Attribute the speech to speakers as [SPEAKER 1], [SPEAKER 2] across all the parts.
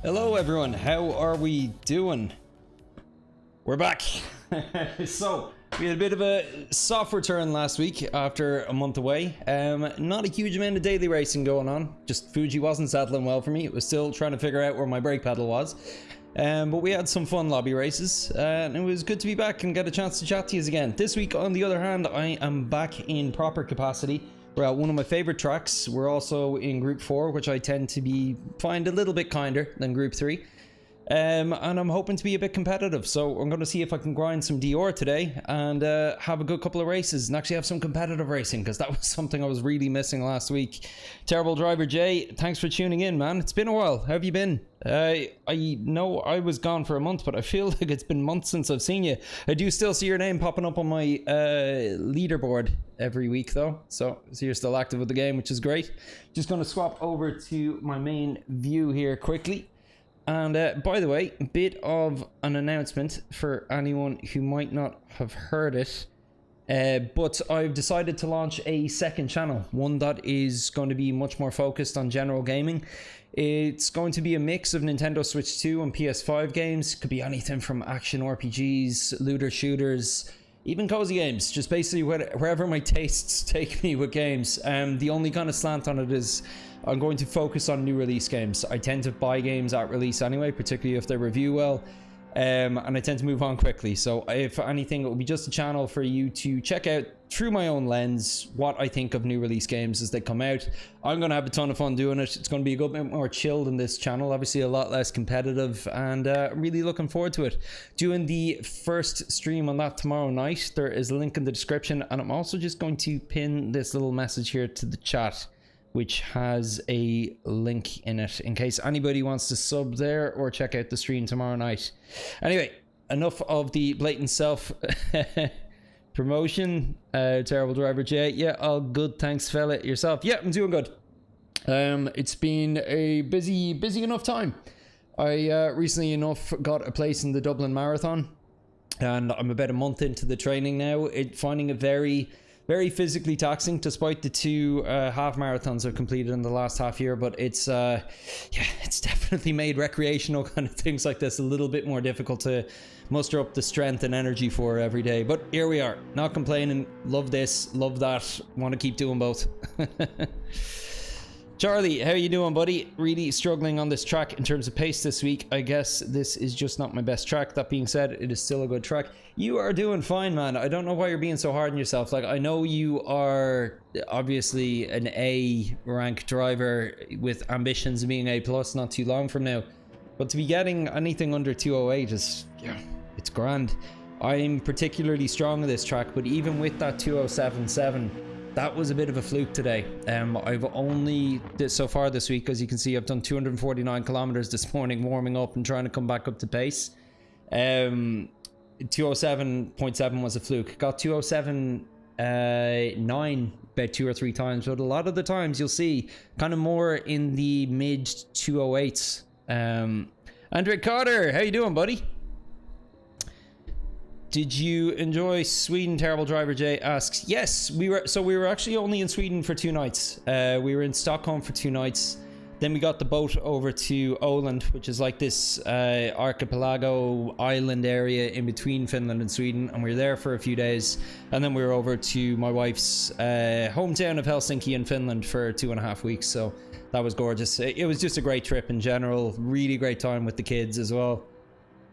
[SPEAKER 1] Hello everyone, how are we doing? We're back. So, we had a bit of a soft return last week after a month away. Not a huge amount of daily racing going on. Just Fuji wasn't settling well for me. It was still trying to figure out where my brake pedal was. But we had some fun lobby races, and it was good to be back and get a chance to chat to you again. This week, on the other hand, I am back in proper capacity. We're at one of my favorite tracks. We're also in Group 4, which I tend to find a little bit kinder than Group 3. And I'm hoping to be a bit competitive, so I'm going to see if I can grind some Dior today and have a good couple of races and actually have some competitive racing, because that was something I was really missing last week. Terrible Driver Jay, thanks for tuning in, man. It's been a while. How have you been? I know I was gone for a month, but I feel like it's been months since I've seen you. I do still see your name popping up on my leaderboard every week though, so you're still active with the game, which is great. Just going to swap over to my main view here quickly. And by the way, a bit of an announcement for anyone who might not have heard it, but I've decided to launch a second channel, one that is going to be much more focused on general gaming. It's going to be a mix of Nintendo Switch 2 and PS5 games. Could be anything from action RPGs, looter shooters, even cozy games, just basically wherever my tastes take me with games. The only kind of slant on it is I'm going to focus on new release games. I tend to buy games at release anyway, particularly if they review well, and I tend to move on quickly. So if anything, it will be just a channel for you to check out through my own lens what I think of new release games as they come out. I'm going to have a ton of fun doing it. It's going to be a good bit more chill than this channel, obviously a lot less competitive, and I'm really looking forward to it. Doing the first stream on that tomorrow night. There is a link in the description, and I'm also just going to pin this little message here to the chat, which has a link in it in case anybody wants to sub there or check out the stream tomorrow night. Anyway, enough of the blatant self promotion. Terrible Driver Jay, yeah, all good, thanks fella. Yourself? Yeah, I'm doing good. It's been a busy enough time. I recently enough got a place in the Dublin Marathon, and I'm about a month into the training now. Finding it very physically taxing, despite the two half marathons I've completed in the last half year. But it's yeah, it's definitely made recreational kind of things like this a little bit more difficult to muster up the strength and energy for every day. But here we are, not complaining. Love this, love that, want to keep doing both. Charlie, how you doing, buddy? Really struggling on this track in terms of pace this week. I guess this is just not my best track. That being said, it is still a good track. You are doing fine, man. I don't know why you're being so hard on yourself. Like, I know you are obviously an A rank driver with ambitions of being A plus not too long from now, but to be getting anything under 208 is, yeah, it's grand. I'm particularly strong on this track, but even with that 207.7, that was a bit of a fluke today. I've only, so far this week, as you can see, I've done 249 kilometers this morning warming up and trying to come back up to pace. 207.7 was a fluke. Got 207.9 about 2 or 3 times, but a lot of the times you'll see kind of more in the mid 208s. Andre Carter, how you doing, buddy? Did you enjoy Sweden? Terrible Driver Jay asks. Yes, we were actually only in Sweden for 2 nights. We were in Stockholm for 2 nights. Then we got the boat over to Åland, which is like this archipelago island area in between Finland and Sweden, and we were there for a few days. And then we were over to my wife's hometown of Helsinki in Finland for 2.5 weeks. So that was gorgeous. It was just a great trip in general. Really great time with the kids as well.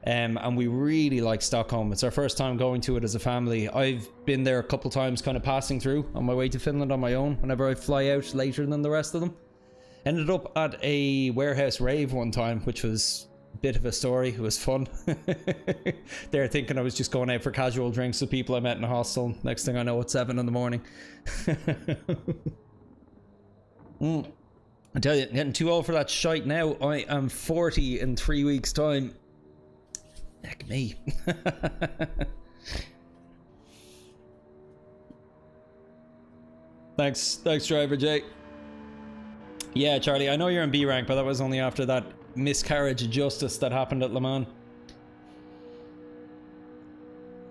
[SPEAKER 1] And we really like Stockholm. It's our first time going to it as a family. I've been there a couple times kind of passing through on my way to Finland on my own whenever I fly out later than the rest of them. Ended up at a warehouse rave one time, which was a bit of a story. It was fun. They were thinking I was just going out for casual drinks with people I met in a hostel. Next thing I know, it's 7 in the morning. I tell you, getting too old for that shite now. I am 40 in 3 weeks time. Heck me. Thanks Driver Jay. Yeah, Charlie, I know you're in B rank, but that was only after that miscarriage of justice that happened at Le Mans.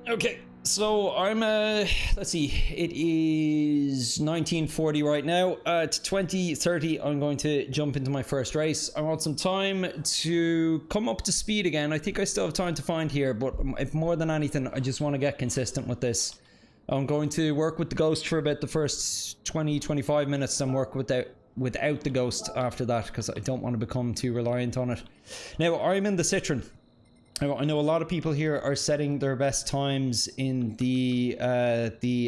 [SPEAKER 1] Okay, So I'm let's see, it is 1940 right now. At 2030 I'm going to jump into my first race. I want some time to come up to speed again. I think I still have time to find here, but if more than anything, I just want to get consistent with this. I'm going to work with the Ghost for about the first 20-25 minutes and work without the Ghost after that, because I don't want to become too reliant on it. Now I'm in the Citroen. I know a lot of people here are setting their best times in the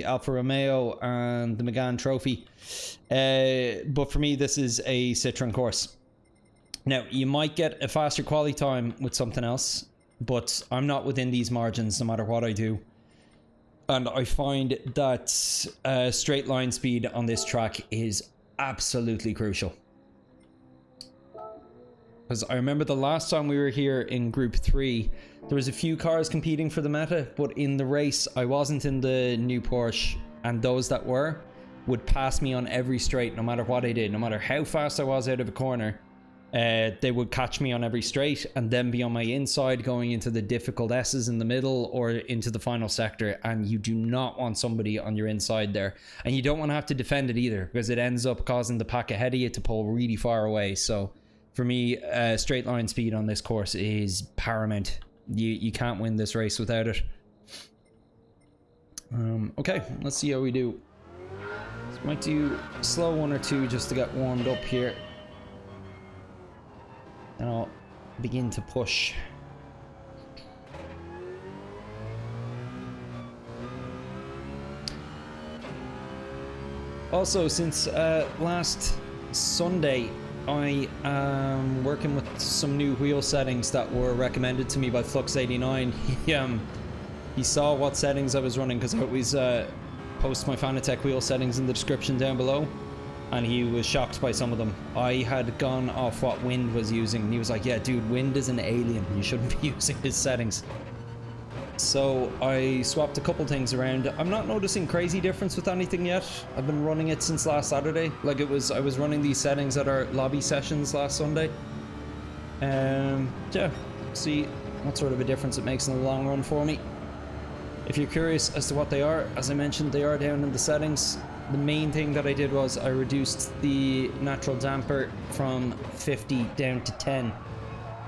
[SPEAKER 1] Alfa Romeo and the Megane Trophy, but for me this is a Citroen course. Now you might get a faster quality time with something else, but I'm not within these margins no matter what I do, and I find that straight line speed on this track is absolutely crucial. Because I remember the last time we were here in Group 3, there was a few cars competing for the meta, but in the race, I wasn't in the new Porsche, and those that were would pass me on every straight, no matter what I did. No matter how fast I was out of a corner, they would catch me on every straight, and then be on my inside going into the difficult S's in the middle, or into the final sector, and you do not want somebody on your inside there. And you don't want to have to defend it either, because it ends up causing the pack ahead of you to pull really far away. So for me, straight line speed on this course is paramount. You can't win this race without it. Okay, let's see how we do. So might do slow 1 or 2 just to get warmed up here. Then I'll begin to push. Also, since last Sunday, I am working with some new wheel settings that were recommended to me by Flux89. He saw what settings I was running, because I always post my Fanatec wheel settings in the description down below, and he was shocked by some of them. I had gone off what Wind was using, and he was like, yeah dude, Wind is an alien, you shouldn't be using his settings. So I swapped a couple things around. I'm not noticing crazy difference with anything yet. I've been running it since last Saturday. Like I was running these settings at our lobby sessions last Sunday. Yeah, see what sort of a difference it makes in the long run for me. If you're curious as to what they are, as I mentioned, they are down in the settings. The main thing that I did was I reduced the natural damper from 50 down to 10.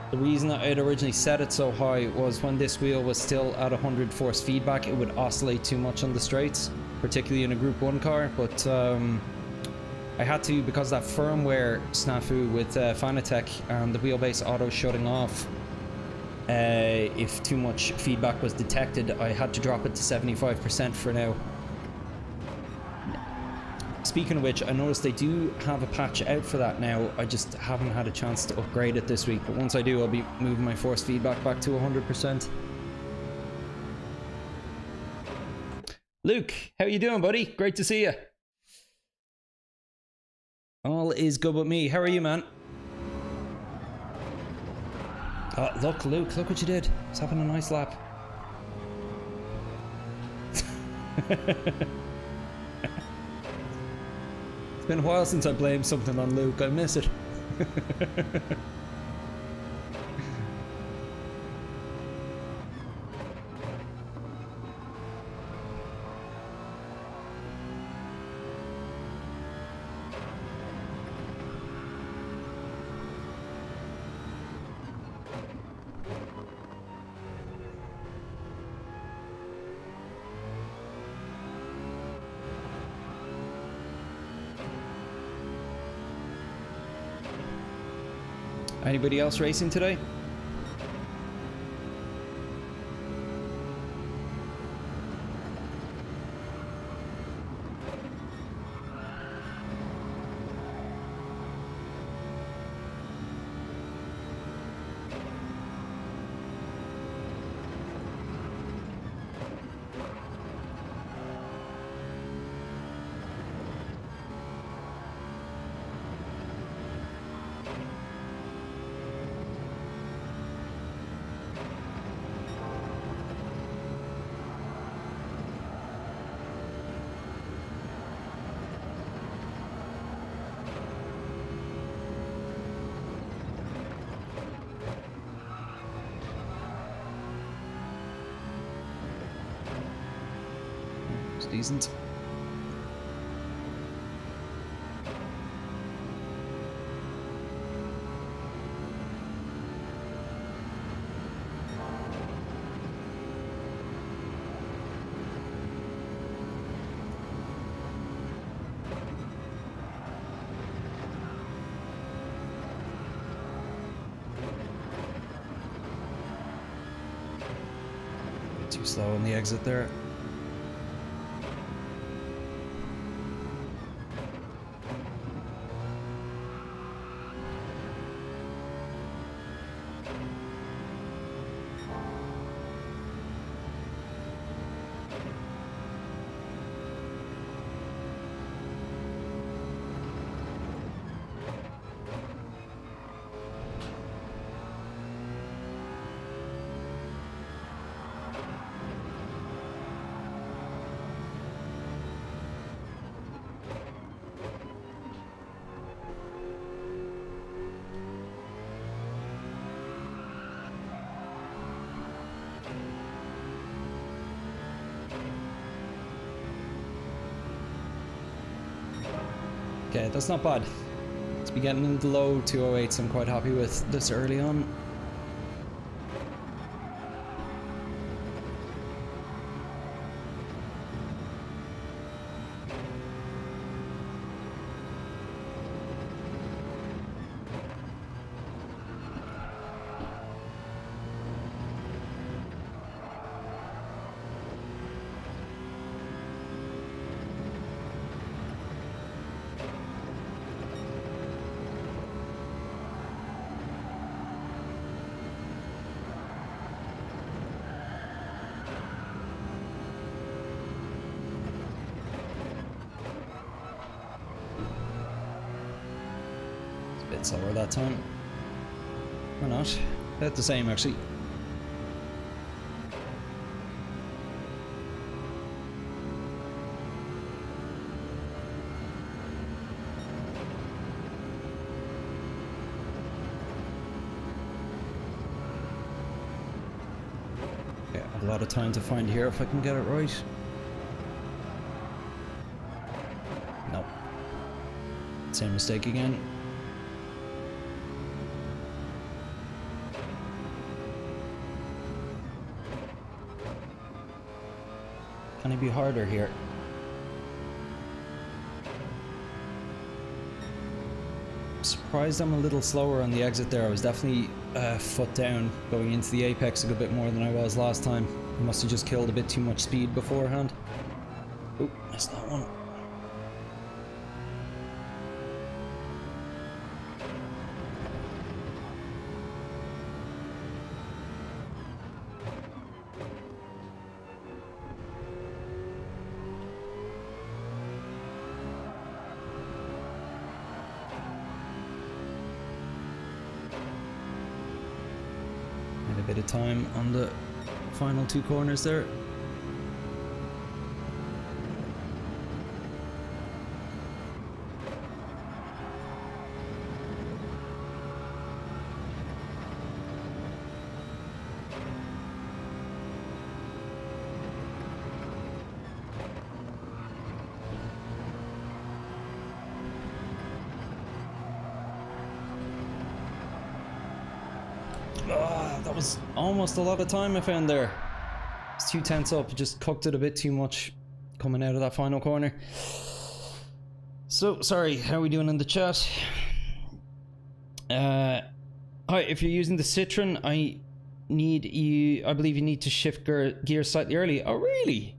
[SPEAKER 1] The reason that I had originally set it so high was when this wheel was still at 100 force feedback, it would oscillate too much on the straights, particularly in a Group 1 car, but I had to, because that firmware snafu with Fanatec and the wheelbase auto shutting off, if too much feedback was detected, I had to drop it to 75% for now. Speaking of which, I noticed they do have a patch out for that now. I just haven't had a chance to upgrade it this week, but once I do, I'll be moving my force feedback back to 100%. Luke, how you doing, buddy? Great to see you. All is good with me. How are you, man? Oh, look, Luke, look what you did. It's having a nice lap. It's been a while since I blamed something on Luke. I miss it. Anybody else racing today? decent. Too slow on the exit there. Okay, that's not bad. Let's be getting into the low 208s. I'm quite happy with this early on. Bit slower that time. Or not. About the same actually. Okay, I have a lot of time to find here if I can get it right. Nope. Same mistake again. Can it be harder here? I'm surprised I'm a little slower on the exit there. I was definitely a foot down going into the apex a good bit more than I was last time. I must have just killed a bit too much speed beforehand. Oh, missed that one. A bit of time on the final two corners there. That was almost a lot of time I found there. It's too tense up, just cooked it a bit too much coming out of that final corner. So, sorry, how are we doing in the chat? Hi, if you're using the Citroen, I believe you need to shift gear slightly early. Oh, really?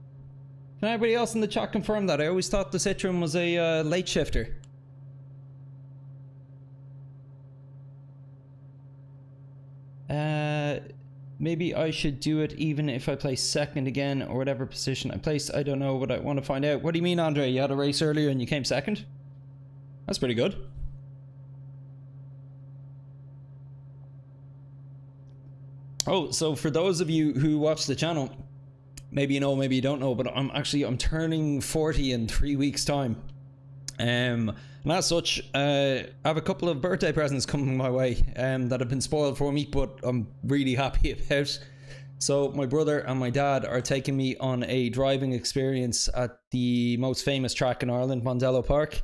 [SPEAKER 1] Can anybody else in the chat confirm that? I always thought the Citroen was a late shifter. Maybe I should do it even if I place second again or whatever position I place. I don't know, but I want to find out. What do you mean, Andre? You had a race earlier and you came second? That's pretty good. Oh, so for those of you who watch the channel, maybe you know, maybe you don't know, but I'm turning 40 in 3 weeks' time. And as such, I have a couple of birthday presents coming my way that have been spoiled for me, but I'm really happy about. So my brother and my dad are taking me on a driving experience at the most famous track in Ireland, Mondello Park.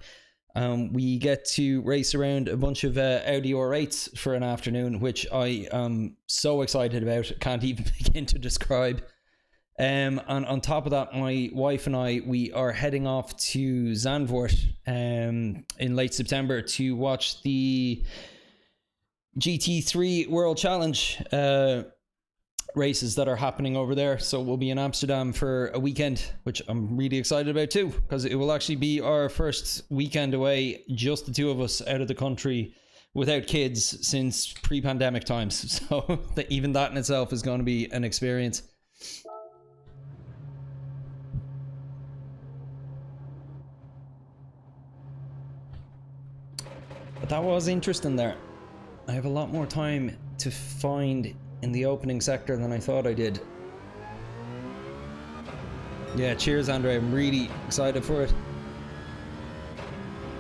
[SPEAKER 1] We get to race around a bunch of Audi R8s for an afternoon, which I am so excited about. Can't even begin to describe. And on top of that, my wife and I, we are heading off to Zandvoort in late September to watch the GT3 World Challenge races that are happening over there. So we'll be in Amsterdam for a weekend, which I'm really excited about too, because it will actually be our first weekend away, just the two of us out of the country without kids since pre-pandemic times. So even that in itself is going to be an experience. But that was interesting there. I have a lot more time to find in the opening sector than I thought I did. Yeah, cheers, Andre. I'm really excited for it.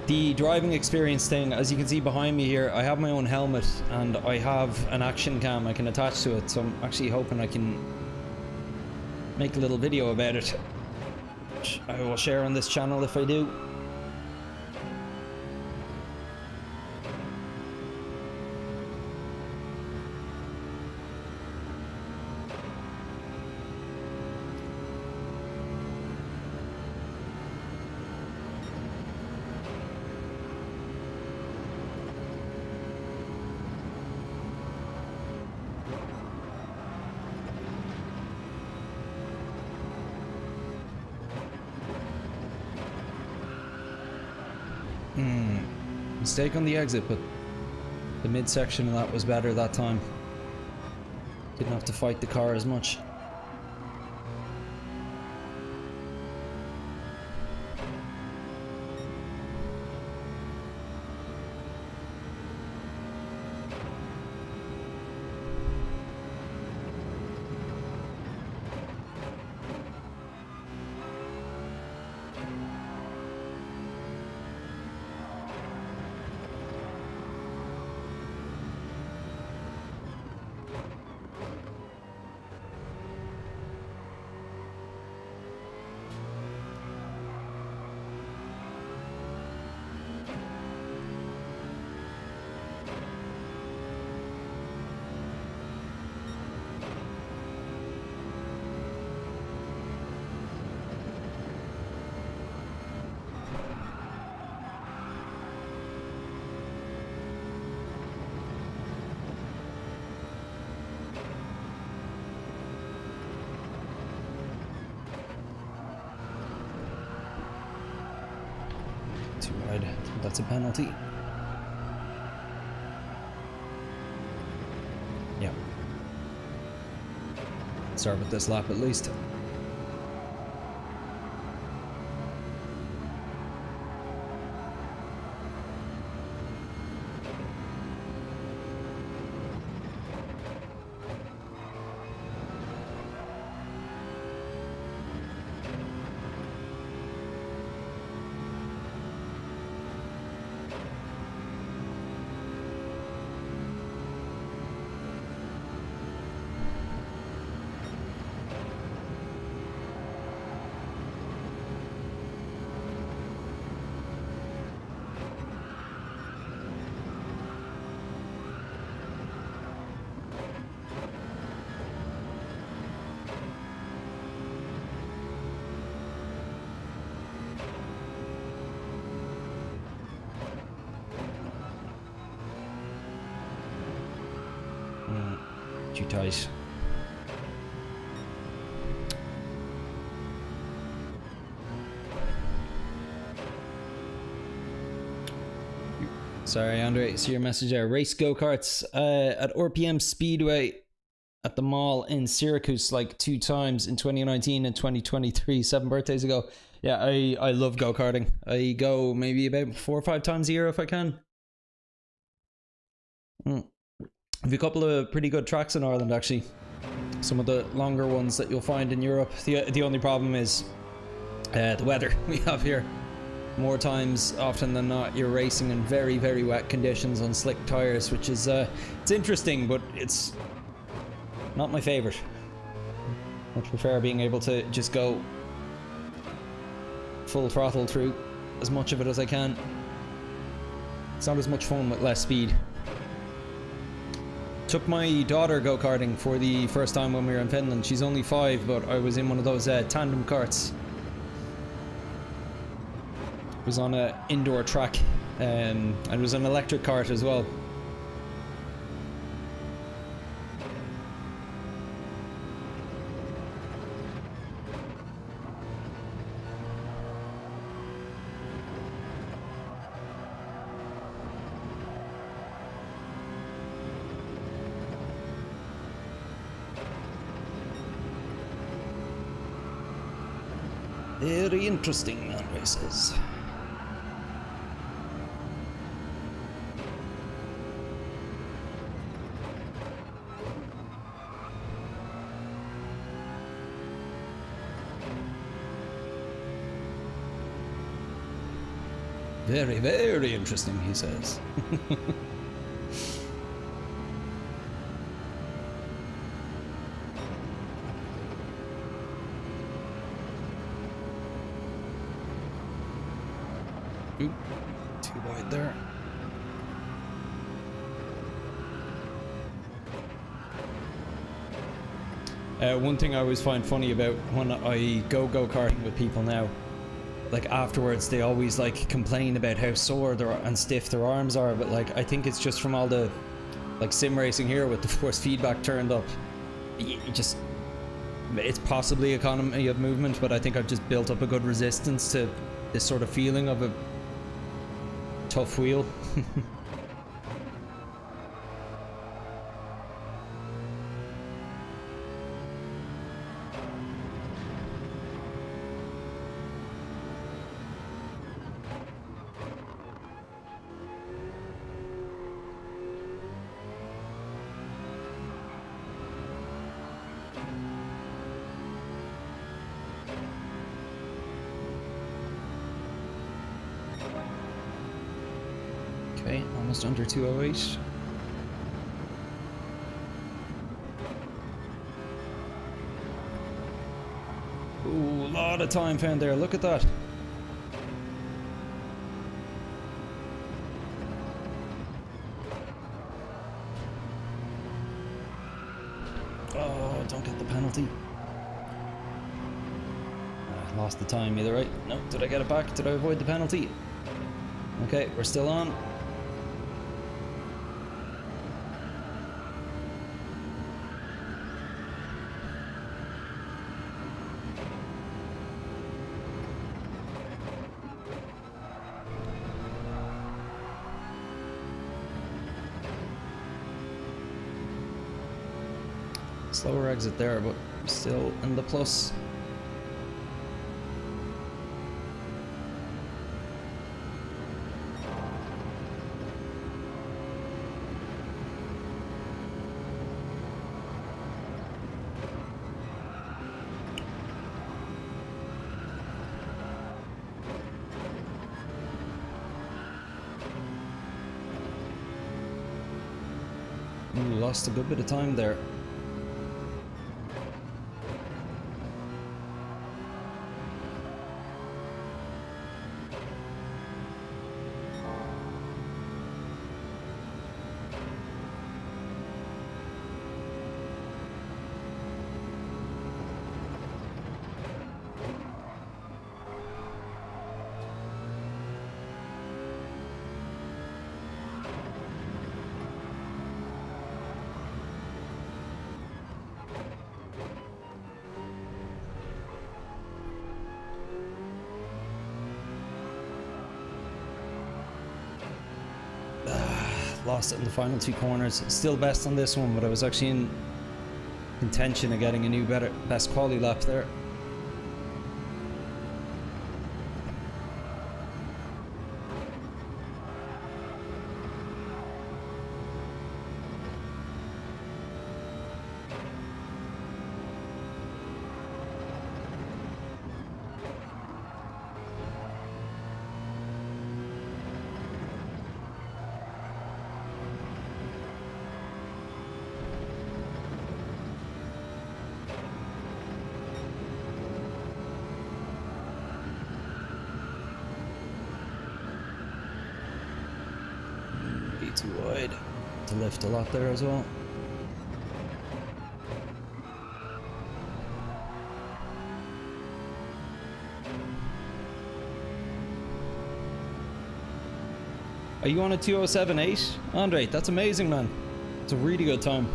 [SPEAKER 1] The driving experience thing, as you can see behind me here, I have my own helmet and I have an action cam I can attach to it, so I'm actually hoping I can make a little video about it, which I will share on this channel if I do. Mistake on the exit, but the midsection of that was better that time. Didn't have to fight the car as much. Too wide. That's a penalty. Yeah. Start with this lap at least. Too tight. Sorry, Andre, see your message there. Race go-karts at RPM Speedway at the mall in Syracuse like 2 times in 2019 and 2023, 7 birthdays ago. Yeah, I love go-karting. I go maybe about 4 or 5 times a year if I can. We have a couple of pretty good tracks in Ireland, actually. Some of the longer ones that you'll find in Europe. The only problem is the weather we have here. More times, often than not, you're racing in very, very wet conditions on slick tires, which is it's interesting, but it's not my favorite. Much prefer being able to just go full throttle through as much of it as I can. It's not as much fun with less speed. Took my daughter go-karting for the first time when we were in Finland. She's only 5, but I was in one of those tandem carts. It was on an indoor track, and it was an electric cart as well. Very interesting on races. Very, very interesting, he says. Oop, too wide there. One thing I always find funny about when I go-karting with people now, like afterwards they always like complain about how sore and stiff their arms are, but like I think it's just from all the like sim racing here with the force feedback turned up. It's possibly economy of movement, but I think I've just built up a good resistance to this sort of feeling of a tough wheel. Okay, almost under 208. Ooh, a lot of time found there. Look at that. Oh, don't get the penalty. Lost the time either, right? No, did I get it back? Did I avoid the penalty? Okay, we're still on. Slower exit there, but still in the plus. Ooh, lost a good bit of time there. Lost it in the final 2 corners. Still best on this one, but I was actually in contention of getting a new best quality lap there. to lift a lot there as well. Are you on a 2:07.8? Andre, that's amazing, man. It's a really good time.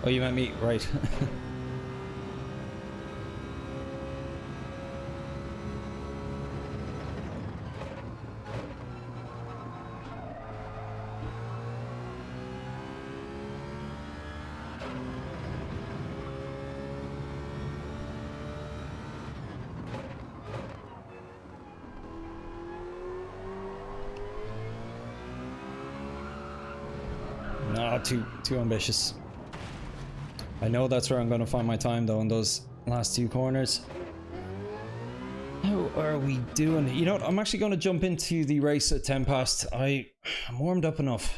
[SPEAKER 1] Oh, you meant me, right. No, too ambitious. I know that's where I'm going to find my time though in those last two corners. How are we doing? You know what? I'm actually going to jump into the race at 10 past. I'm warmed up enough.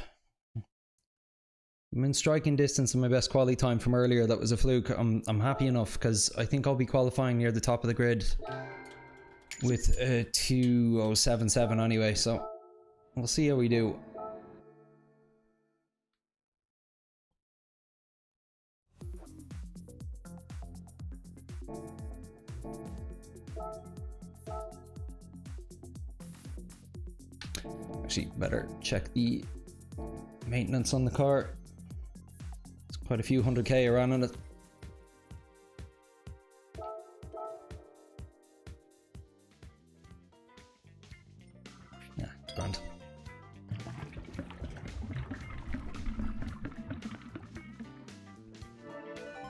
[SPEAKER 1] I'm in striking distance of my best quali time from earlier. That was a fluke. I'm happy enough because I think I'll be qualifying near the top of the grid with a 2:07.7 anyway. So we'll see how we do. Actually, better check the maintenance on the car. It's quite a few 100k around on it. Yeah, it's grand.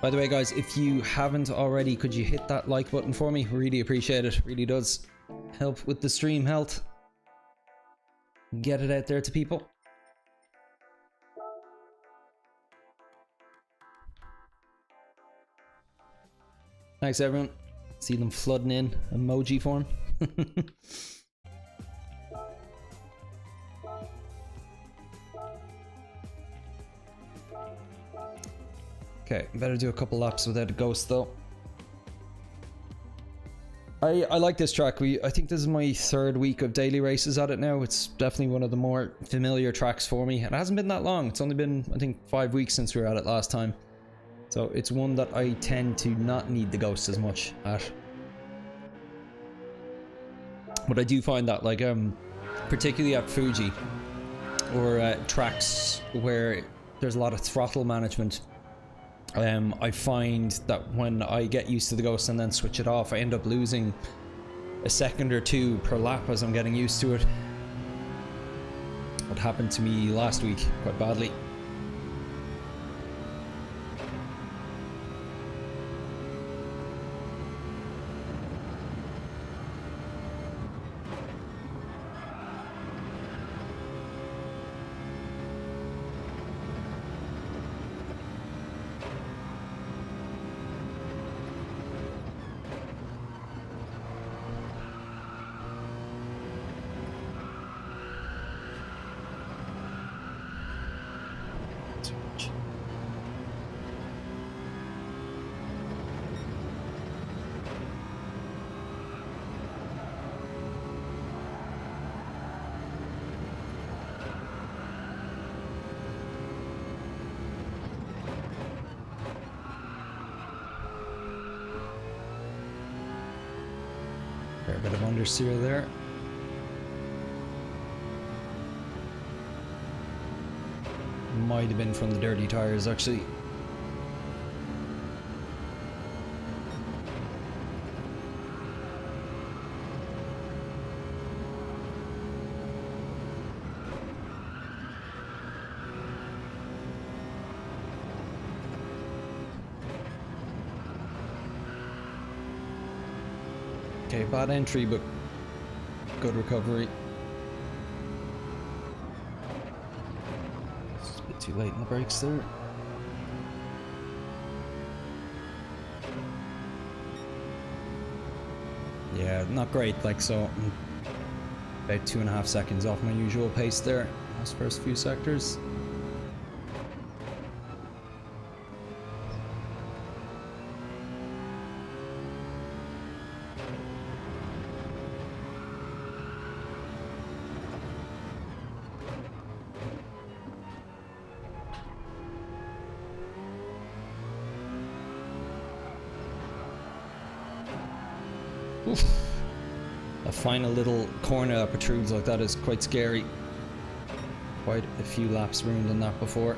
[SPEAKER 1] By the way, guys, if you haven't already, could you hit that like button for me? Really appreciate it. Really does help with the stream health. Get it out there to people. Thanks, everyone. See them flooding in emoji form. Okay, better do a couple laps without a ghost though. I like this track. I think this is my third week of daily races at it now. It's definitely one of the more familiar tracks for me. And it hasn't been that long. It's only been, I think, 5 weeks since we were at it last time. So it's one that I tend to not need the ghost as much at. But I do find that, like, particularly at Fuji, or tracks where there's a lot of throttle management, I find that when I get used to the ghost and then switch it off, I end up losing a second or two per lap as I'm getting used to it. What happened to me last week quite badly. Fair bit of understeer there. Might have been from the dirty tires, actually. Okay, bad entry, but good recovery. late in the brakes there. Yeah, not great, like, so I'm about 2.5 seconds off my usual pace there, those first few sectors. Oof. A final little corner that protrudes like that is quite scary. Quite a few laps ruined in that before.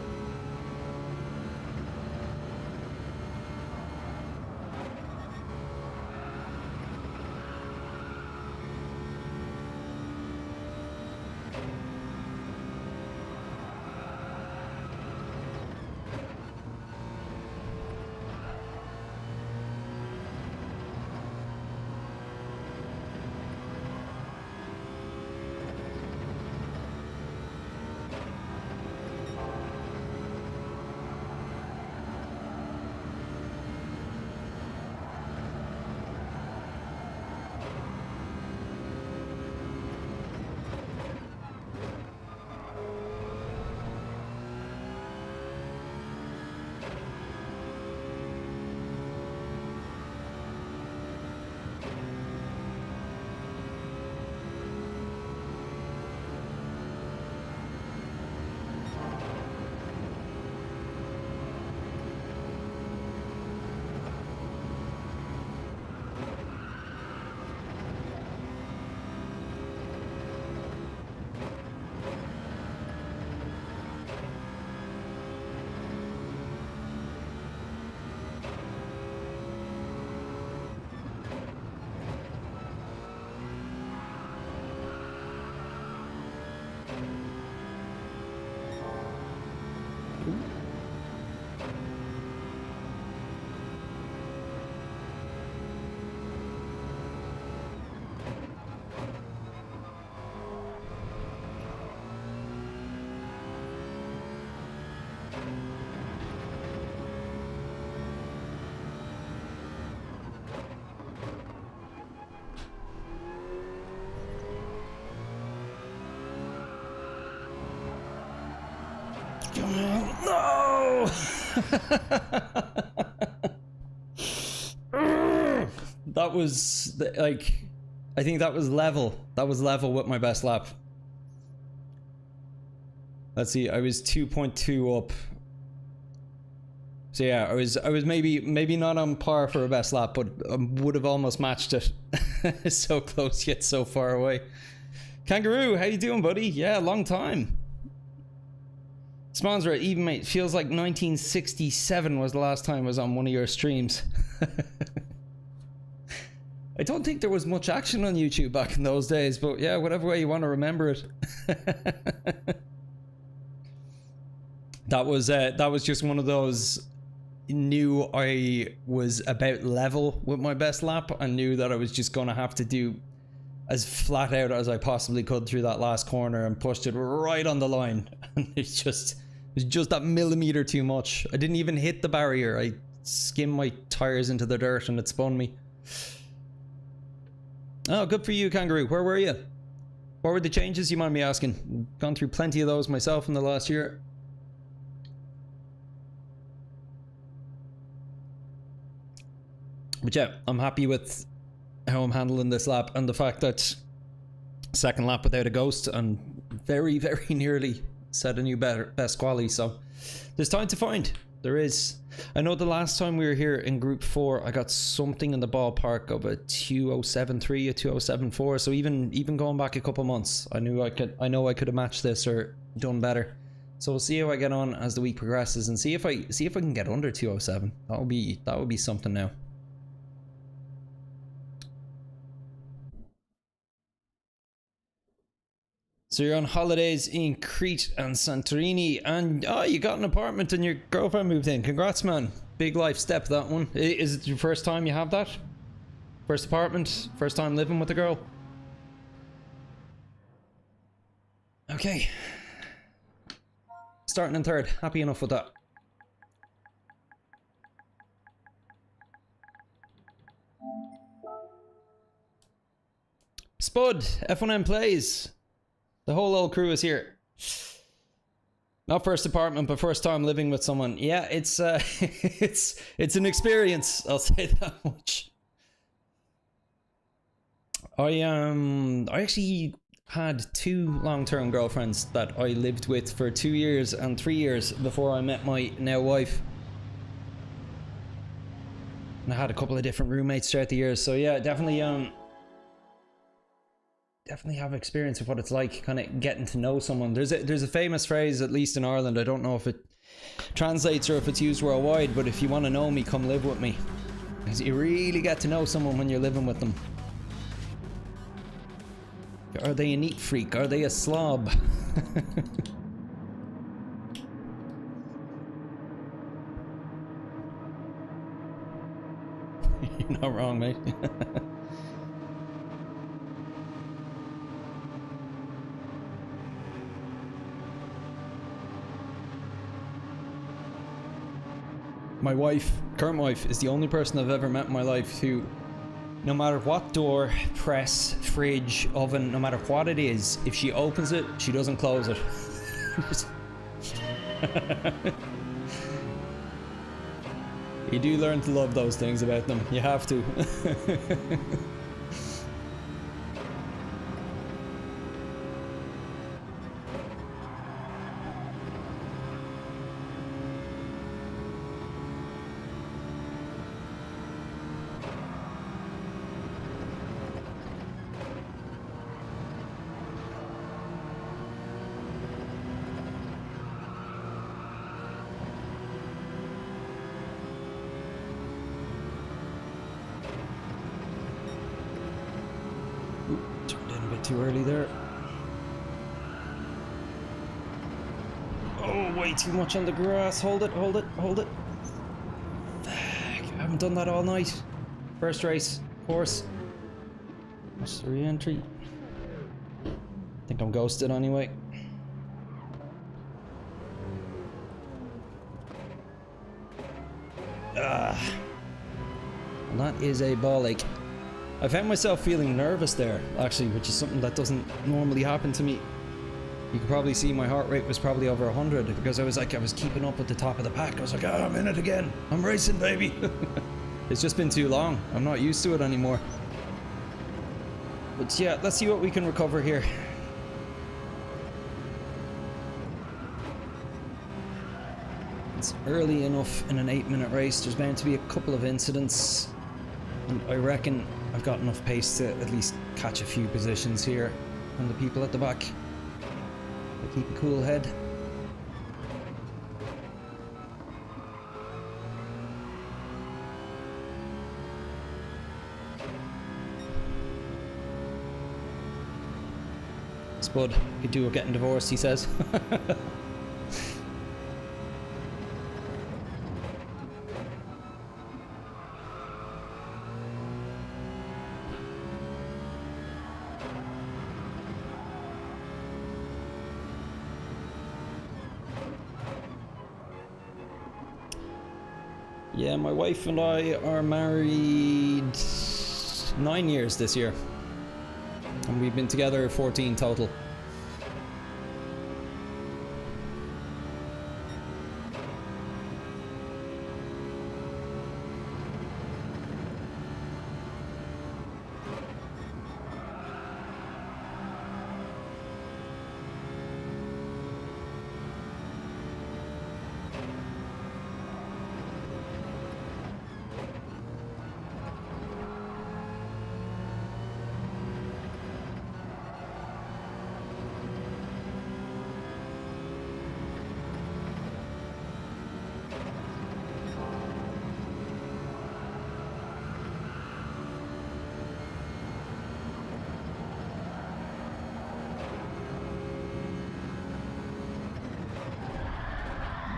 [SPEAKER 1] No! That was like, I think that was level. That was level with my best lap. Let's see, I was 2.2 up. So yeah, I was maybe not on par for a best lap, but would have almost matched it. So close yet so far away. Kangaroo, how you doing, buddy? Yeah, long time. Spawns right, even mate. Feels like 1967 was the last time I was on one of your streams. I don't think there was much action on YouTube back in those days, but yeah, whatever way you want to remember it. That was just one of those. Knew I was about level with my best lap. I knew that I was just gonna have to do as flat out as I possibly could through that last corner and pushed it right on the line. And it was just that millimeter too much. I didn't even hit the barrier. I skimmed my tires into the dirt and it spun me. Oh, good for you, Kangaroo. Where were you? What were the changes, you mind me asking? Gone through plenty of those myself in the last year. But yeah, I'm happy with how I'm handling this lap and the fact that second lap without a ghost and very, very nearly set a new best quali. So there's time to find. There is. I know the last time we were here in group 4, I got something in the ballpark of a 2073, a 2074. So even going back a couple months, I know I could have matched this or done better. So we'll see how I get on as the week progresses and see if I can get under 207. That would be something now. So you're on holidays in Crete and Santorini, and oh, you got an apartment and your girlfriend moved in. Congrats, man. Big life step, that one. Is it your first time you have that? First apartment? First time living with a girl? Okay. starting in third. Happy enough with that. Spud, F1M plays. The whole old crew is here. Not first apartment, but first time living with someone. Yeah, it's it's an experience. I'll say that much. I actually had 2 long-term girlfriends that I lived with for 2 years and 3 years before I met my now wife. And I had a couple of different roommates throughout the years. So yeah, definitely have experience of what it's like kind of getting to know someone. There's a famous phrase, at least in Ireland, I don't know if it translates or if it's used worldwide, but if you want to know me, come live with me. Because you really get to know someone when you're living with them. Are they a neat freak? Are they a slob? You're not wrong, mate. My wife, current wife, is the only person I've ever met in my life who, no matter what door, press, fridge, oven, no matter what it is, if she opens it, she doesn't close it. You do learn to love those things about them. You have to. Too early there. Oh, way too much on the grass. Hold it, hold it, hold it. Fuck, I haven't done that all night. First race, of course. What's the re-entry? I think I'm ghosted anyway. Ah. And that is a ball ache. I found myself feeling nervous there, actually, which is something that doesn't normally happen to me. You can probably see my heart rate was probably over 100 because I was keeping up at the top of the pack. I was like, oh, I'm in it again. I'm racing, baby. It's just been too long. I'm not used to it anymore. But yeah, let's see what we can recover here. It's early enough in an 8-minute race. There's bound to be a couple of incidents. And I reckon I've got enough pace to at least catch a few positions here from the people at the back. I keep a cool head. Spud could do with getting divorced, he says. Yeah, my wife and I are married 9 years this year. And we've been together 14 total.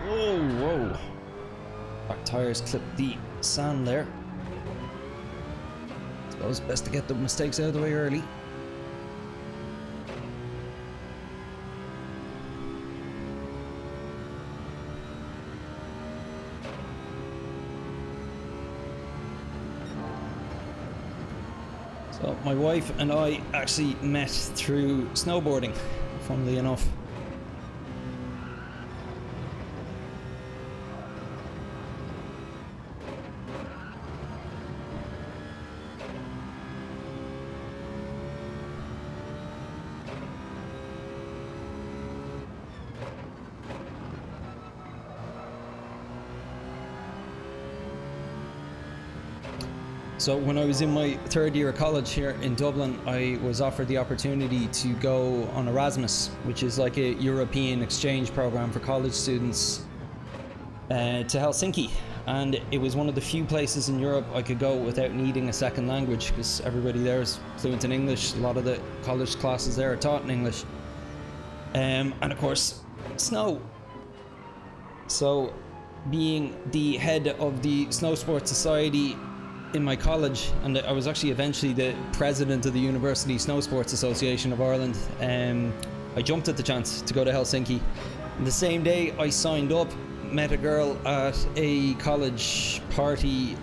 [SPEAKER 1] Whoa. Back tires clipped the sand there. Suppose best to get the mistakes out of the way early. So my wife and I actually met through snowboarding, funnily enough. So when I was in my third year of college here in Dublin, I was offered the opportunity to go on Erasmus, which is like a European exchange program for college students, to Helsinki. And it was one of the few places in Europe I could go without needing a second language, because everybody there is fluent in English. A lot of the college classes there are taught in English. And of course, snow. So being the head of the Snow Sports Society in my college, and I was actually eventually the president of the University Snow Sports Association of Ireland, I jumped at the chance to go to Helsinki. And the same day I signed up, met a girl at a college party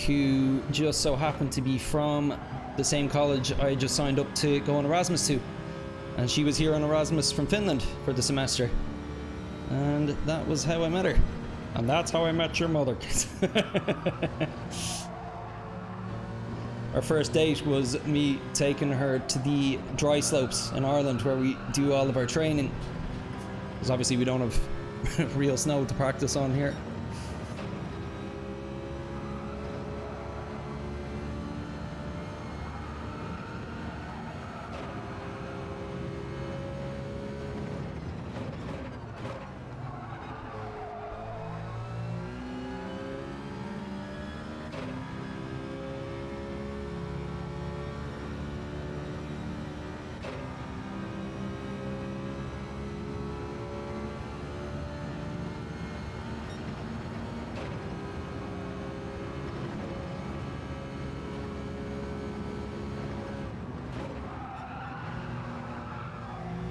[SPEAKER 1] who just so happened to be from the same college I just signed up to go on Erasmus to. And she was here on Erasmus from Finland for the semester. And that was how I met her. And that's how I met your mother. Our first date was me taking her to the dry slopes in Ireland where we do all of our training. Because obviously we don't have real snow to practice on here.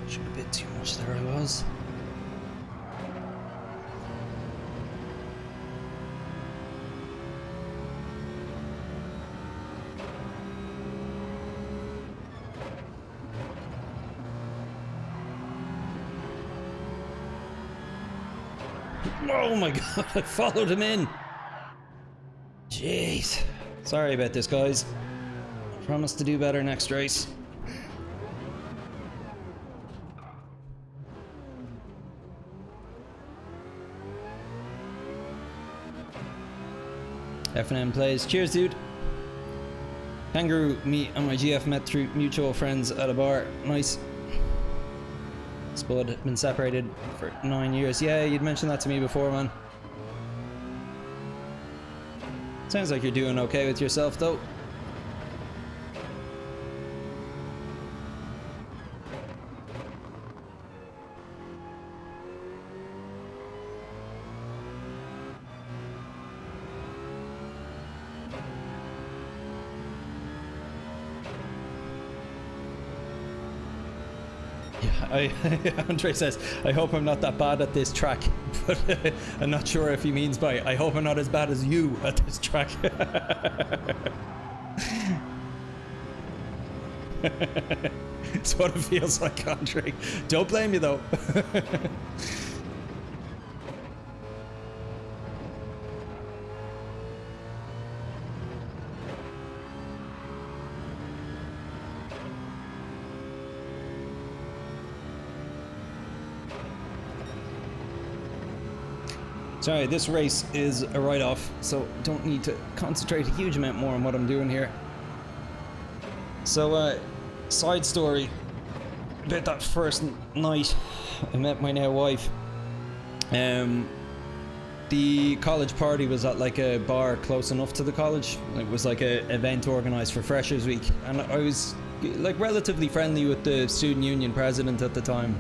[SPEAKER 1] A bit too much there I was. Oh my god, I followed him in. Jeez. Sorry about this, guys. I promise to do better next race. F&M plays. Cheers, dude. Kangaroo, me and my GF met through mutual friends at a bar. Nice. Spud, been separated for 9 years. Yeah, you'd mentioned that to me before, man. Sounds like you're doing okay with yourself, though. Andre says, I hope I'm not that bad at this track, but I'm not sure if he means by I hope I'm not as bad as you at this track. It's what it feels like, Andre. Don't blame you though. Sorry, this race is a write-off, so don't need to concentrate a huge amount more on what I'm doing here. So, side story about that first night I met my now wife. The college party was at like a bar close enough to the college. It was like an event organised for Freshers Week, and I was like relatively friendly with the student union president at the time.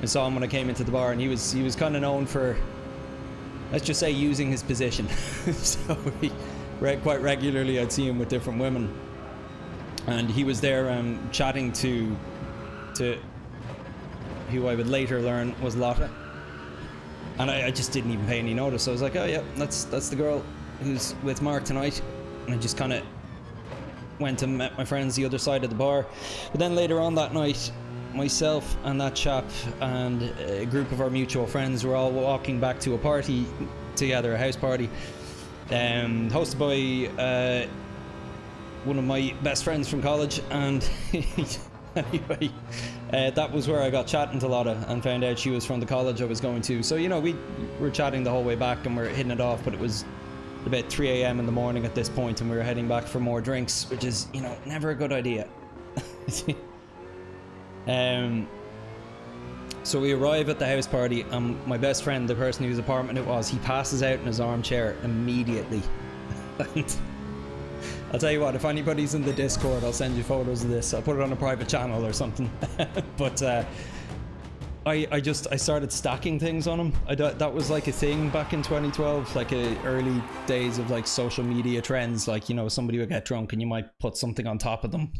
[SPEAKER 1] I saw him when I came into the bar, and he was kind of known for, let's just say, using his position. So quite regularly I'd see him with different women, and he was there chatting to who I would later learn was Lotte, and I just didn't even pay any notice. I was like, oh yeah, that's the girl who's with Mark tonight, and I just kind of went and met my friends the other side of the bar. But then later on that night, myself and that chap and a group of our mutual friends were all walking back to a party together, a house party, hosted by one of my best friends from college. And anyway, that was where I got chatting to Lotta and found out she was from the college I was going to. So, you know, we were chatting the whole way back and we're hitting it off, but it was about 3 a.m. in the morning at this point, and we were heading back for more drinks, which is, you know, never a good idea. So we arrive at the house party, and my best friend, the person whose apartment it was, he passes out in his armchair immediately. And I'll tell you what, if anybody's in the Discord, I'll send you photos of this. I'll put it on a private channel or something. But I started stacking things on him. That was like a thing back in 2012, like early days of like social media trends. Like, you know, somebody would get drunk and you might put something on top of them.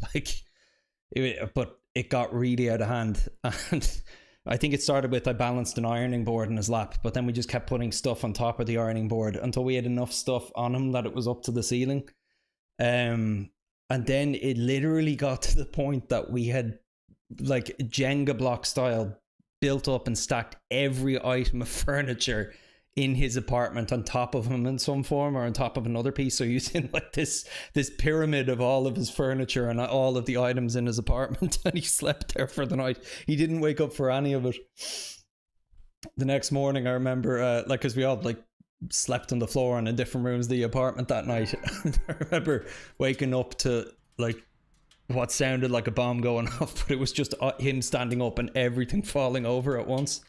[SPEAKER 1] But it got really out of hand. And I think it started with I balanced an ironing board in his lap, but then we just kept putting stuff on top of the ironing board until we had enough stuff on him that it was up to the ceiling. And then it literally got to the point that we had like Jenga block style built up and stacked every item of furniture in his apartment on top of him in some form or on top of another piece. So he's in like this pyramid of all of his furniture and all of the items in his apartment, and he slept there for the night. He didn't wake up for any of it. The next morning, I remember, like, because we all like slept on the floor and in different rooms of the apartment that night. I remember waking up to like what sounded like a bomb going off, but it was just him standing up and everything falling over at once.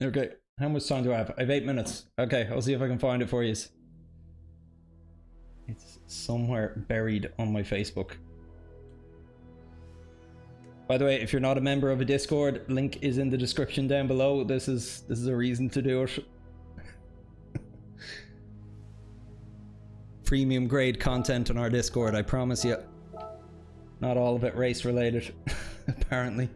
[SPEAKER 1] Okay, how much time do I have? I have 8 minutes. Okay, I'll see if I can find it for you. It's somewhere buried on my Facebook. By the way, if you're not a member of a Discord, link is in the description down below. This is a reason to do it. Premium grade content on our Discord, I promise you. Not all of it race related, apparently.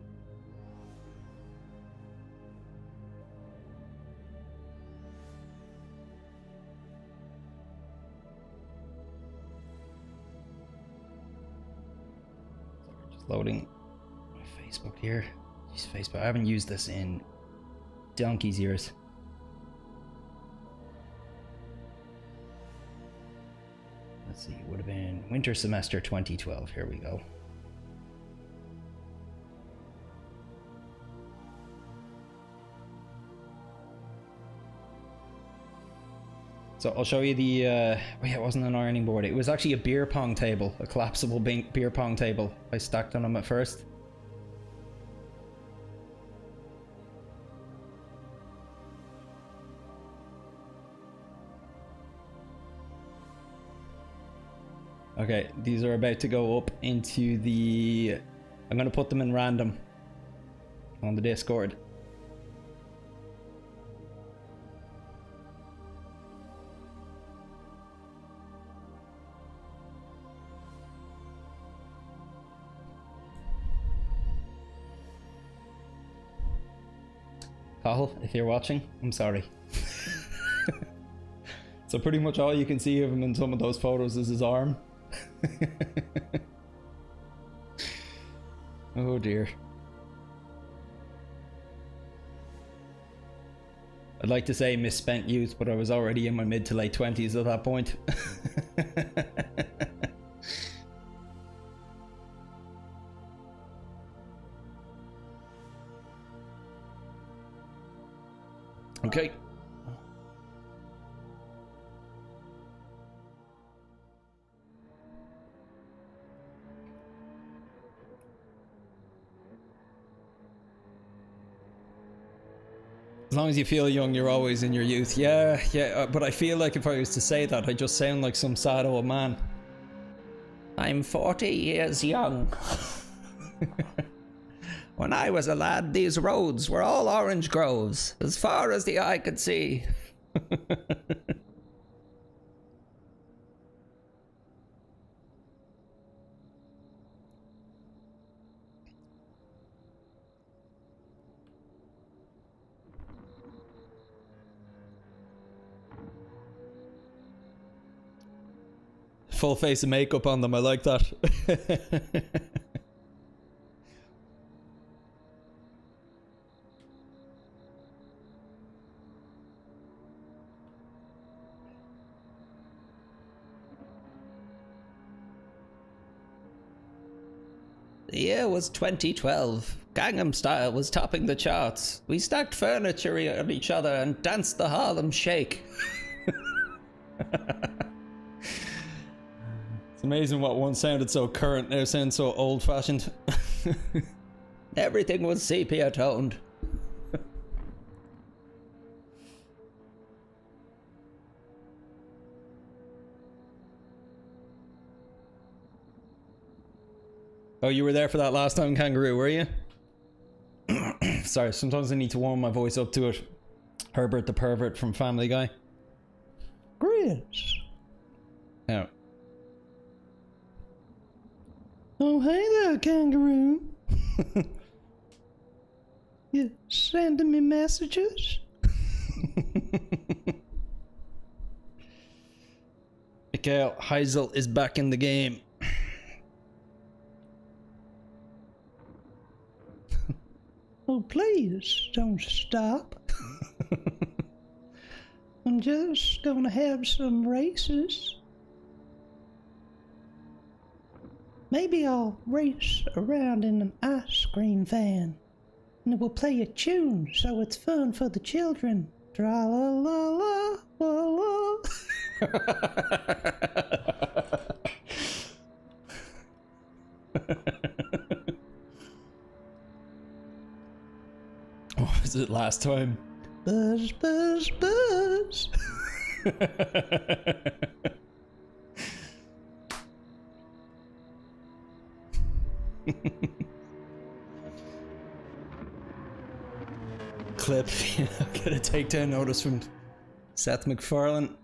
[SPEAKER 1] Sorry, just loading my Facebook here. Jeez, Facebook. I haven't used this in donkey's years. Let's see, it would have been winter semester 2012. Here we go. So I'll show you the, oh yeah, it wasn't an ironing board. It was actually a beer pong table, a collapsible beer pong table. I stacked on them at first. Okay, these are about to go up into the... I'm going to put them in random on the Discord. Cahill, if you're watching, I'm sorry. So pretty much all you can see of him in some of those photos is his arm. Oh dear. I'd like to say misspent youth, but I was already in my mid to late 20s at that point. Okay. As long as you feel young, you're always in your youth. Yeah, but I feel like if I was to say that, I just sound like some sad old man. I'm 40 years young. When I was a lad, these roads were all orange groves, as far as the eye could see. full face of makeup on them. I like that. The year was 2012. Gangnam Style was topping the charts. We stacked furniture on each other and danced the Harlem Shake. It's amazing what once sounded so current now sounds so old-fashioned. Everything was sepia toned. Oh, you were there for that last time, Kangaroo, were you? Sorry, sometimes I need to warm my voice up to it. Herbert the Pervert from Family Guy. Grizz. Oh. Oh, hey there, Kangaroo. You sending me messages? Mikael Heisel is back in the game. Oh, please don't stop. I'm just gonna have some races. Maybe I'll race around in an ice cream van, and it will play a tune so it's fun for the children. Tra la la la la la. What was it last time? Buzz, buzz, buzz. Clip. Get a takedown notice from Seth MacFarlane.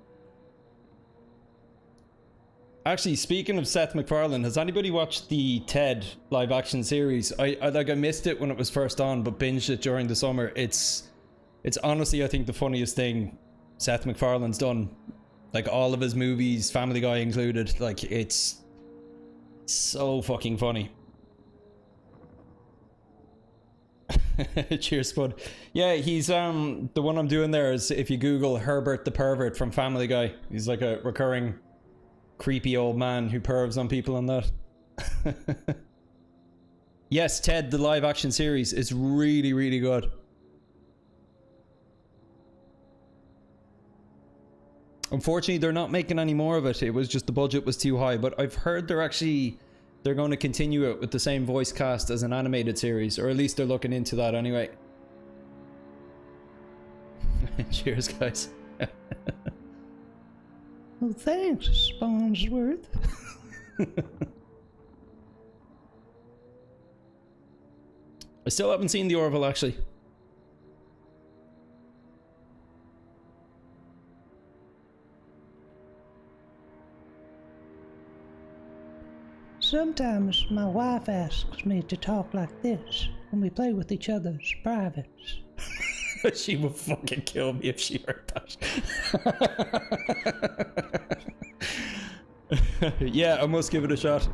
[SPEAKER 1] Actually, speaking of Seth MacFarlane, has anybody watched the TED live action series? I missed it when it was first on, but binged it during the summer. It's honestly, I think, the funniest thing Seth MacFarlane's done. Like, all of his movies, Family Guy included, like, it's so fucking funny. Cheers, Spud. Yeah, he's the one I'm doing there is, if you Google Herbert the Pervert from Family Guy, he's like a recurring creepy old man who pervs on people on that. Yes, Ted, the live action series is really, really good. Unfortunately, they're not making any more of it. It was just the budget was too high, but I've heard they're going to continue it with the same voice cast as an animated series, or at least they're looking into that anyway. Cheers, guys. Well, thanks, Spawnsworth. I still haven't seen the Orville, actually. Sometimes my wife asks me to talk like this when we play with each other's privates. She would fucking kill me if she heard that. Yeah, I must give it a shot.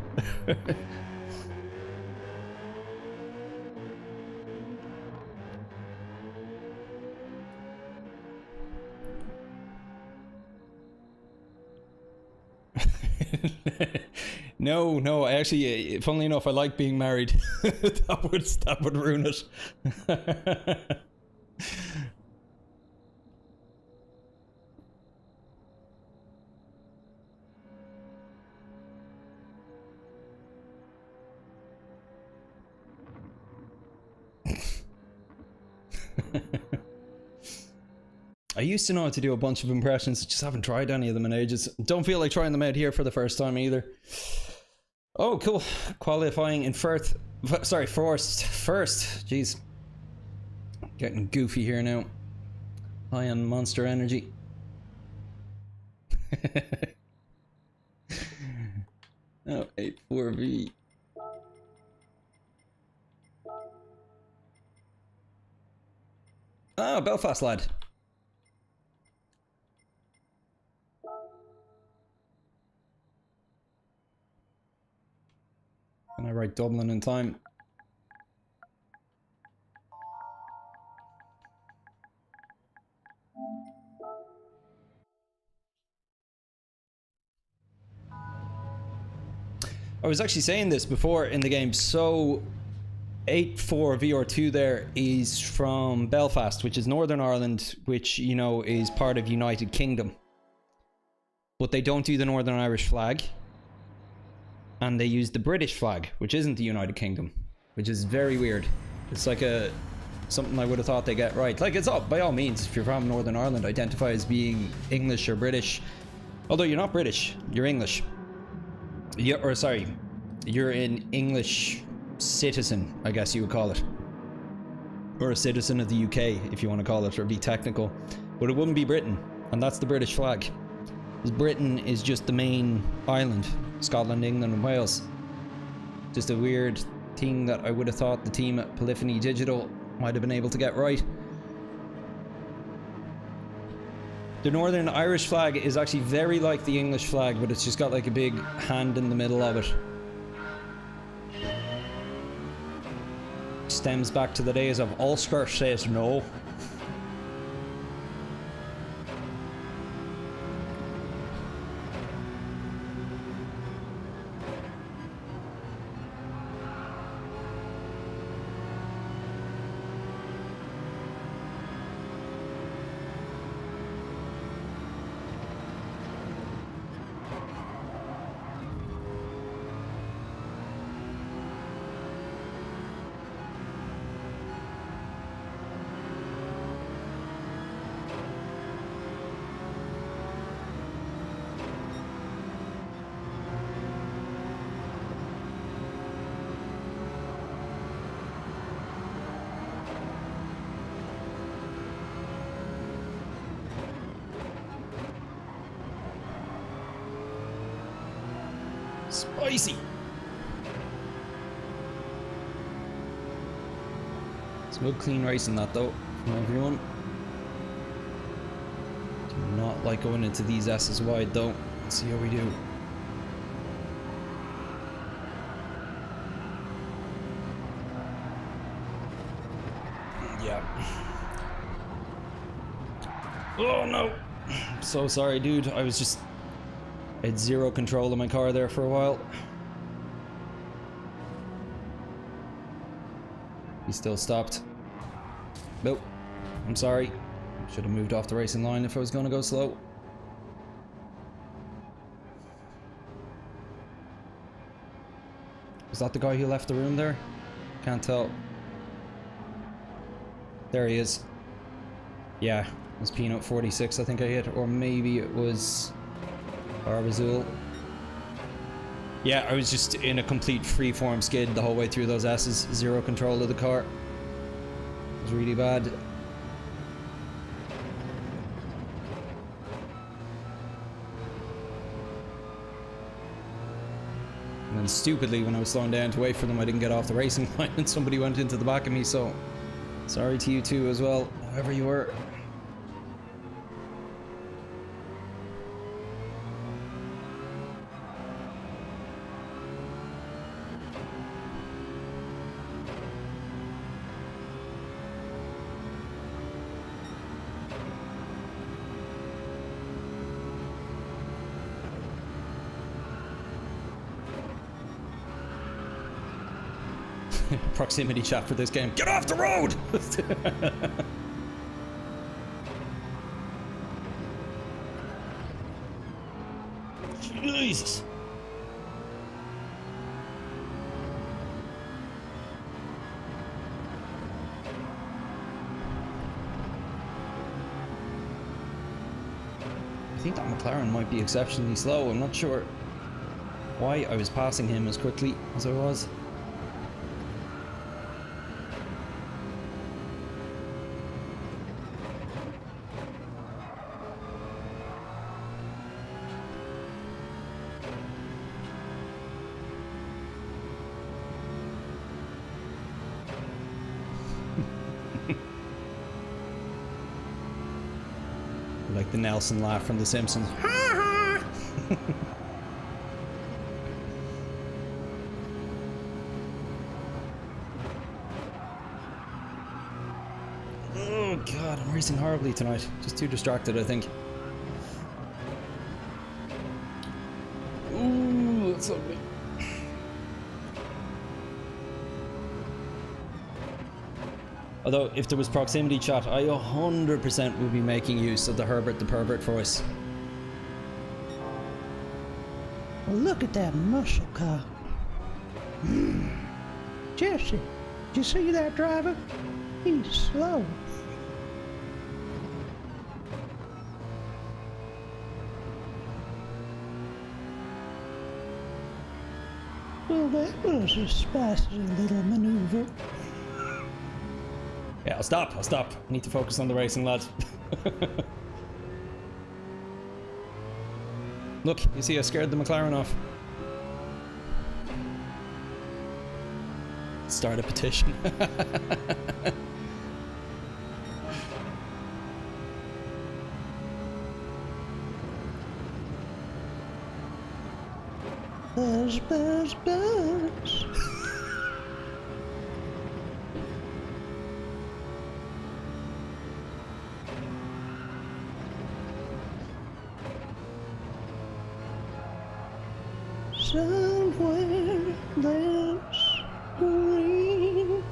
[SPEAKER 1] No, I actually, funnily enough, I like being married. that would ruin it. I used to know how to do a bunch of impressions, just haven't tried any of them in ages. Don't feel like trying them out here for the first time either. Oh, cool. Qualifying in first. Jeez. Getting goofy here now. High on Monster Energy. Oh, 84V. Ah, Belfast lad. Limerick, Dublin in time. I was actually saying this before in the game, so 8-4 VR2 there is from Belfast, which is Northern Ireland, which, you know, is part of United Kingdom. But they don't do the Northern Irish flag. And they use the British flag, which isn't the United Kingdom, which is very weird. It's like something I would have thought they get right. Like, it's all, by all means, if you're from Northern Ireland, identify as being English or British. Although you're not British, you're English. Or sorry, you're an English citizen, I guess you would call it. Or a citizen of the UK, if you want to call it, or be technical. But it wouldn't be Britain, and that's the British flag. Because Britain is just the main island. Scotland, England, and Wales. Just a weird thing that I would have thought the team at Polyphony Digital might have been able to get right. The Northern Irish flag is actually very like the English flag, but it's just got like a big hand in the middle of it. Stems back to the days of Ulster says no. Spicy. Smooth, clean racing that though, from everyone. Do not like going into these S's wide though. Let's see how we do. Yeah. Oh no! I'm so sorry, dude. I had zero control of my car there for a while. He still stopped. Nope. I'm sorry. Should have moved off the racing line if I was going to go slow. Was that the guy who left the room there? Can't tell. There he is. Yeah, it was Peanut 46 I think I hit, or maybe it was Barbazul. Yeah, I was just in a complete freeform skid the whole way through those S's. Zero control of the car. It was really bad. And then stupidly, when I was slowing down to wait for them, I didn't get off the racing line and somebody went into the back of me, so sorry to you too as well, whoever you were. Proximity chat for this game. Get off the road! Jesus. I think that McLaren might be exceptionally slow. I'm not sure why I was passing him as quickly as I was. Like the Nelson laugh from The Simpsons. God, I'm racing horribly tonight. Just too distracted, I think. Ooh, that's ugly. Although, if there was proximity chat, I 100% would be making use of the Herbert the Pervert voice.
[SPEAKER 2] Well, look at that muscle car. Jesse, did you see that driver? He's slow. Well, that was a spicy little maneuver.
[SPEAKER 1] Yeah, I'll stop. I need to focus on the racing, lads. Look, you see I scared the McLaren off. Start a petition.
[SPEAKER 2] Buzz, buzz, buzz. Somewhere there's green.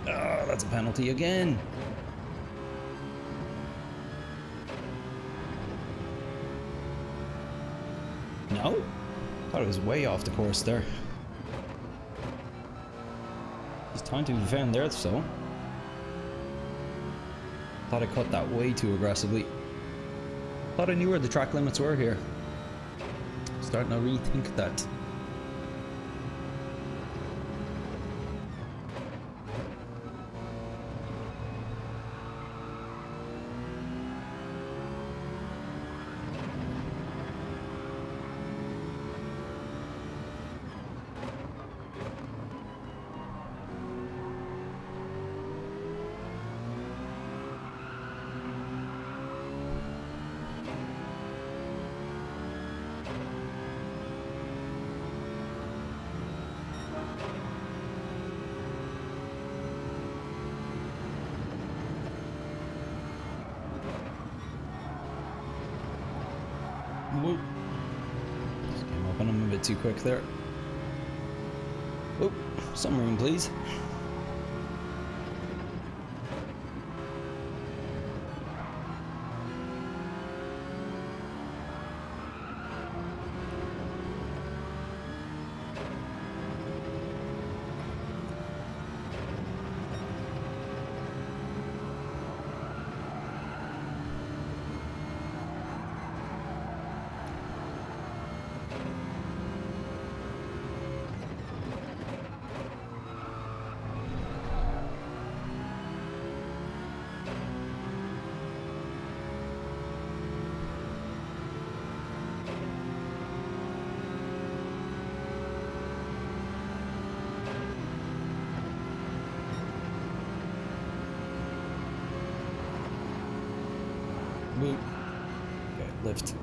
[SPEAKER 1] Oh, that's a penalty again. No? Thought it was way off the course there. There's time to be found there, so. Thought I cut that way too aggressively. Thought I knew where the track limits were here. Starting to rethink that. Whoop. Just came up on him a bit too quick there. Oh, some room, please. Boop. Okay, lift.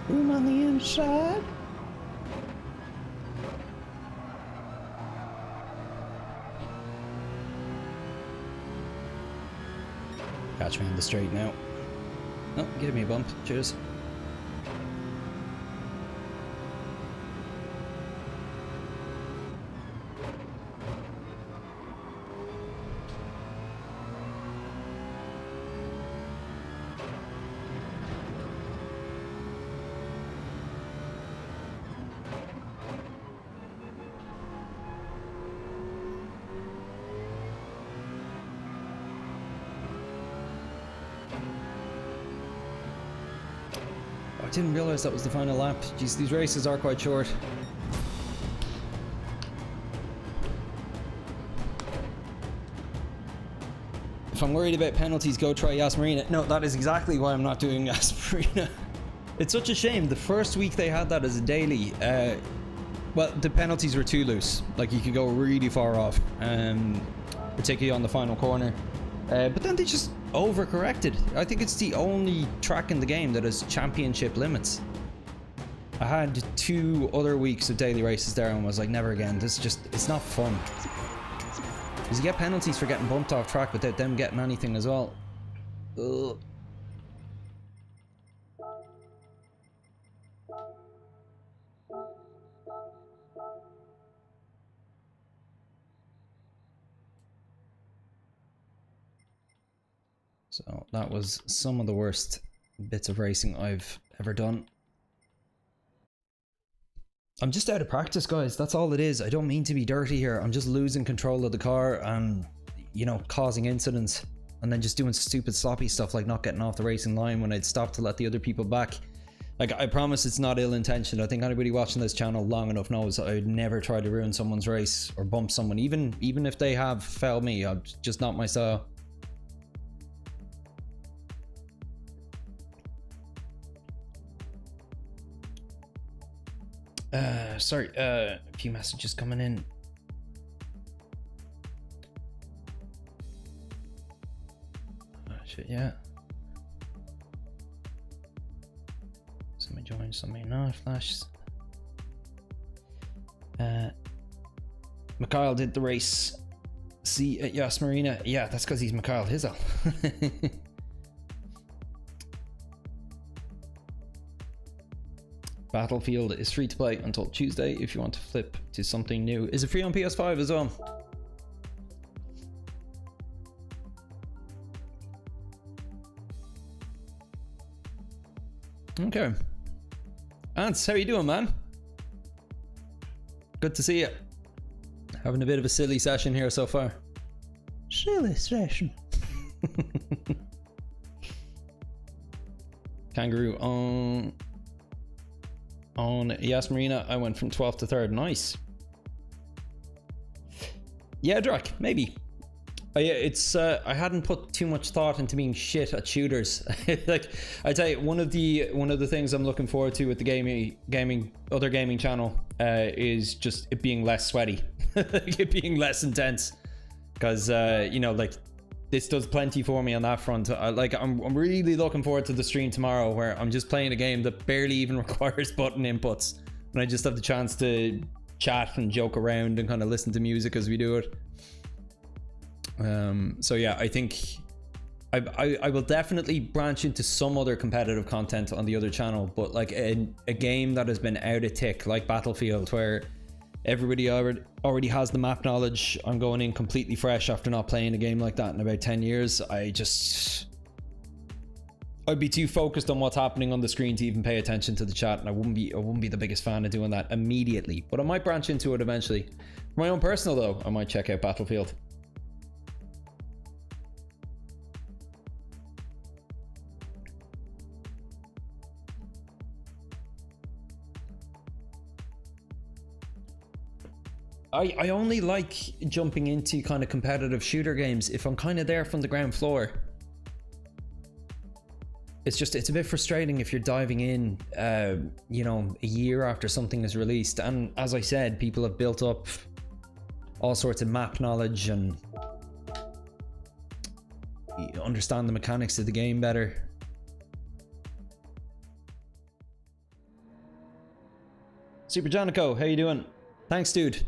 [SPEAKER 2] Room on the inside.
[SPEAKER 1] Catch me on the straight now. Oh, give me a bump. Cheers. didn't realize that was the final lap. Jeez, these races are quite short. If I'm worried about penalties, go try Yas Marina. No, that is exactly why I'm not doing Yas Marina. It's such a shame. The first week they had that as a daily, well, the penalties were too loose. Like, you could go really far off, particularly on the final corner. But then they just overcorrected. I think it's the only track in the game that has championship limits. I had 2 other weeks of daily races there and was like, never again. This is just, it's not fun. Because you get penalties for getting bumped off track without them getting anything as well. Ugh. So that was some of the worst bits of racing I've ever done. I'm just out of practice, guys. That's all it is. I don't mean to be dirty here. I'm just losing control of the car and, you know, causing incidents. And then just doing stupid sloppy stuff like not getting off the racing line when I'd stop to let the other people back. Like, I promise it's not ill-intentioned. I think anybody watching this channel long enough knows I would never try to ruin someone's race or bump someone. Even if they have failed me, I'm just not my style. Sorry, a few messages coming in. Oh, shit, yeah. Some may join, some may not. Flash. Mikhail did the race. See at Yas Marina. Yeah, that's because he's Mikhail Hizel. Battlefield is free to play until Tuesday if you want to flip to something new. Is it free on PS5 as well? Okay. Ants, how you doing, man? Good to see you. Having a bit of a silly session here so far.
[SPEAKER 2] Silly session.
[SPEAKER 1] Kangaroo on Yas Marina, I went from 12th to 3rd. Nice. Yeah, Drac, maybe. Yeah, it's I hadn't put too much thought into being shit at shooters. Like, I tell you, one of the things I'm looking forward to with the other gaming channel is just it being less sweaty, like it being less intense, because you know, like, this does plenty for me on that front. I'm really looking forward to the stream tomorrow where I'm just playing a game that barely even requires button inputs, and I just have the chance to chat and joke around and kind of listen to music as we do it. So yeah, I think I will definitely branch into some other competitive content on the other channel, but like a game that has been out of tick like Battlefield, where everybody already has the map knowledge. I'm going in completely fresh after not playing a game like that in about 10 years. I'd be too focused on what's happening on the screen to even pay attention to the chat, and I wouldn't be the biggest fan of doing that immediately. But I might branch into it eventually. For my own personal though, I might check out Battlefield. I only like jumping into kind of competitive shooter games if I'm kind of there from the ground floor. It's a bit frustrating if you're diving in, you know, a year after something is released. And as I said, people have built up all sorts of map knowledge and understand the mechanics of the game better. Super Janico, how you doing? Thanks, dude.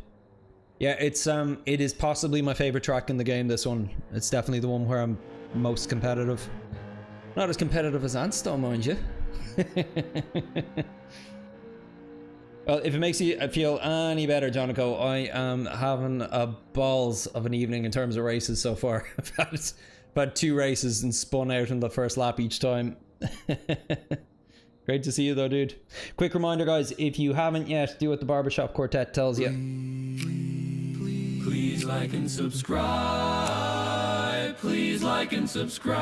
[SPEAKER 1] Yeah, it is possibly my favorite track in the game, this one. It's definitely the one where I'm most competitive. Not as competitive as Ants though, mind you. Well, if it makes you feel any better, Jonico, I am having a balls of an evening in terms of races so far. I've had 2 races and spun out in the first lap each time. Great to see you though, dude. Quick reminder, guys, if you haven't yet, do what the Barbershop Quartet tells you.
[SPEAKER 3] Please like and subscribe. Please like and subscribe.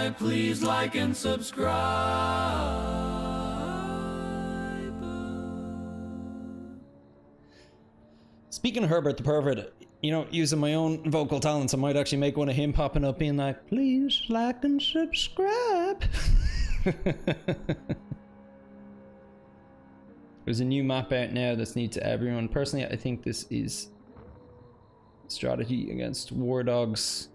[SPEAKER 3] subscribe, please like and subscribe.
[SPEAKER 1] Speaking of Herbert the Pervert, you know, using my own vocal talents, I might actually make one of him popping up being like, please like and subscribe. There's a new map out now that's new to everyone. Personally, I think this is strategy against war dogs.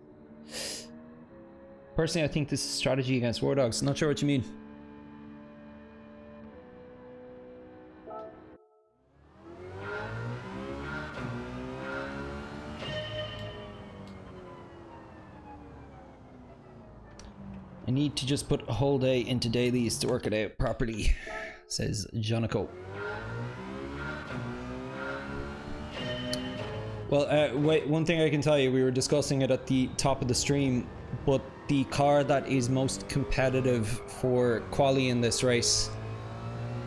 [SPEAKER 1] Personally, I think this is strategy against war dogs. Not sure what you mean. I need to just put a whole day into dailies to work it out properly, says Jonico. Well, wait, one thing I can tell you, we were discussing it at the top of the stream, but the car that is most competitive for quali in this race,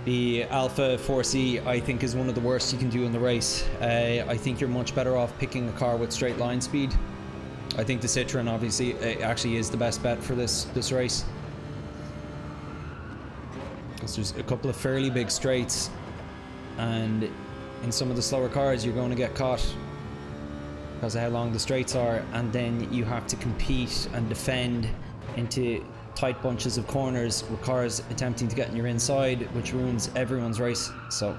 [SPEAKER 1] the Alpha 4C, I think is one of the worst you can do in the race. I think you're much better off picking a car with straight line speed. I think the Citroen obviously actually is the best bet for this race. Because there's a couple of fairly big straights, and in some of the slower cars you're going to get caught because of how long the straights are, and then you have to compete and defend into tight bunches of corners with cars attempting to get in your inside, which ruins everyone's race. So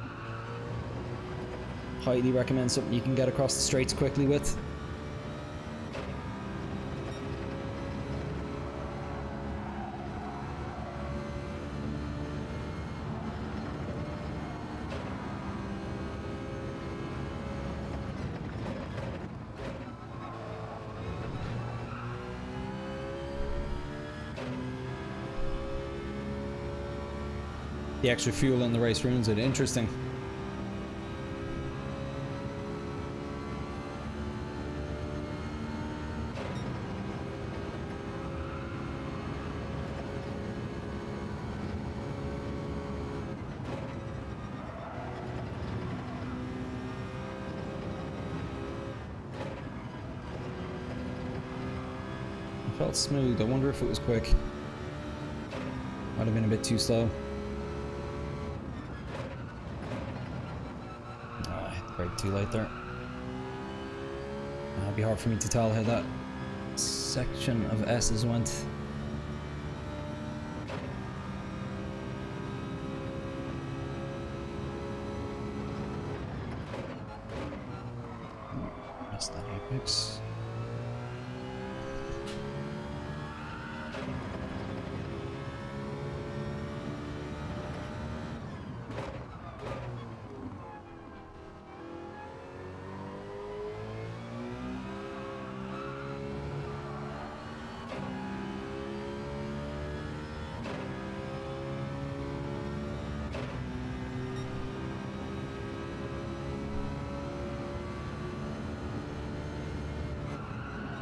[SPEAKER 1] highly recommend something you can get across the straights quickly with. The extra fuel in the race ruins it. Interesting. It felt smooth. I wonder if it was quick. Might have been a bit too slow. Brake too late there. It'd be hard for me to tell how that section of S's went. Missed that apex.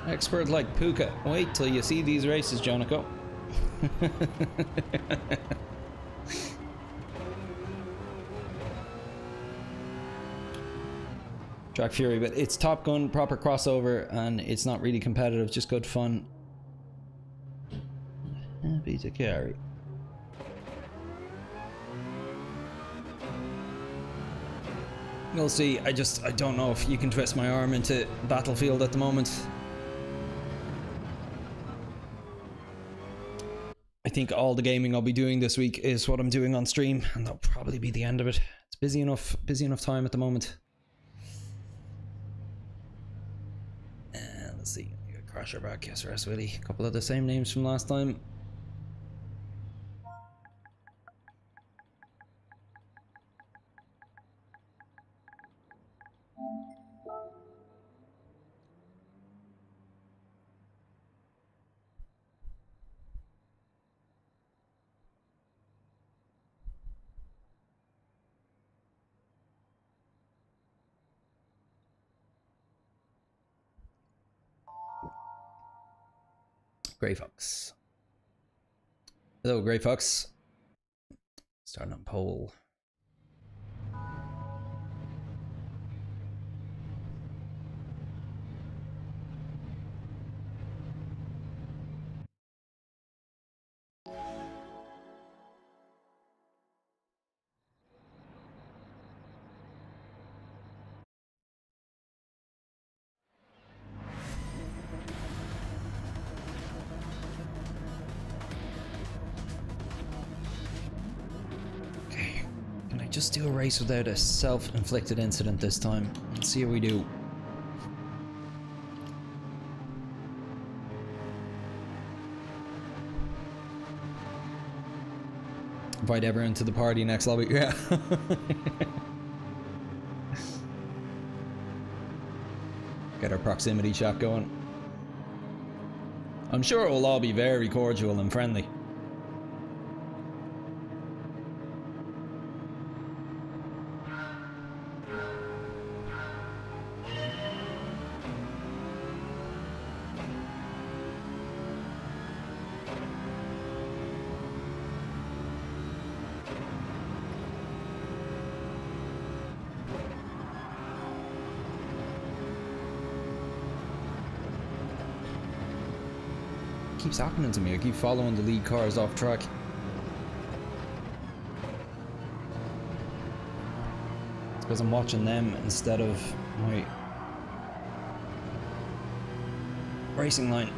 [SPEAKER 1] Expert like Puka. Wait till you see these races, Jonico. Track Fury, but it's Top Gun, proper crossover, and it's not really competitive, just good fun. Happy to carry. We'll see. I don't know if you can twist my arm into Battlefield at the moment. I think all the gaming I'll be doing this week is what I'm doing on stream, and that'll probably be the end of it. It's busy enough time at the moment. Let's see. Crasher back, yes, rest Willie. A couple of the same names from last time. Grey Fox. Hello, Grey Fox. Starting on pole. just do a race without a self-inflicted incident this time. Let's see how we do. Invite everyone to the party next lobby. Yeah. Get our proximity chat going. I'm sure it will all be very cordial and friendly. Keeps happening to me. I keep following the lead cars off track. It's because I'm watching them instead of my racing line.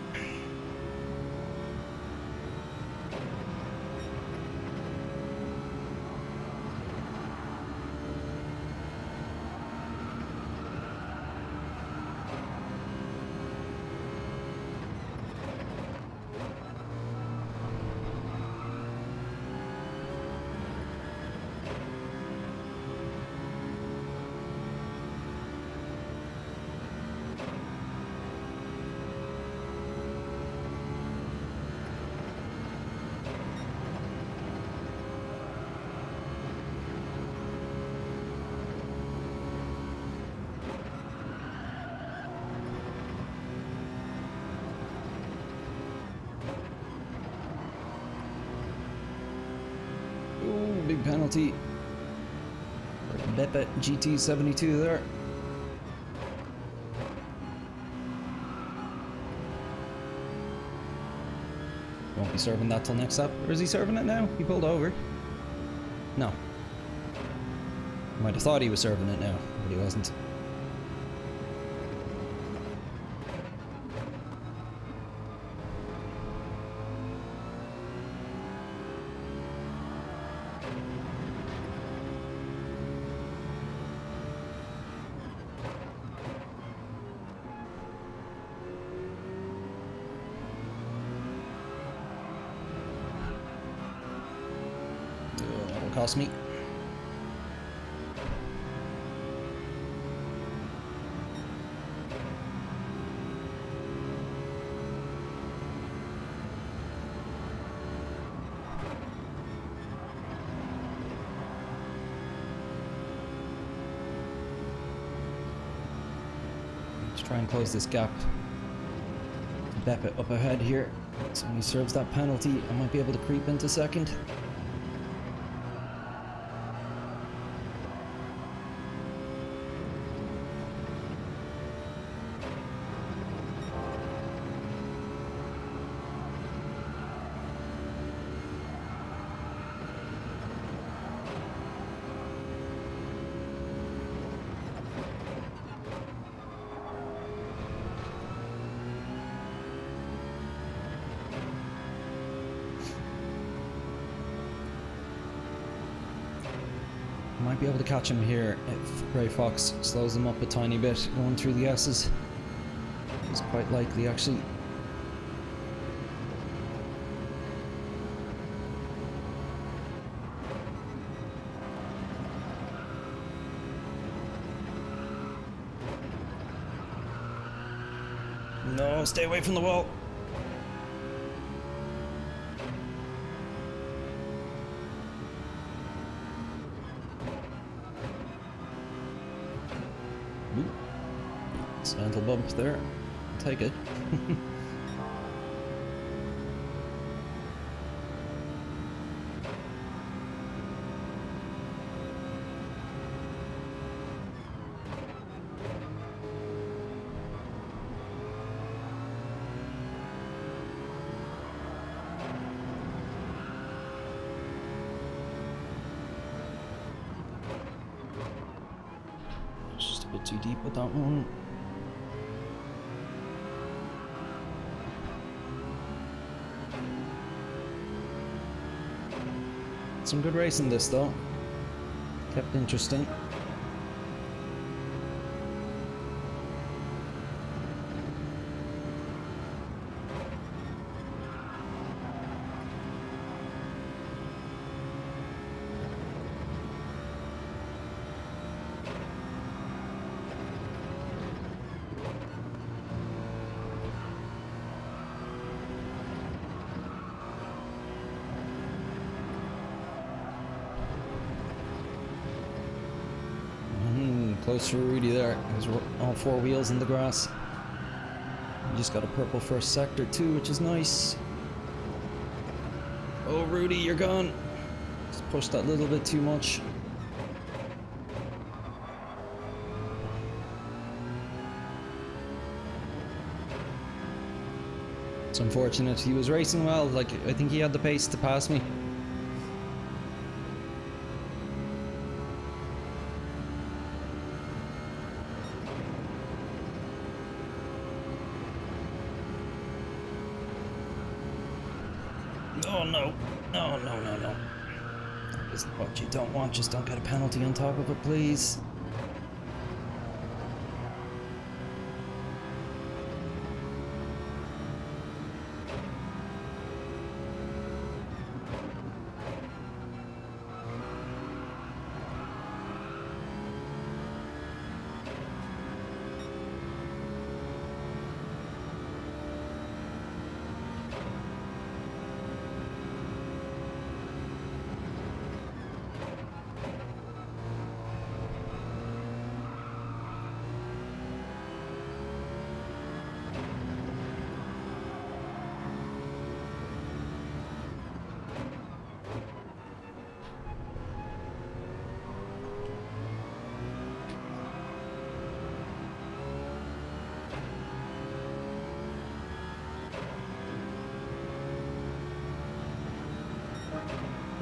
[SPEAKER 1] Big penalty. Beppe GT72 there. Won't be serving that till next up. Or is he serving it now? He pulled over. No. Might have thought he was serving it now, but he wasn't. Cost me. Let's try and close this gap. Beppe up ahead here. So when he serves that penalty, I might be able to creep into second. Might be able to catch him here if Grey Fox slows him up a tiny bit going through the S's. It's quite likely actually. No, stay away from the wall. Gentle bump there. I'll take it. It's just a bit too deep with that one. Some good racing this though. Kept interesting. Close to Rudy there. There's all four wheels in the grass. You just got a purple first sector too, which is nice. Oh, Rudy, you're gone. Just pushed that little bit too much. It's unfortunate. He was racing well. Like, I think he had the pace to pass me. Oh no. No, no, no, no. That isn't what you don't want. Just don't get a penalty on top of it, please.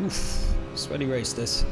[SPEAKER 1] Oof, sweaty race this.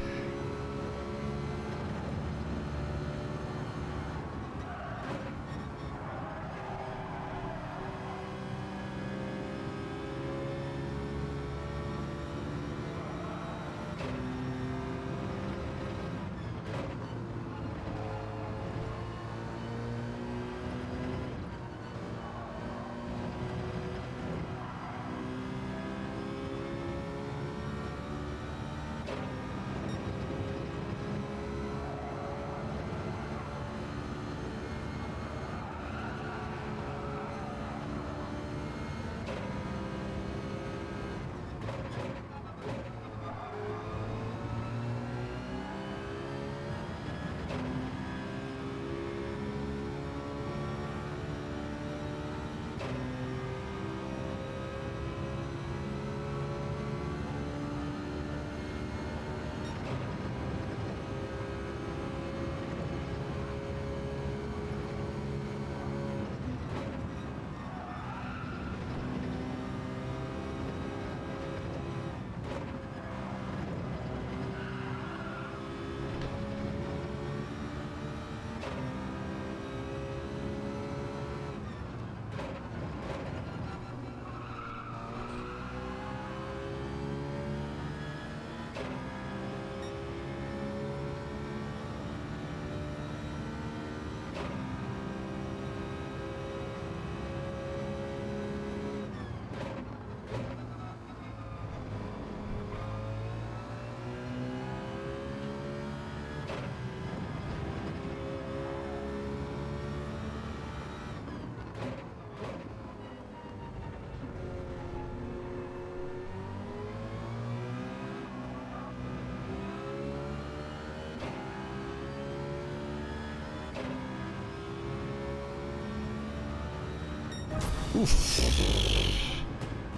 [SPEAKER 1] Oof.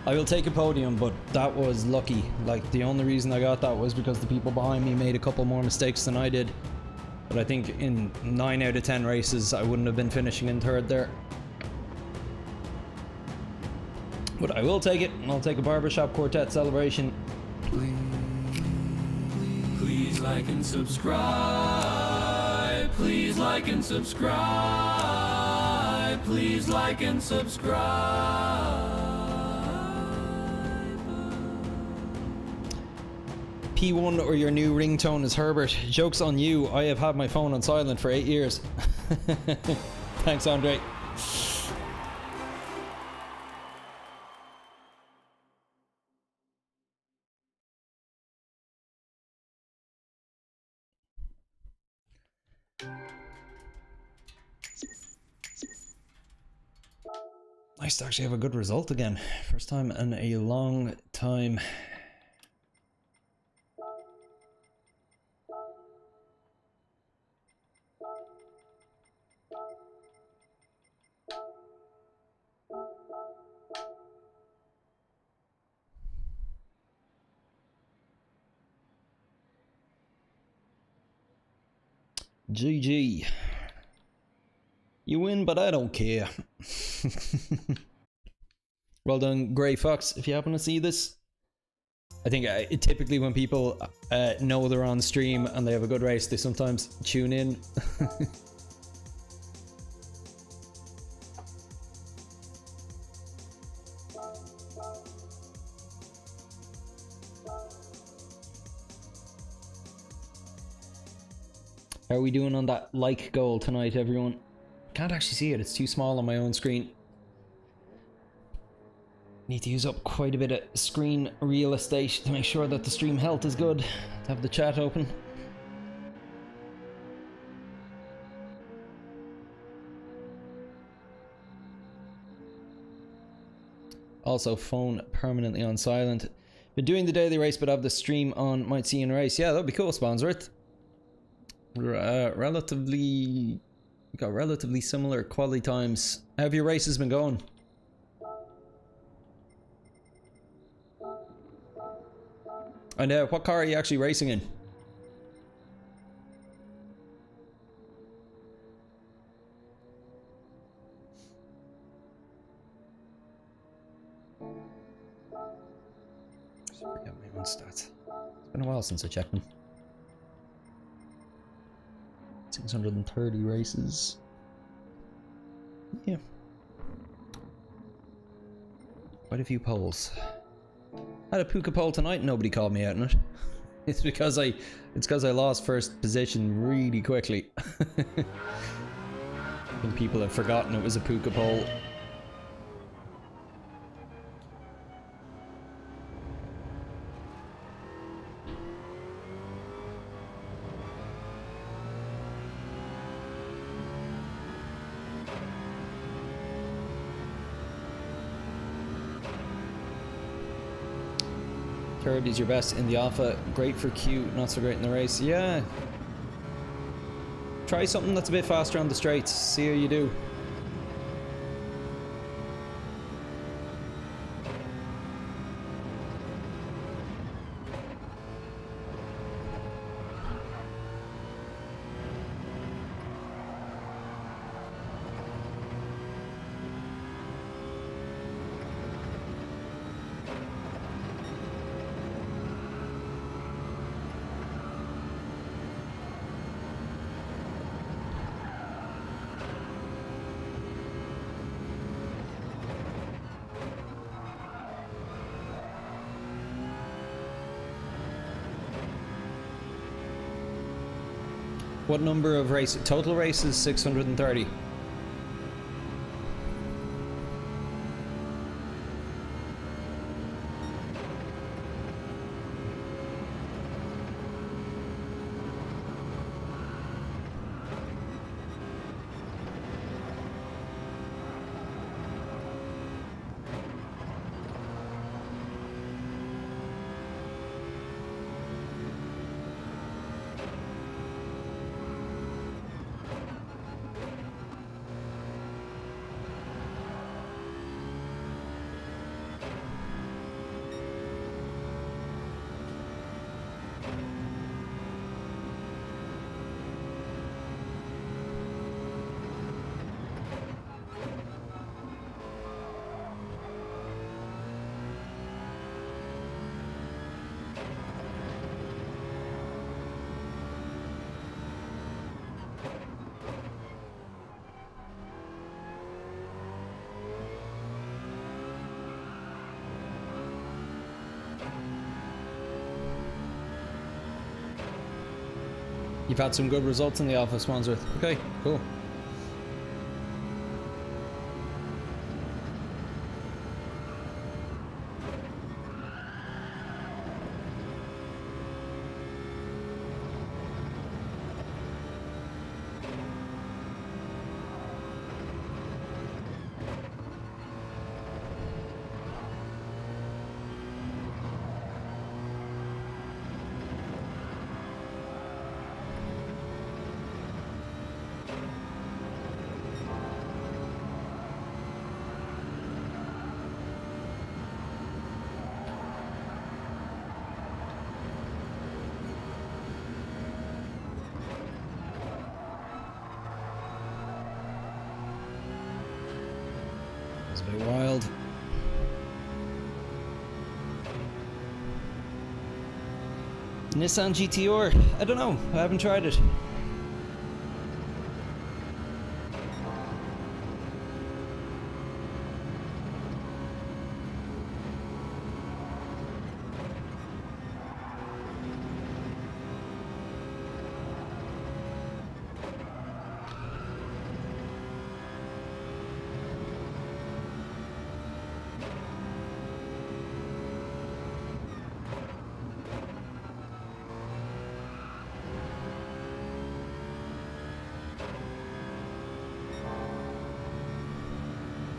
[SPEAKER 1] I will take a podium, but that was lucky. Like, the only reason I got that was because the people behind me made a couple more mistakes than I did. But I think in 9 out of 10 races, I wouldn't have been finishing in third there. But I will take it, and I'll take a barbershop quartet celebration.
[SPEAKER 3] Please like and subscribe. Please like and subscribe. Please like and subscribe.
[SPEAKER 1] P1 or your new ringtone is Herbert. Joke's on you. I have had my phone on silent for 8 years. Thanks, Andre. Nice to actually have a good result again. First time in a long time. GG. You win, but I don't care. Well done, Grey Fox, if you happen to see this. I think typically when people know they're on stream and they have a good race, they sometimes tune in. How are we doing on that like goal tonight, everyone? Can't actually see it, it's too small on my own screen. Need to use up quite a bit of screen real estate to make sure that the stream health is good. To have the chat open. Also, phone permanently on silent. Been doing the daily race, but have the stream on. Might see you in a race. Yeah, that'd be cool, Sponsworth. Relatively got relatively similar quality times. How have your races been going? And what car are you actually racing in? I got my own stats. It's been a while since I checked them. 630 races. Yeah. Quite a few poles. Had a puka pole tonight, nobody called me out on it. It's because I lost first position really quickly. I think people have forgotten it was a puka pole. Third is your best in the alpha, great for Q, not so great in the race. Yeah. Try something that's a bit faster on the straights, see how you do. What number of races? Total races 630. You've had some good results in the office, Wandsworth. Okay, cool. It's a bit wild. Nissan GTR? I don't know. I haven't tried it.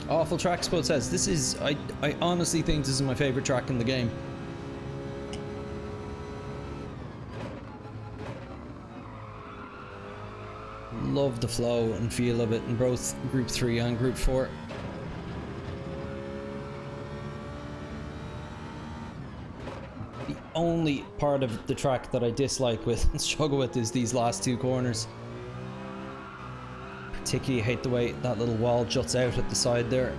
[SPEAKER 1] Awful Track Spot says, this is, I honestly think this is my favorite track in the game. Love the flow and feel of it in both Group 3 and Group 4. The only part of the track that I dislike with and struggle with is these last two corners. Particularly hate the way that little wall juts out at the side there.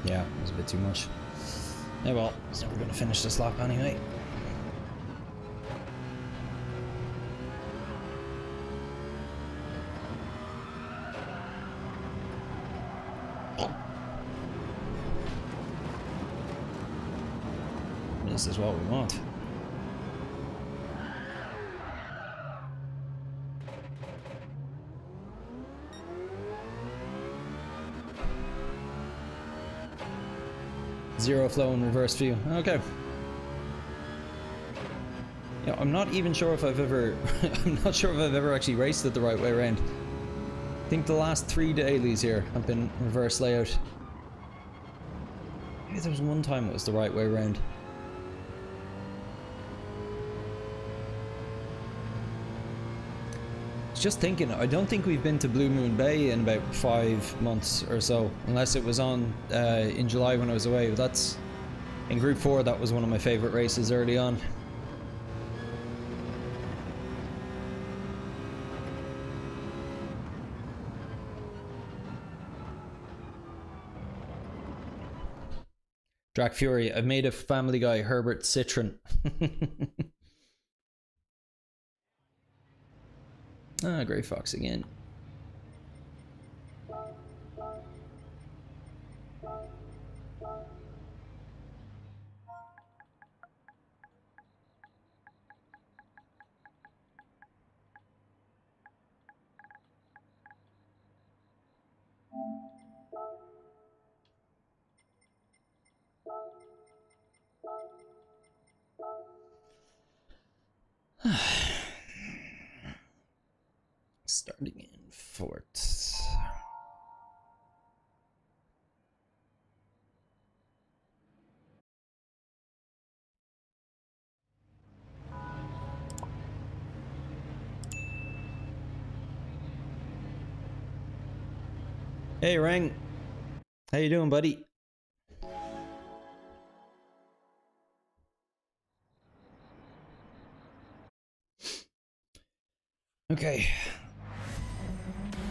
[SPEAKER 1] Yeah, it was a bit too much. Oh well, it's never going to finish this lap anyway. This is what we want. Zero flow and reverse view. Okay. Yeah, I'm not even sure if I've ever I'm not sure if I've ever actually raced it the right way around. I think the last 3 dailies here have been reverse layout. Maybe there was one time it was the right way around. Just thinking, I don't think we've been to Blue Moon Bay in about 5 months or so, unless it was on in July when I was away. But that's in Group 4. That was one of my favorite races early on. Drac Fury, I've made a Family Guy Herbert Citron. Ah, Grey Fox again. Starting in fourth. Hey Rang, how you doing, buddy? Okay.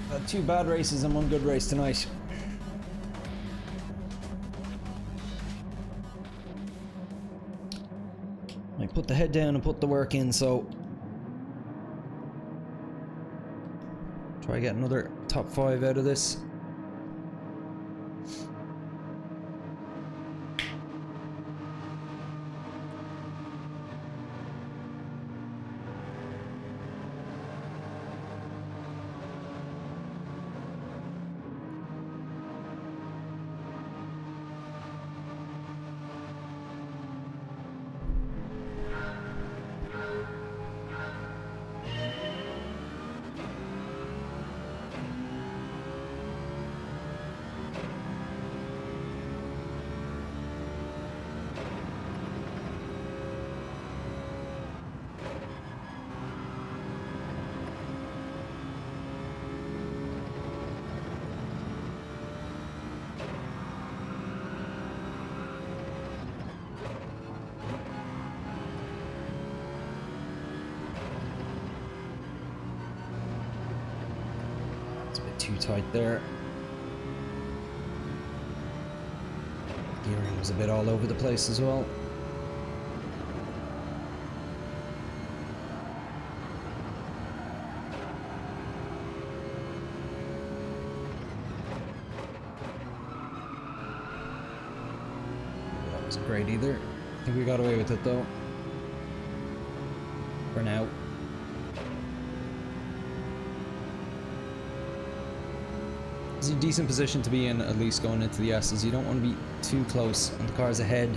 [SPEAKER 1] Got 2 bad races and 1 good race tonight. My put the head down and put the work in, so try to get another top 5 out of this. Too tight there. Gearing was a bit all over the place as well. That wasn't great either. I think we got away with it though. For now. It's a decent position to be in, at least going into the S's. You don't want to be too close and the car's ahead.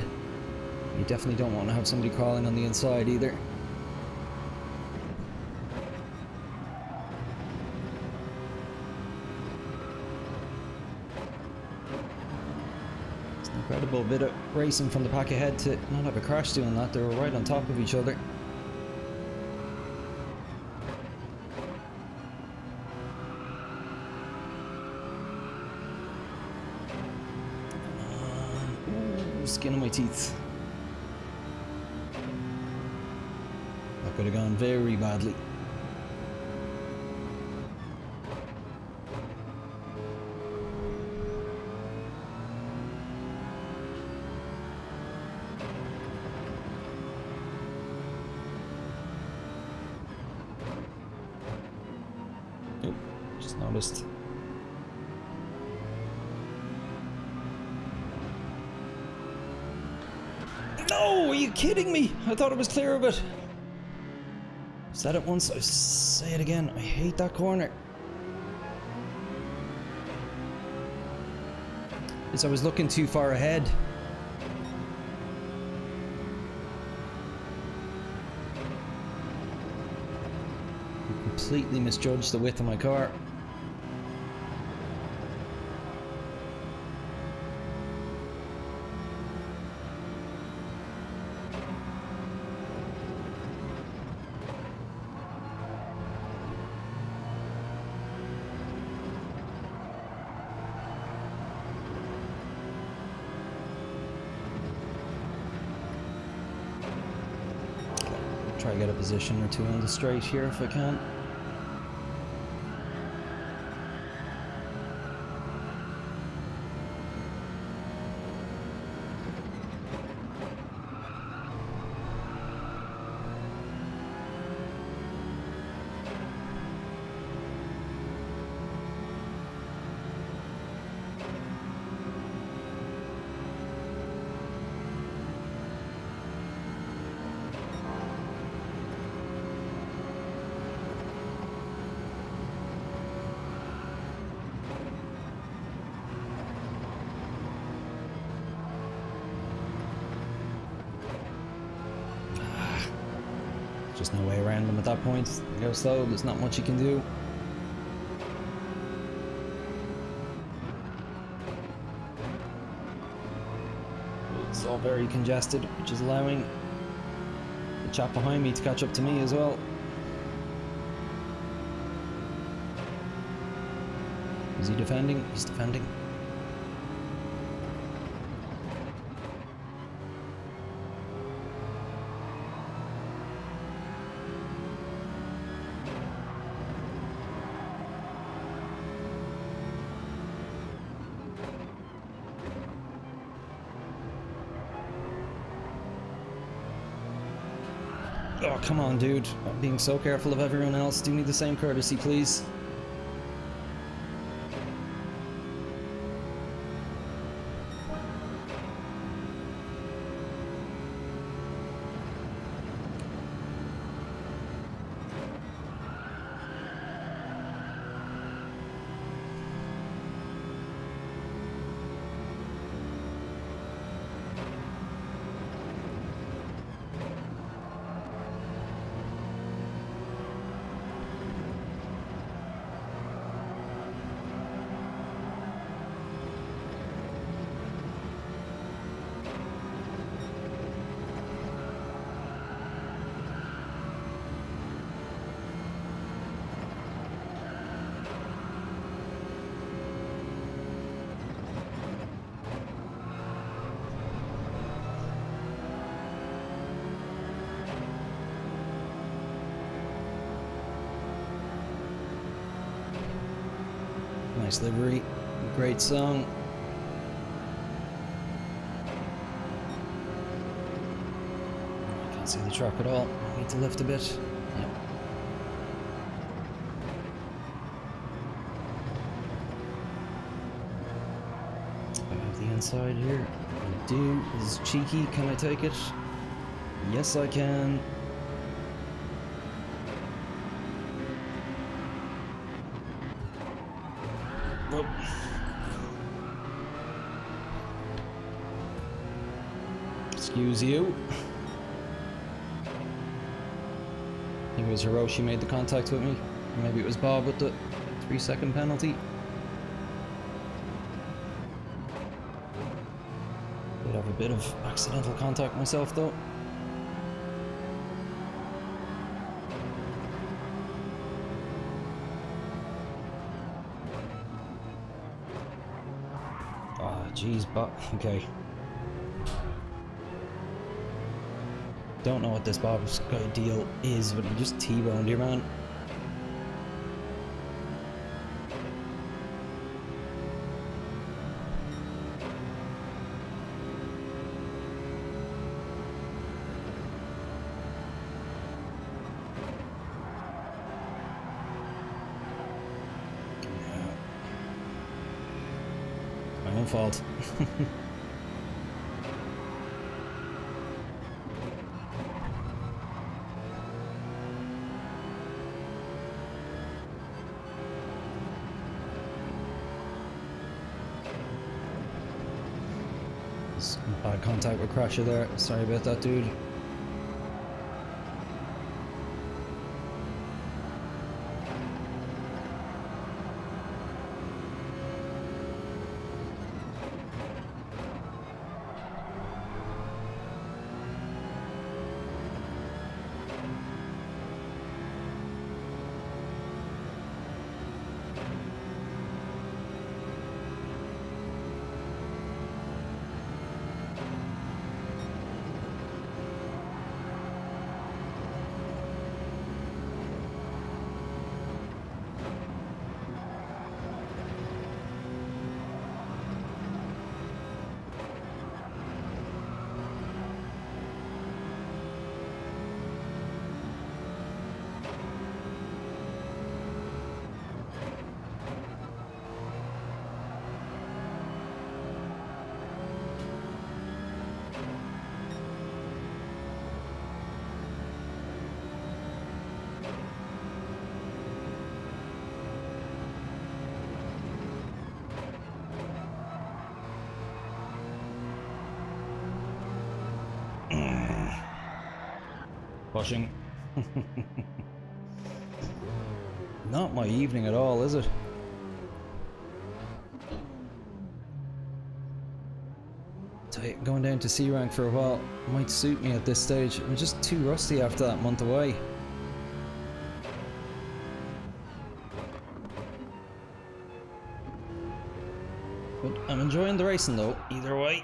[SPEAKER 1] You definitely don't want to have somebody crawling on the inside either. It's an incredible bit of racing from the pack ahead to not have a crash doing that. They were right on top of each other. Skin on my teeth. That could have gone very badly. Nope, just noticed. No, are you kidding me? I thought it was clear of it. Said it once, I say it again. I hate that corner. It's I was looking too far ahead. I completely misjudged the width of my car. Try to get a position or two on the straight here if I can. Just no way around them at that point. They go slow, there's not much you can do. It's all very congested, which is allowing the chap behind me to catch up to me as well. Is he defending? He's defending. Oh, come on, dude. I'm being so careful of everyone else. Do me the same courtesy, please. Nice livery, great song. I can't see the truck at all. I need to lift a bit. Yeah. I have the inside here. I do. This is cheeky. Can I take it? Yes, I can. Oh. Excuse you. I think it was Hiroshi made the contact with me. Or maybe it was Bob with the 3-second penalty. Did have a bit of accidental contact myself though. Jeez, but okay. Don't know what this Bob's guy deal is, but he just T-boned your man. My own fault. Bad contact with Crasher there. Sorry about that, dude. Pushing. Not my evening at all, is it? Going down to C rank for a while might suit me at this stage. I'm just too rusty after that month away. But I'm enjoying the racing though, either way.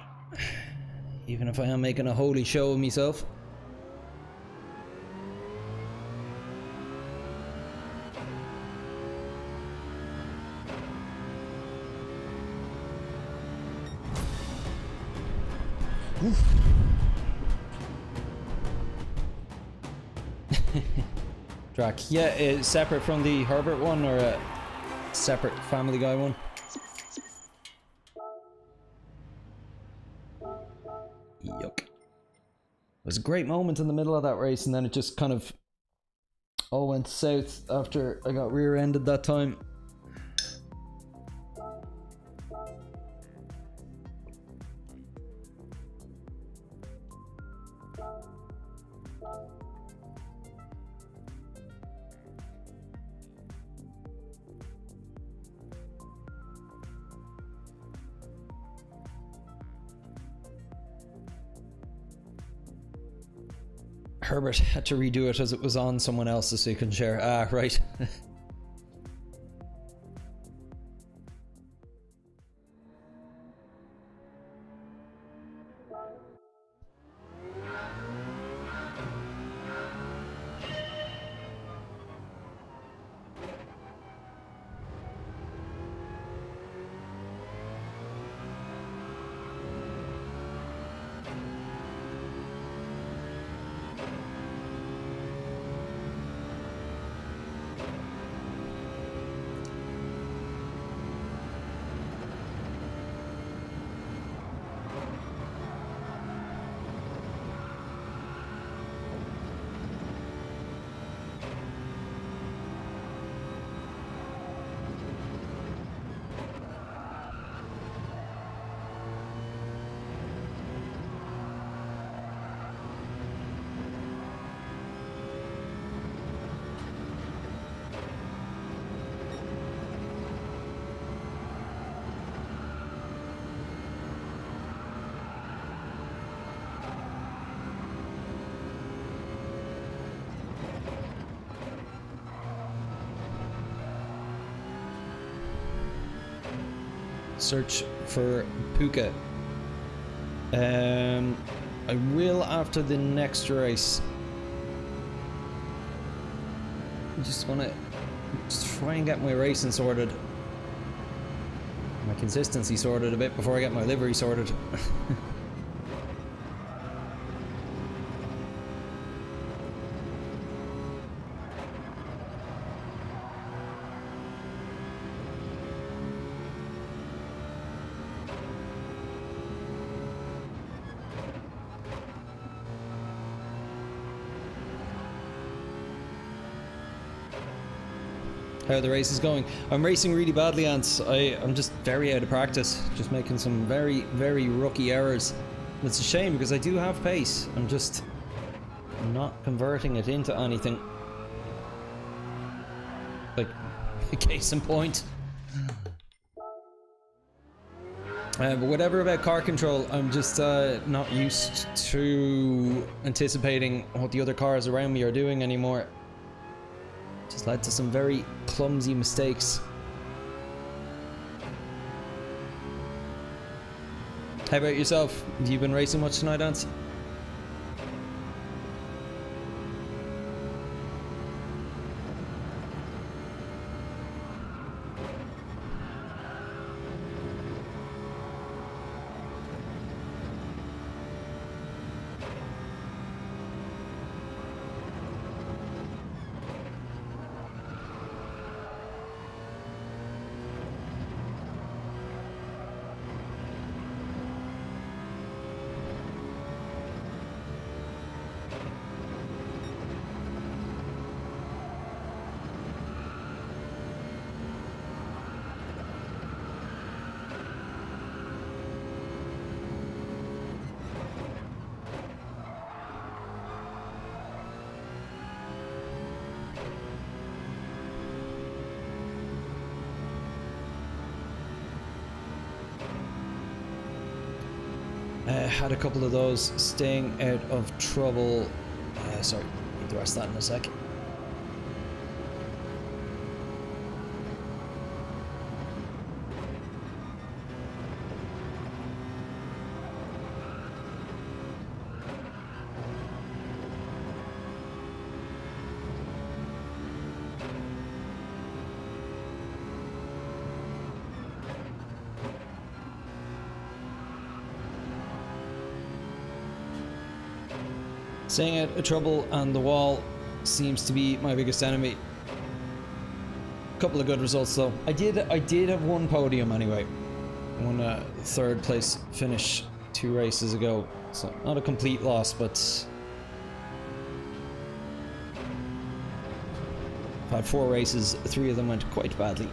[SPEAKER 1] Even if I am making a holy show of myself. track. Yeah, separate from the Herbert one or a separate Family Guy one? Yuck. It was a great moment in the middle of that race, and then it just kind of all went south after I got rear-ended that time. Herbert had to redo it as it was on someone else's so you can share. Ah, right. Search for Puka. I will after the next race. I just want to try and get my racing sorted, my consistency sorted a bit before I get my livery sorted. How the race is going. I'm racing really badly, Ants. I'm just very out of practice. Just making some very, very rookie errors. And it's a shame because I do have pace. I'm just not converting it into anything. Like, case in point. But whatever about car control, I'm just not used to anticipating what the other cars around me are doing anymore. Just led to some very clumsy mistakes. How about yourself? Have you been racing much tonight, Ants? Had a couple of those, staying out of trouble. Sorry, need the rest of that in a sec. Staying out of trouble on the wall. seems to be my biggest enemy. Couple of good results though. I did have one podium anyway. One third place finish 2 races ago. So not a complete loss, but I had 4 races, 3 of them went quite badly.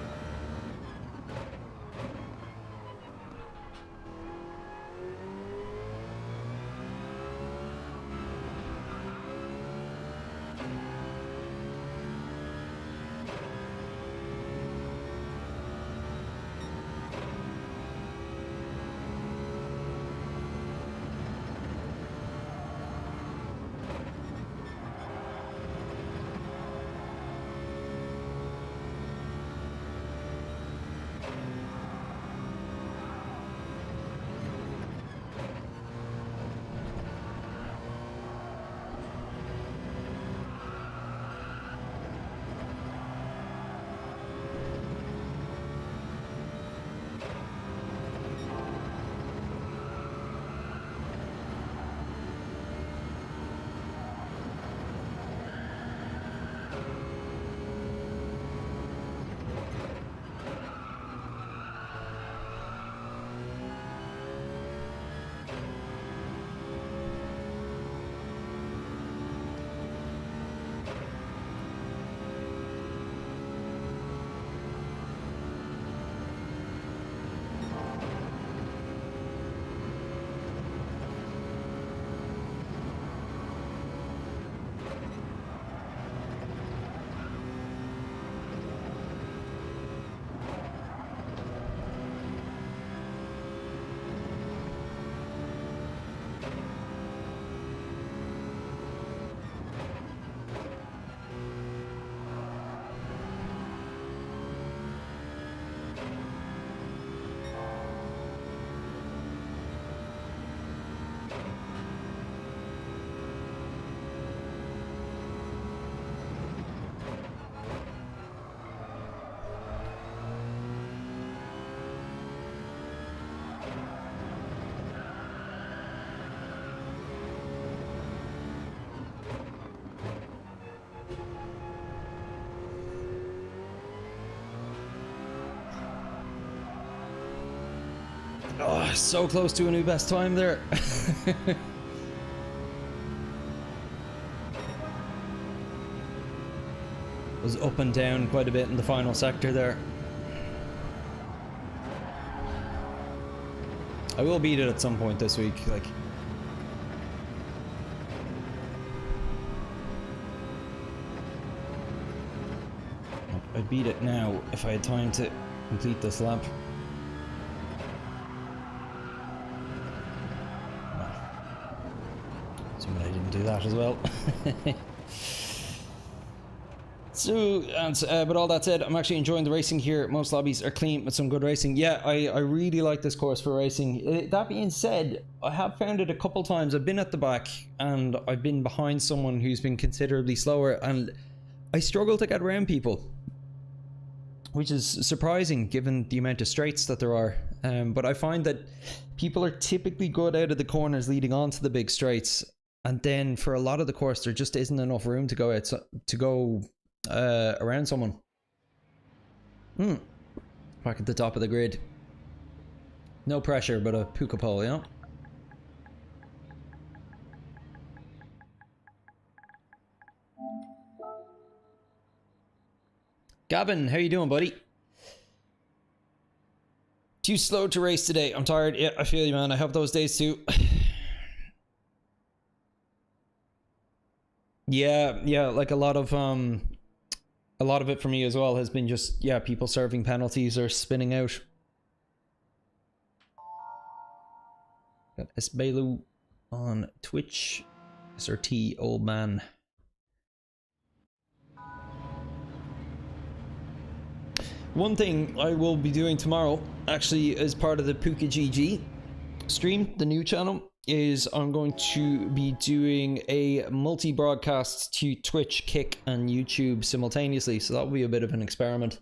[SPEAKER 1] Oh, so close to a new best time there. Was up and down quite a bit in the final sector there. I will beat it at some point this week, like. I'd beat it now if I had time to complete this lap. Assuming I didn't do that as well. So, but all that said, I'm actually enjoying the racing here. Most lobbies are clean with some good racing. Yeah, I really like this course for racing. That being said, I have found it a couple times. I've been at the back and I've been behind someone who's been considerably slower, and I struggle to get around people, which is surprising given the amount of straights that there are. But I find that people are typically good out of the corners leading on to the big straights, and then for a lot of the course there just isn't enough room to go out around someone. Back at the top of the grid. No pressure, but a puka pole, you know? Gavin, how you doing, buddy? Too slow to race today. I'm tired. Yeah, I feel you, man. I have those days too. Yeah, like a lot of it for me as well has been just, yeah, people serving penalties or spinning out. Got Esbelu on Twitch. SRT, old man. One thing I will be doing tomorrow, actually as part of the Puka GG stream, the new channel, is I'm going to be doing a multi-broadcast to Twitch, Kick, and YouTube simultaneously, so that will be a bit of an experiment.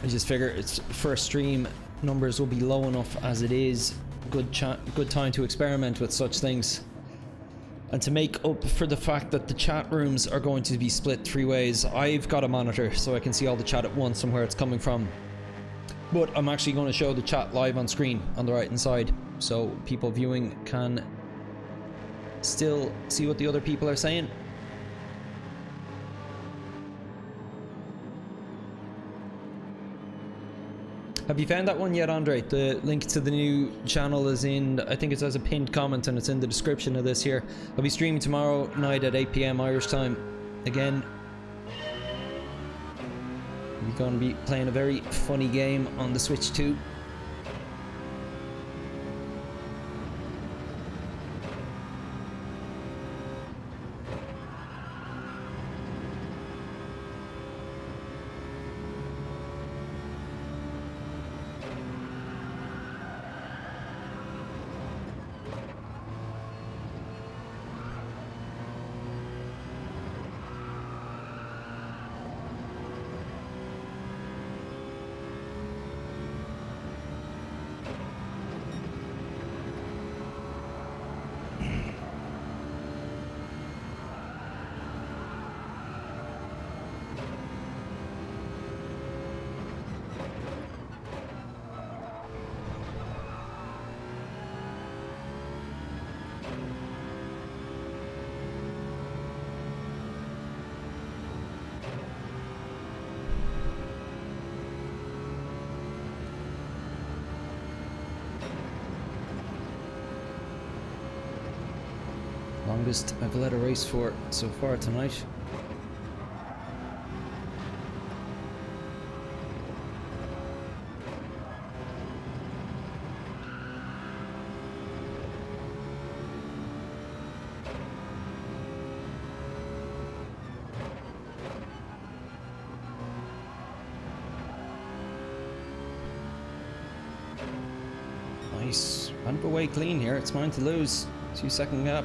[SPEAKER 1] I just figure it's first stream, numbers will be low enough as it is. Good time to experiment with such things. And to make up for the fact that the chat rooms are going to be split 3 ways, I've got a monitor so I can see all the chat at once and where it's coming from. But I'm actually going to show the chat live on screen on the right hand side, so people viewing can still see what the other people are saying. Have you found that one yet, Andre? The link to the new channel is in, I think it says a pinned comment, and it's in the description of this here. I'll be streaming tomorrow night at 8 PM Irish time. Again, we're going to be playing a very funny game on the Switch 2. Longest I've led a race for so far tonight. Nice. Went away clean here. It's mine to lose. 2-second gap.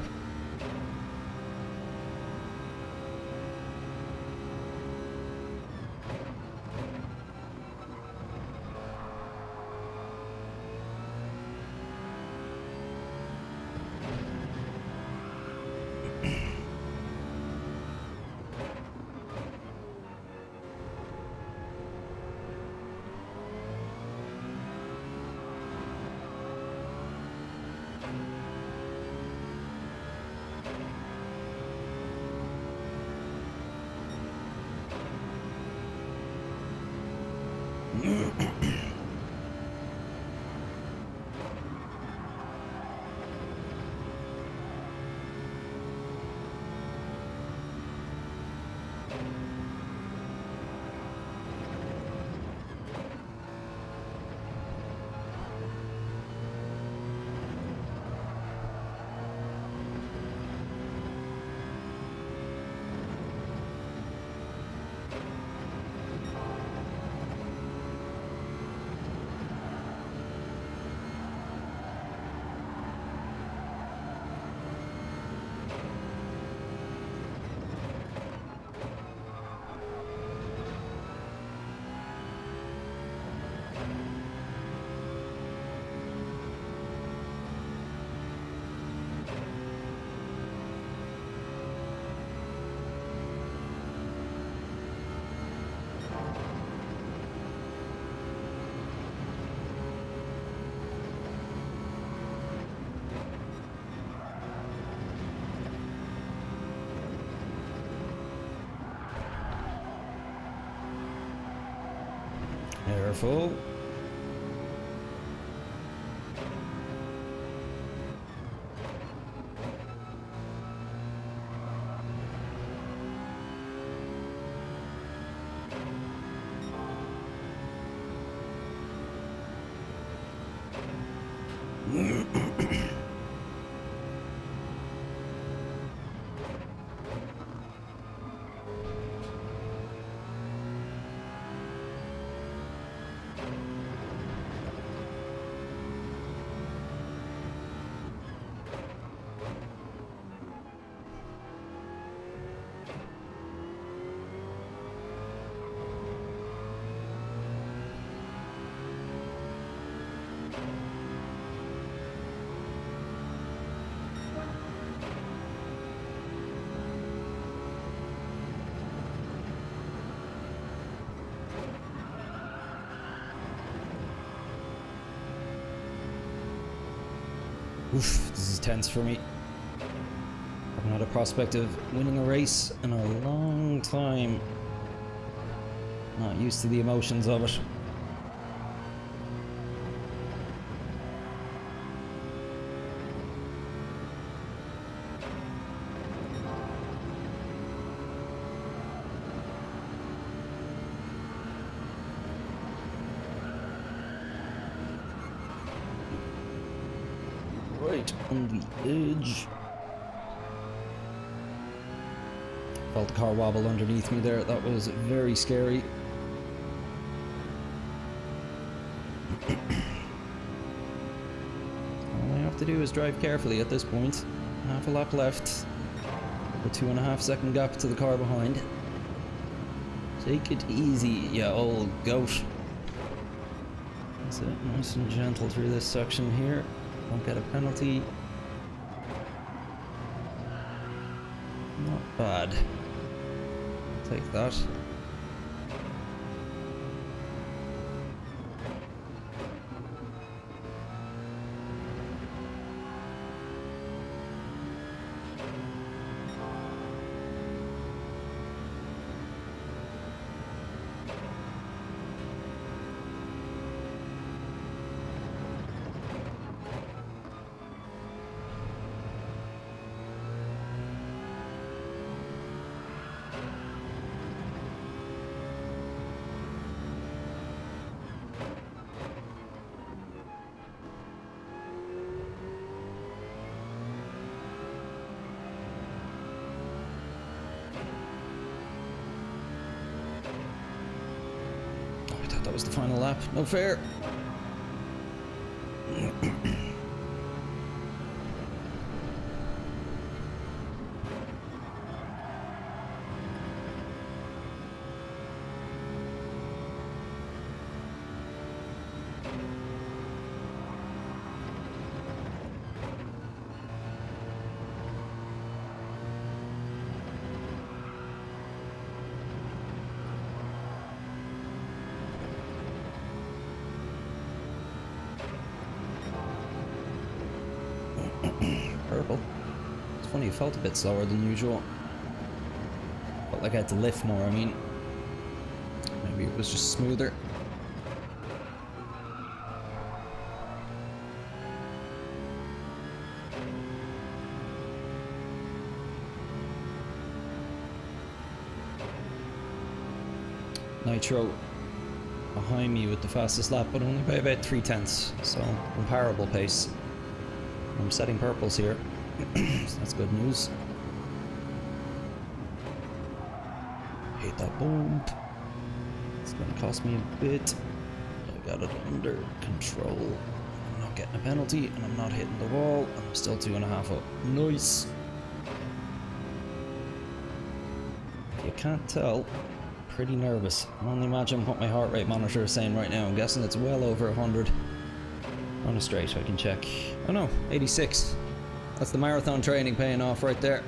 [SPEAKER 1] Careful. Oof, this is tense for me. I've had a prospect of winning a race in a long time. Not used to the emotions of it. Right on the edge. Felt the car wobble underneath me there. That was very scary. All I have to do is drive carefully at this point. Half a lap left. A 2.5 second gap to the car behind. Take it easy, you old goat. That's it, nice and gentle through this section here. Don't get a penalty. Not bad. Take that. That was the final lap. No fair. Purple. It's funny, it felt a bit slower than usual. Felt like I had to lift more, I mean. Maybe it was just smoother. Nitro behind me with the fastest lap, but only by about 3/10, so comparable pace. I'm setting purples here, so that's good news. Hate that bump. It's gonna cost me a bit. I got it under control. I'm not getting a penalty, and I'm not hitting the wall. I'm still 2.5 up. Nice. If you can't tell, pretty nervous. I can only imagine what my heart rate monitor is saying right now. I'm guessing it's well over 100. On a straight, I can check. Oh no, 86. That's the marathon training paying off right there.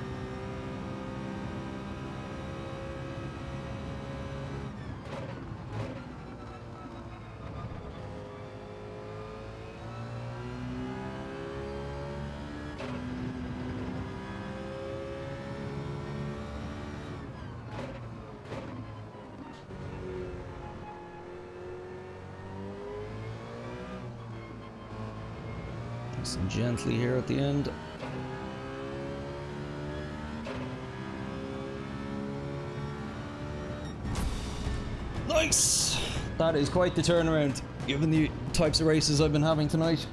[SPEAKER 1] Nice and gently here at the end. Nice! That is quite the turnaround, given the types of races I've been having tonight.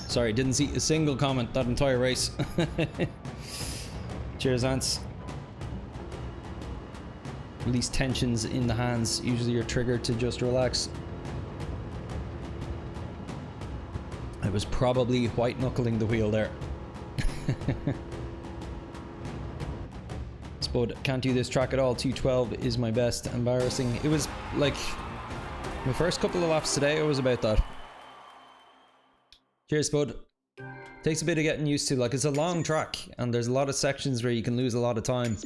[SPEAKER 1] Sorry, didn't see a single comment that entire race. Cheers, Ants. Release tensions in the hands. Usually you're triggered to just relax. I was probably white knuckling the wheel there. Spud, can't do this track at all. 212 is my best. Embarrassing. It was like my first couple of laps today. I was about that. Cheers, Spud. Takes a bit of getting used to. Like, it's a long track, and there's a lot of sections where you can lose a lot of time.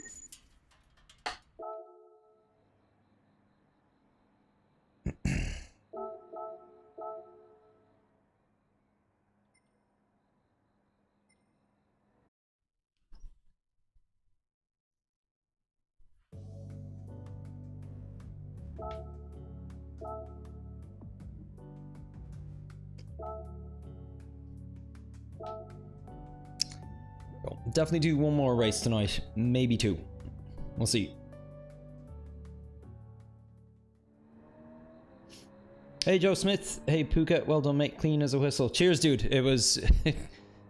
[SPEAKER 1] Well, definitely do one more race tonight, maybe two. We'll see. Hey Joe Smith, hey Puka, well done mate, clean as a whistle. Cheers dude, it was,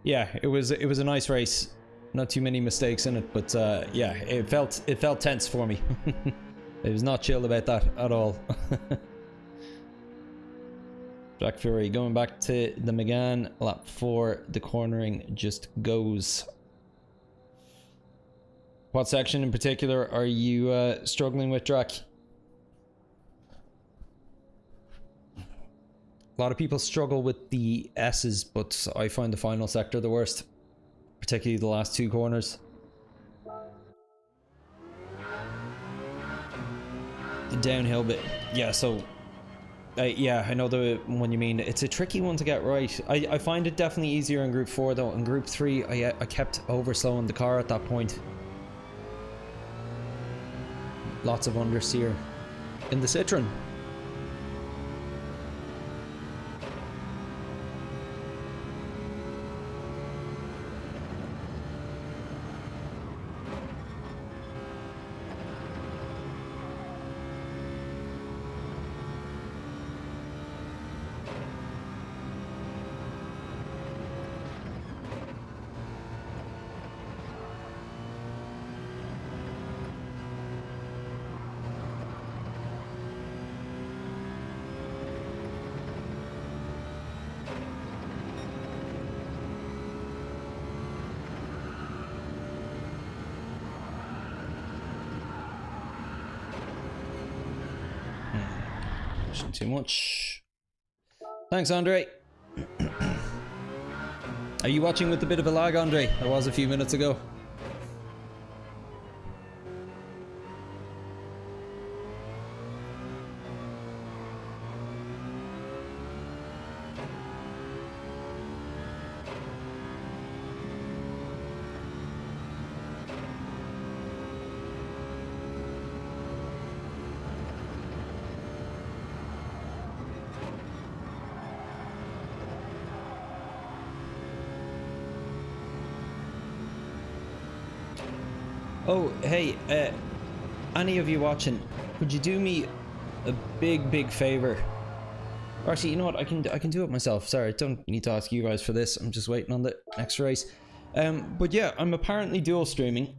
[SPEAKER 1] yeah, it was a nice race. Not too many mistakes in it, but yeah, it felt tense for me. It was not chill about that at all. Jack Fury going back to the McGann lap 4, the cornering just goes. What section in particular are you struggling with, Drac? A lot of people struggle with the S's, but I find the final sector the worst. Particularly the last 2 corners. The downhill bit. Yeah, so... yeah, I know the one you mean. It's a tricky one to get right. I find it definitely easier in Group 4 though. In Group 3, I kept overslowing the car at that point. Lots of understeer. In the Citroen. Too much. Thanks, Andre. Are you watching with a bit of a lag, Andre? I was a few minutes ago. Oh, hey, any of you watching, could you do me a big favor? Or actually, you know what? I can do it myself. Sorry, I don't need to ask you guys for this. I'm just waiting on the next race. But yeah, I'm apparently dual streaming.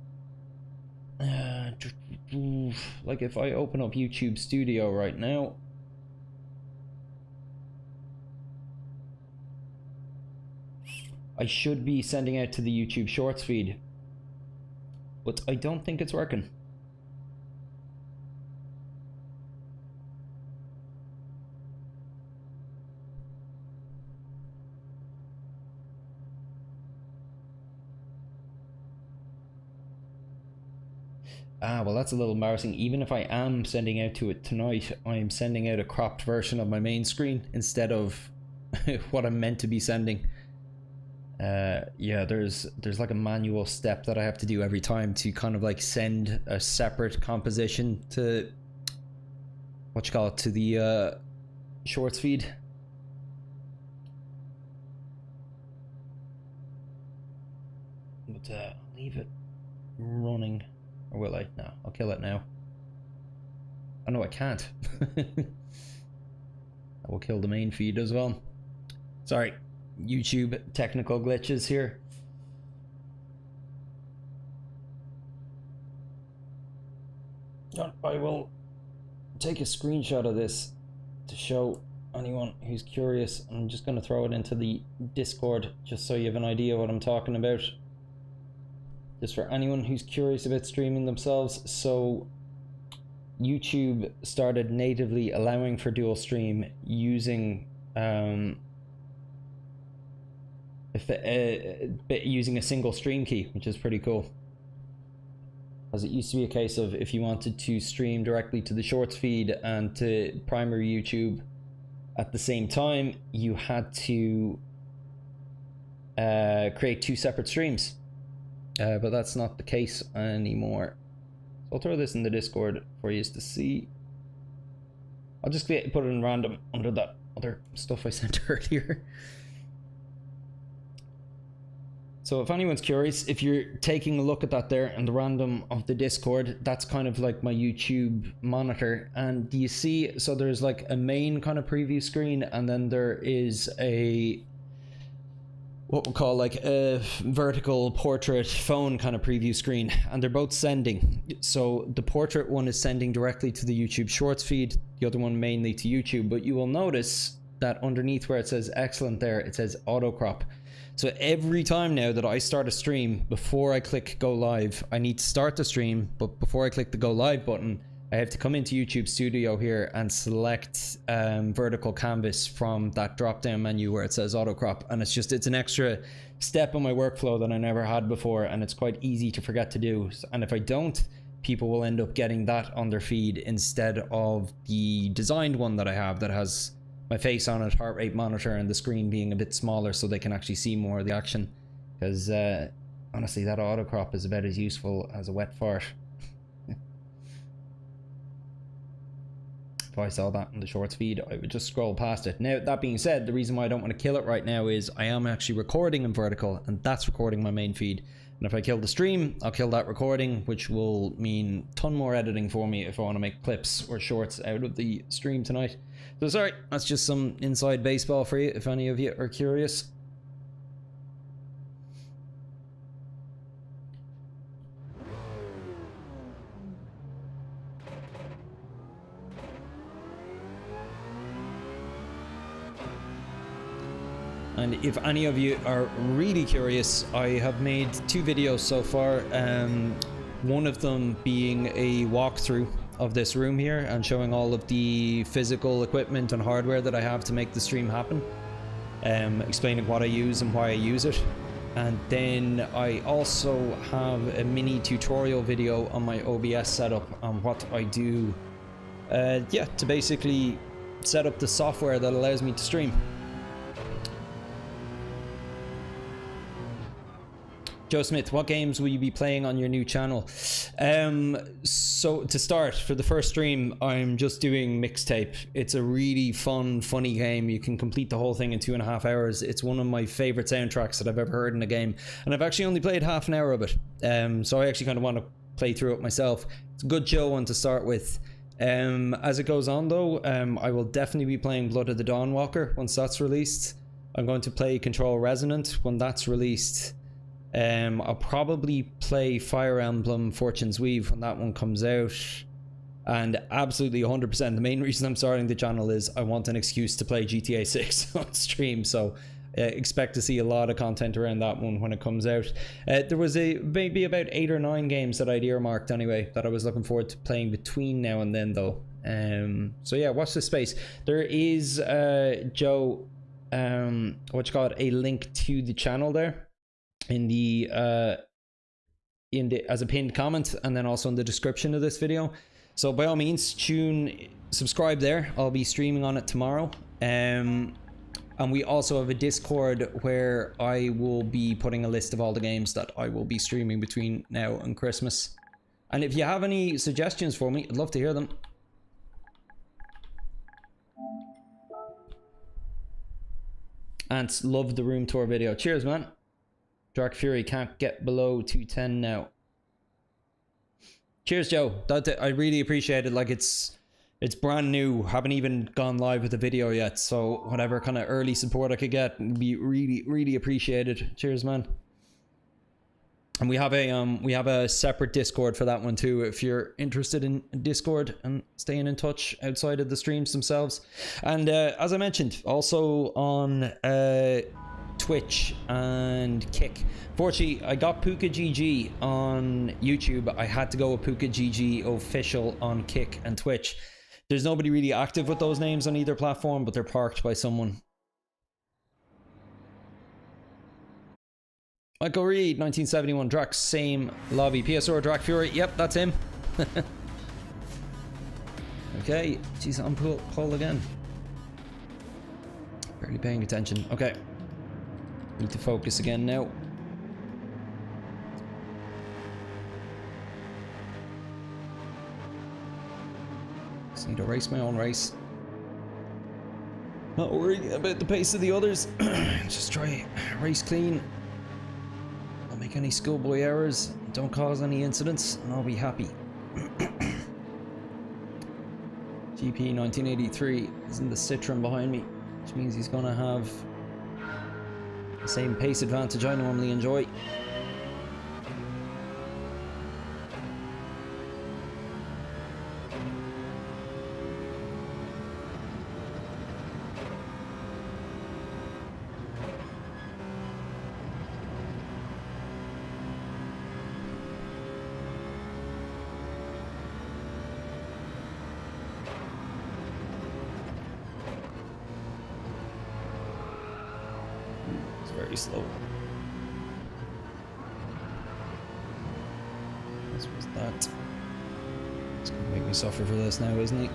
[SPEAKER 1] Like if I open up YouTube Studio right now. I should be sending out to the YouTube Shorts feed. But I don't think it's working. Ah, well that's a little embarrassing. Even if I am sending out to it tonight, I'm sending out a cropped version of my main screen instead of what I'm meant to be sending. Yeah, there's like a manual step that I have to do every time to kind of like send a separate composition to what you call it, to the Shorts feed. But leave it running, or will I? No, I'll kill it now. Oh no, I can't. I will kill the main feed as well. Sorry. YouTube technical glitches here. I will take a screenshot of this to show anyone who's curious. I'm just going to throw it into the Discord just so you have an idea what I'm talking about. Just for anyone who's curious about streaming themselves. So YouTube started natively allowing for dual stream using using a single stream key, which is pretty cool. As it used to be a case of if you wanted to stream directly to the Shorts feed and to primary YouTube at the same time, you had to create 2 separate streams. But that's not the case anymore. So I'll throw this in the Discord for you to see. I'll just put it in random under that other stuff I sent earlier. So if anyone's curious, if you're taking a look at that there and the random of the Discord, that's kind of like my YouTube monitor. And do you see, so there's like a main kind of preview screen, and then there is a, what we'll call like a vertical portrait phone kind of preview screen, and they're both sending. So the portrait one is sending directly to the YouTube Shorts feed, the other one mainly to YouTube. But you will notice that underneath where it says excellent there, it says auto crop. So every time now that I start a stream, before I click go live, I need to start the stream, but before I click the go live button, I have to come into YouTube Studio here and select vertical canvas from that drop down menu where it says auto crop. And it's an extra step in my workflow that I never had before, and it's quite easy to forget to do. And if I don't, people will end up getting that on their feed instead of the designed one that I have that has my face on it, heart rate monitor, and the screen being a bit smaller so they can actually see more of the action. Because honestly, that auto crop is about as useful as a wet fart. If I saw that in the shorts feed, I would just scroll past it. Now, that being said, the reason why I don't want to kill it right now is I am actually recording in vertical, and that's recording my main feed. And if I kill the stream, I'll kill that recording, which will mean a ton more editing for me if I want to make clips or shorts out of the stream tonight. So sorry, that's just some inside baseball for you, if any of you are curious. And if any of you are really curious, I have made 2 videos so far. One of them being a walkthrough of this room here and showing all of the physical equipment and hardware that I have to make the stream happen. Explaining what I use and why I use it. And then I also have a mini tutorial video on my OBS setup on what I do, to basically set up the software that allows me to stream. Joe Smith, what games will you be playing on your new channel? So to start, for the first stream, I'm just doing Mixtape. It's a really fun, funny game. You can complete the whole thing in 2.5 hours. It's one of my favorite soundtracks that I've ever heard in a game. And I've actually only played half an hour of it. So I actually kind of want to play through it myself. It's a good chill one to start with. As it goes on though, I will definitely be playing Blood of the Dawnwalker once that's released. I'm going to play Control Resonant when that's released. I'll probably play Fire Emblem Fortune's Weave when that one comes out. And absolutely 100%, the main reason I'm starting the channel is I want an excuse to play GTA 6 on stream. So expect to see a lot of content around that one when it comes out. There was maybe about 8 or 9 games that I'd earmarked anyway that I was looking forward to playing between now and then though. So yeah, watch this space. There is, Joe, a link to the channel there in the as a pinned comment, and then also in the description of this video. So by all means, subscribe there. I'll be streaming on it tomorrow. And we also have a Discord where I will be putting a list of all the games that I will be streaming between now and Christmas. And if you have any suggestions for me, I'd love to hear them. Ants, love the room tour video. Cheers, man. Dark Fury can't get below 210 now. Cheers, Joe. I really appreciate it. Like, it's brand new. Haven't even gone live with the video yet, so whatever kind of early support I could get would be really, really appreciated. Cheers, man. And we have a separate Discord for that one too, if you're interested in Discord and staying in touch outside of the streams themselves. And as I mentioned, also on Twitch and Kick. Fortunately, I got Puka GG on YouTube. I had to go with Puka GG official on Kick and Twitch. There's nobody really active with those names on either platform, but they're parked by someone. Michael Reed, 1971, Drax, same lobby. PSR, Drac Fury, yep, that's him. Okay, jeez, I'm pulled again. Barely paying attention. Okay. Need to focus again now. Just need to race my own race. Not worrying about the pace of the others. Just try race clean. Don't make any schoolboy errors. Don't cause any incidents, and I'll be happy. GP 1983 is in the Citroen behind me, which means he's gonna have the same pace advantage I normally enjoy. Very slow. This was that. It's gonna make me suffer for this now, isn't he?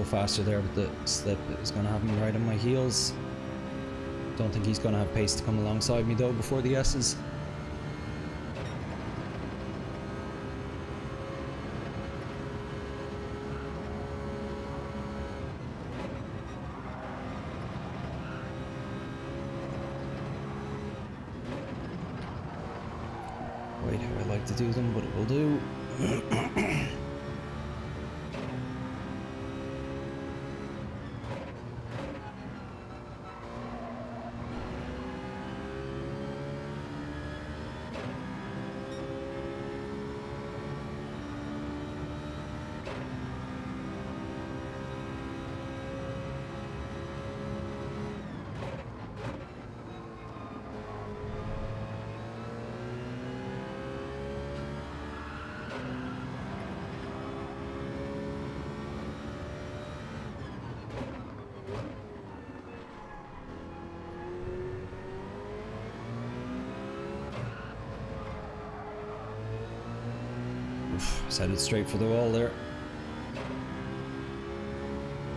[SPEAKER 1] Faster there, but the slip is going to have me right on my heels. Don't think he's going to have pace to come alongside me though before the S's. Wait, how I like to do them, but it will do. He's headed straight for the wall there.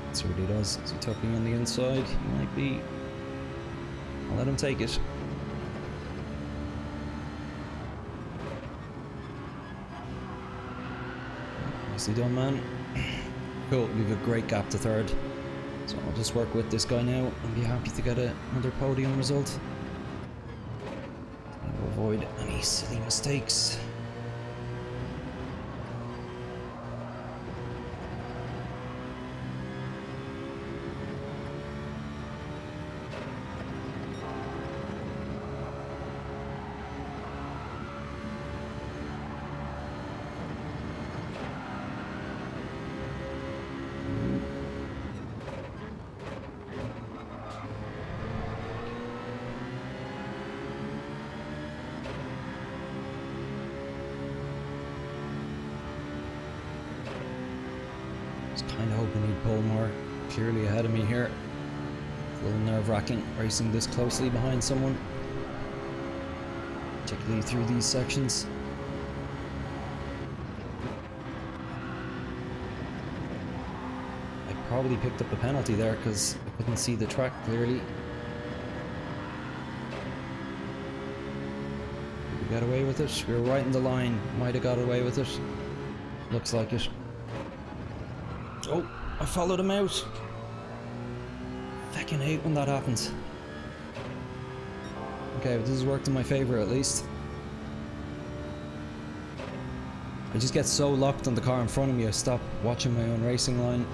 [SPEAKER 1] Let's see what he does. Is he tucking on the inside? He might be. I'll let him take it. Nicely done, man. Cool, we've a great gap to third. So I'll just work with this guy now and be happy to get another podium result. And avoid any silly mistakes. Kind of hoping he'd pull more clearly ahead of me here. It's a little nerve-wracking racing this closely behind someone, particularly through these sections. I probably picked up a penalty there because I couldn't see the track clearly. Did we get away with it? We were right in the line. Might have got away with it. Looks like it. Oh, I followed him out. Fucking hate when that happens. Okay, but this has worked in my favor at least. I just get so locked on the car in front of me, I stop watching my own racing line.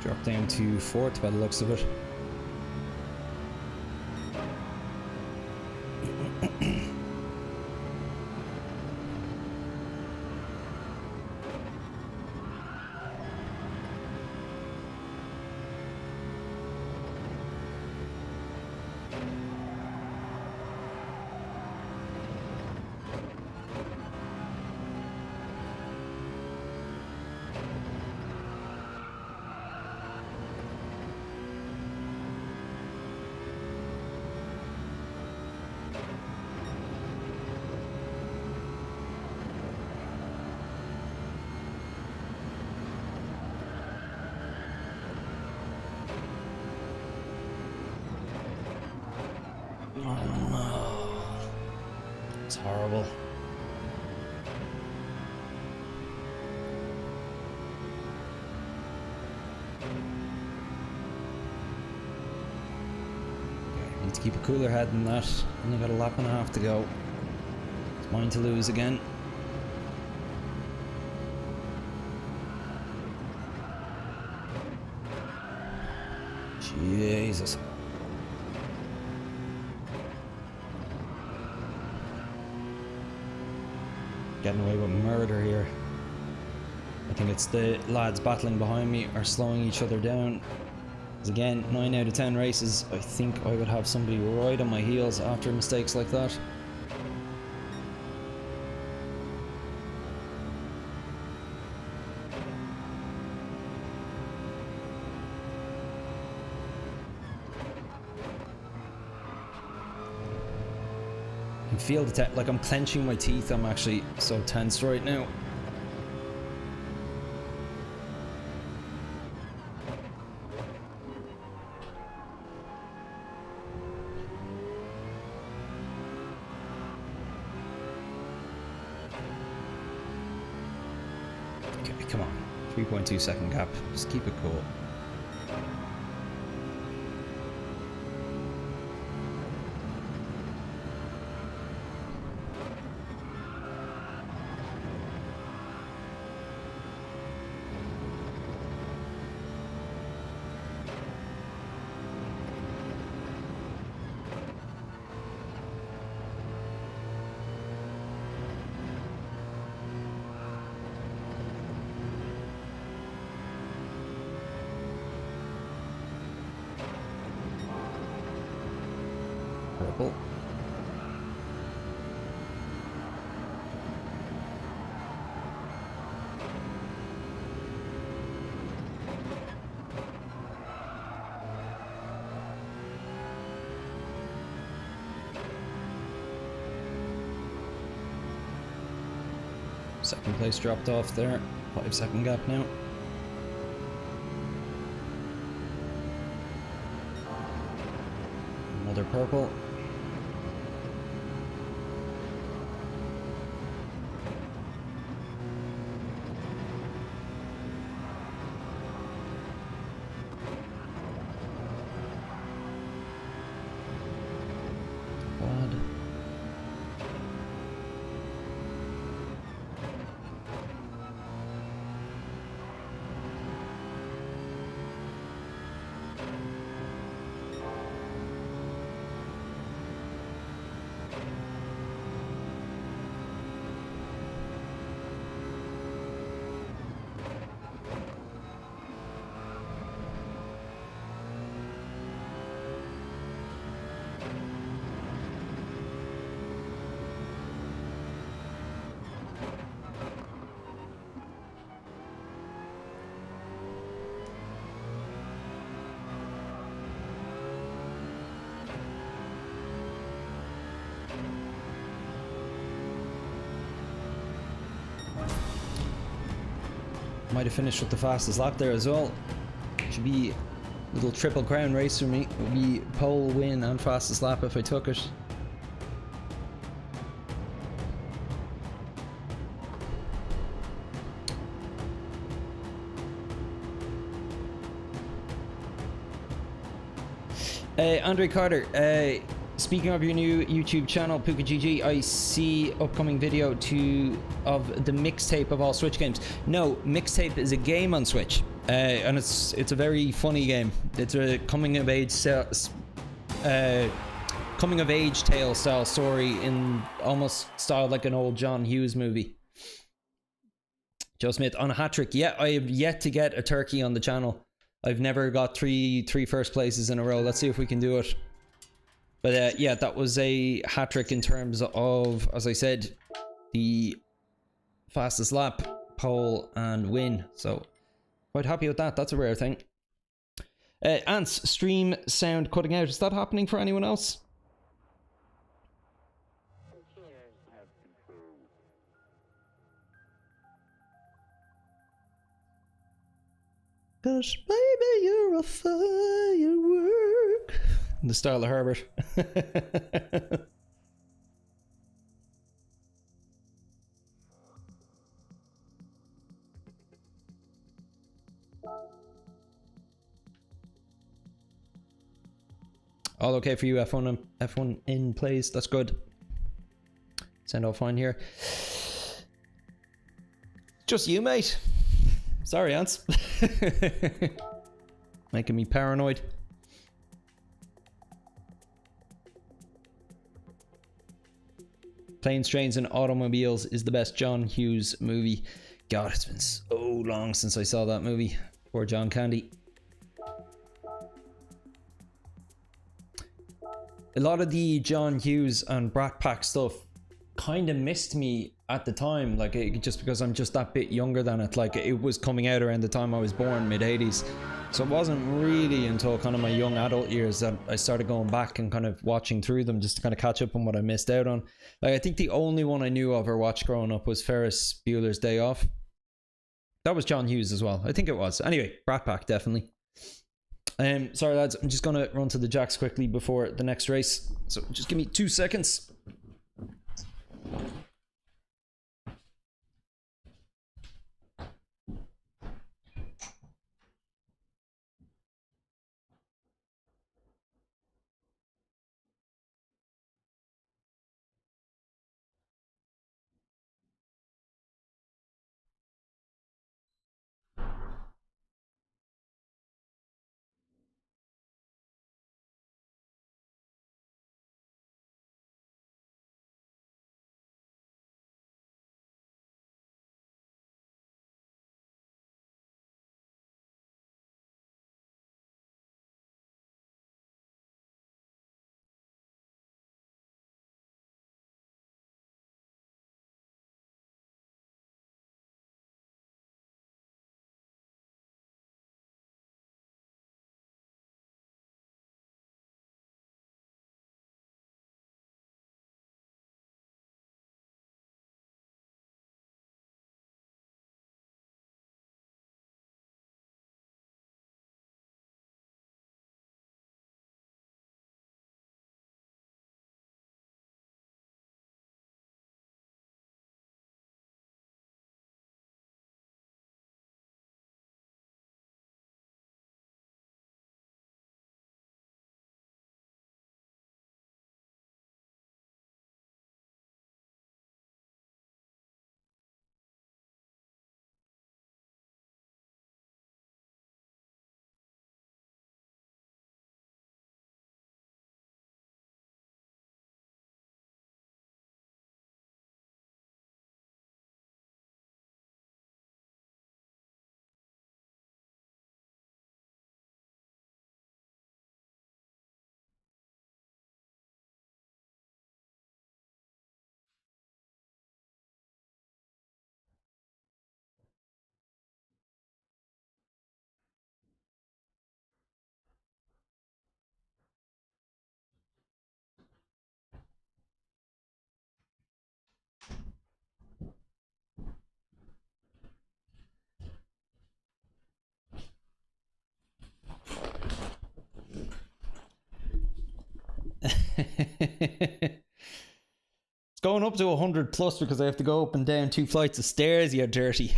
[SPEAKER 1] Drop down to fourth by the looks of it. Oh no. It's horrible. Okay, need to keep a cooler head than that. Only got a lap and a half to go. It's mine to lose again. Jesus. Getting away with murder here. I think it's the lads battling behind me are slowing each other down. Because again, 9 out of 10 races, I think I would have somebody right on my heels after mistakes like that. Feel the like I'm clenching my teeth. I'm actually so tense right now. Okay, come on. 3.2 second gap. Just keep it cool. Purple. Second place dropped off there. 5 second gap now. Another purple. Might have finished with the fastest lap there as well. Should be a little triple crown race for me. It would be pole, win and fastest lap if I took it. Andre Carter, speaking of your new YouTube channel, Puka GG, I see upcoming video of the mixtape of all Switch games. No, mixtape is a game on Switch, and it's a very funny game. It's a coming of age tale style story in almost style like an old John Hughes movie. Joe Smith on a hat trick. Yeah, I have yet to get a turkey on the channel. I've never got three first places in a row. Let's see if we can do it. But yeah, that was a hat trick in terms of, as I said, the fastest lap, pole, and win. So quite happy with that. That's a rare thing. Ants, stream sound cutting out. Is that happening for anyone else?
[SPEAKER 2] Cause baby, you're a firework.
[SPEAKER 1] in the style of Herbert. All okay for you, F1 in place. That's good. Sound all fine here. Just you, mate. Sorry, Ants. Making me paranoid. Planes, Trains and Automobiles is the best John Hughes movie. God, it's been so long since I saw that movie. Poor John Candy. A lot of the John Hughes and Brat Pack stuff kind of missed me at the time, like just because I'm just that bit younger than it. Like it was coming out around the time I was born, mid-80s, so it wasn't really until kind of my young adult years that I started going back and kind of watching through them just to kind of catch up on what I missed out on. Like I think the only one I knew of or watched growing up was Ferris Bueller's Day Off. That was John Hughes as well, I think it was. Anyway, Brat Pack definitely. Sorry lads, I'm just gonna run to the jacks quickly before the next race, so just give me 2 seconds. It's going up to 100 plus because I have to go up and down 2 flights of stairs, you dirty.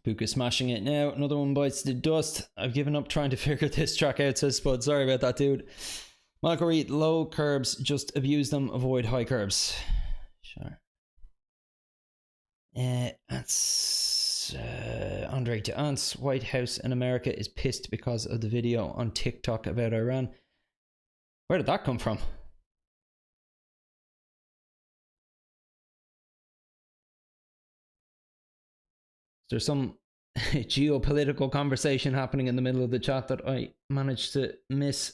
[SPEAKER 1] Puka smashing it now. Another one bites the dust. I've given up trying to figure this track out, says Spud. Sorry about that, dude. Maggiore, low curbs, just abuse them, avoid high curbs. Sure. That's Andre to Ants. White House in America is pissed because of the video on TikTok about Iran. Where did that come from? There's some geopolitical conversation happening in the middle of the chat that I managed to miss.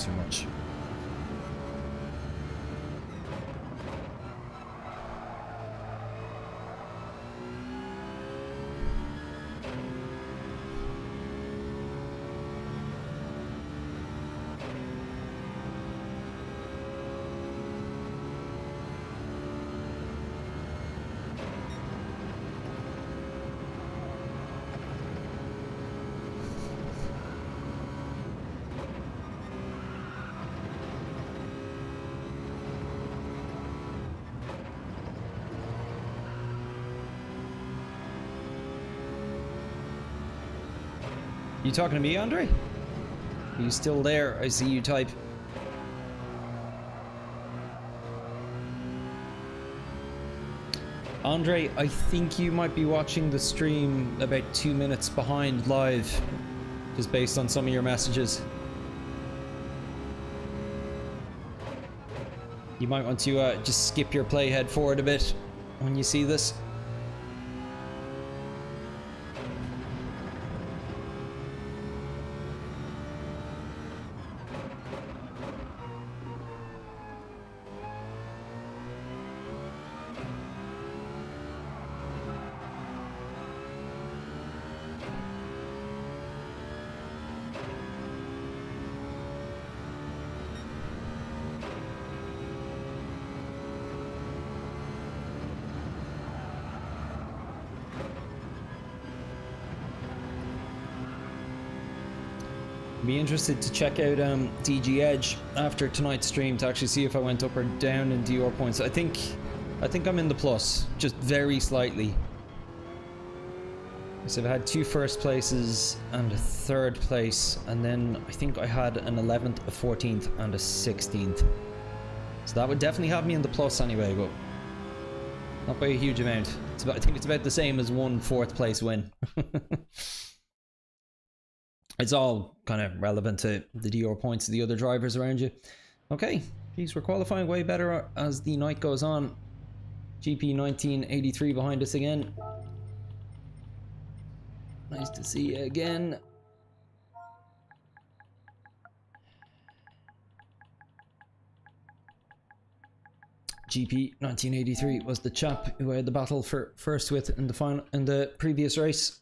[SPEAKER 1] too much. You talking to me, Andre? Are you still there? I see you type. Andre, I think you might be watching the stream about 2 minutes behind live, just based on some of your messages. You might want to just skip your playhead forward a bit when you see this. Be interested to check out DG Edge after tonight's stream to actually see if I went up or down in DR points. I think I'm in the plus, just very slightly. So I've had 2 first places and a 3rd place, and then I think I had an 11th, a 14th, and a 16th. So that would definitely have me in the plus anyway, but not by a huge amount. I think it's about the same as 1 4th place win. It's all kind of relevant to the DR points of the other drivers around you. Okay, geez, we're qualifying way better as the night goes on. GP 1983 behind us again. Nice to see you again. GP 1983 was the chap who I had the battle for first with in the previous race.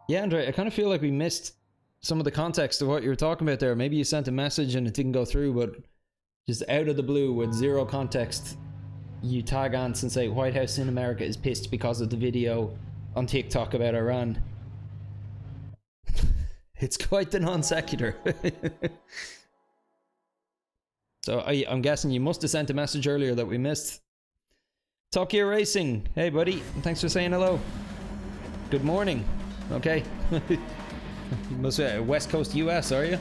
[SPEAKER 1] Yeah, Andre, I kind of feel like we missed some of the context of what you were talking about there. Maybe you sent a message and it didn't go through, but just out of the blue with zero context, you tag Ants and say White House in America is pissed because of the video on TikTok about Iran. It's quite the non sequitur. So I'm guessing you must have sent a message earlier that we missed. Top Gear Racing, hey buddy, thanks for saying hello. Good morning. Okay. You must be West Coast US, are you?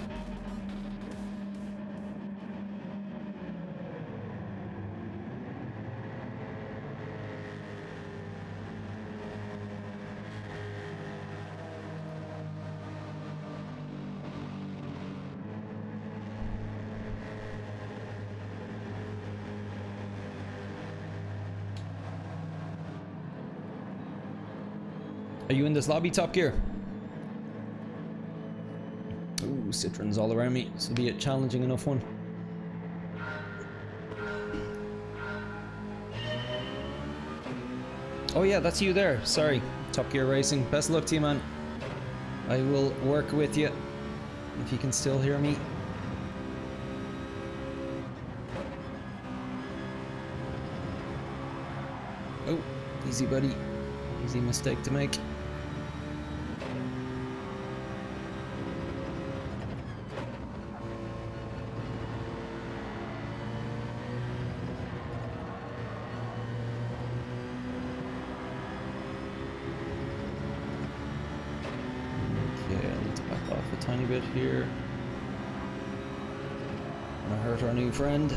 [SPEAKER 1] Are you in this lobby, Top Gear? Ooh, Citroens all around me. This will be a challenging enough one. Oh yeah, that's you there. Sorry, Top Gear Racing. Best of luck to you, man. I will work with you if you can still hear me. Oh, easy, buddy. Easy mistake to make. Bit here. Gonna hurt our new friend.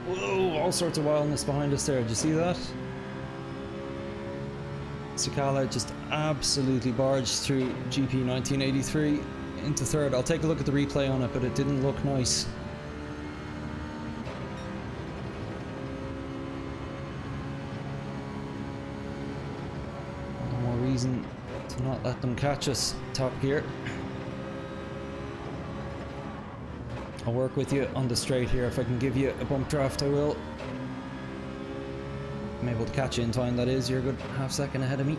[SPEAKER 1] Whoa, all sorts of wildness behind us there. Did you see that? Sakala just absolutely barged through GP 1983 into third. I'll take a look at the replay on it, but it didn't look nice. No more reason to not let them catch us. Top gear. I'll work with you on the straight here. If I can give you a bump draft, I will. I'm able to catch you in time, that is. You're a good half second ahead of me.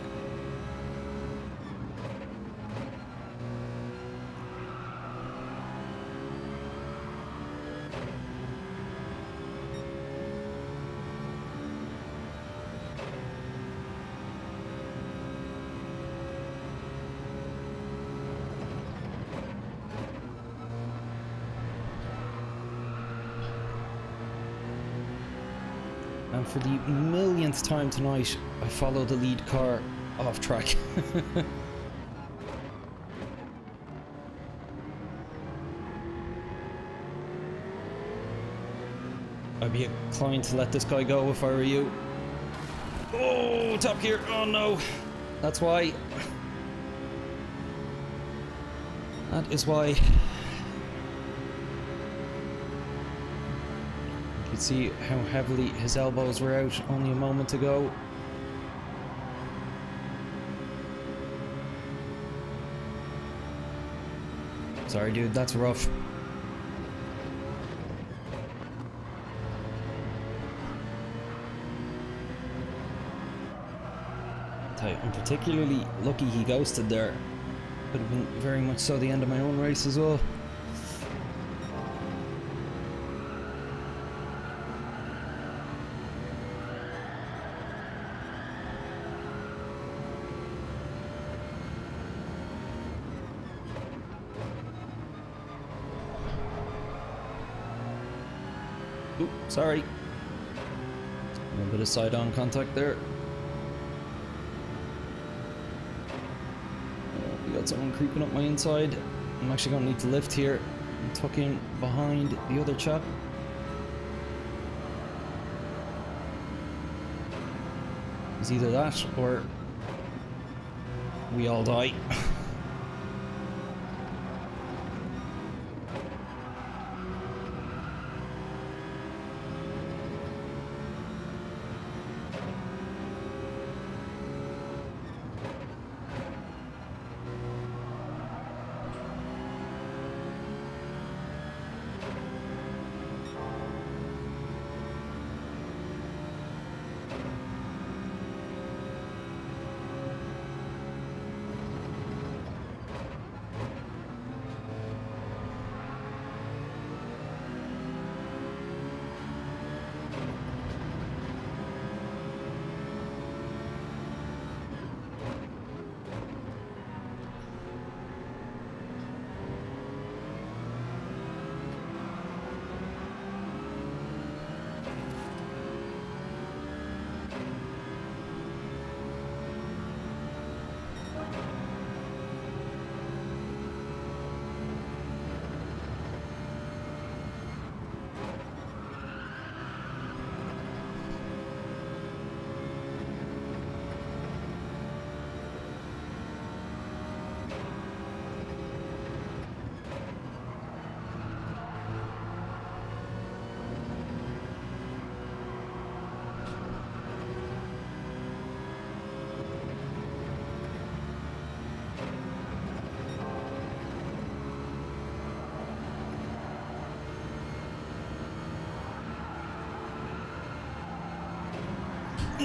[SPEAKER 1] And for the millionth time tonight, I follow the lead car off track. I'd be inclined to let this guy go if I were you. Oh, top gear. Oh no. That's why. That is why. You can see how heavily his elbows were out only a moment ago. Sorry dude, that's rough. I'm particularly lucky he ghosted there. Could have been very much so the end of my own race as well. Oop, sorry. A little bit of side-on contact there. We got someone creeping up my inside. I'm actually going to need to lift here and tuck in behind the other chap. It's either that or we all die.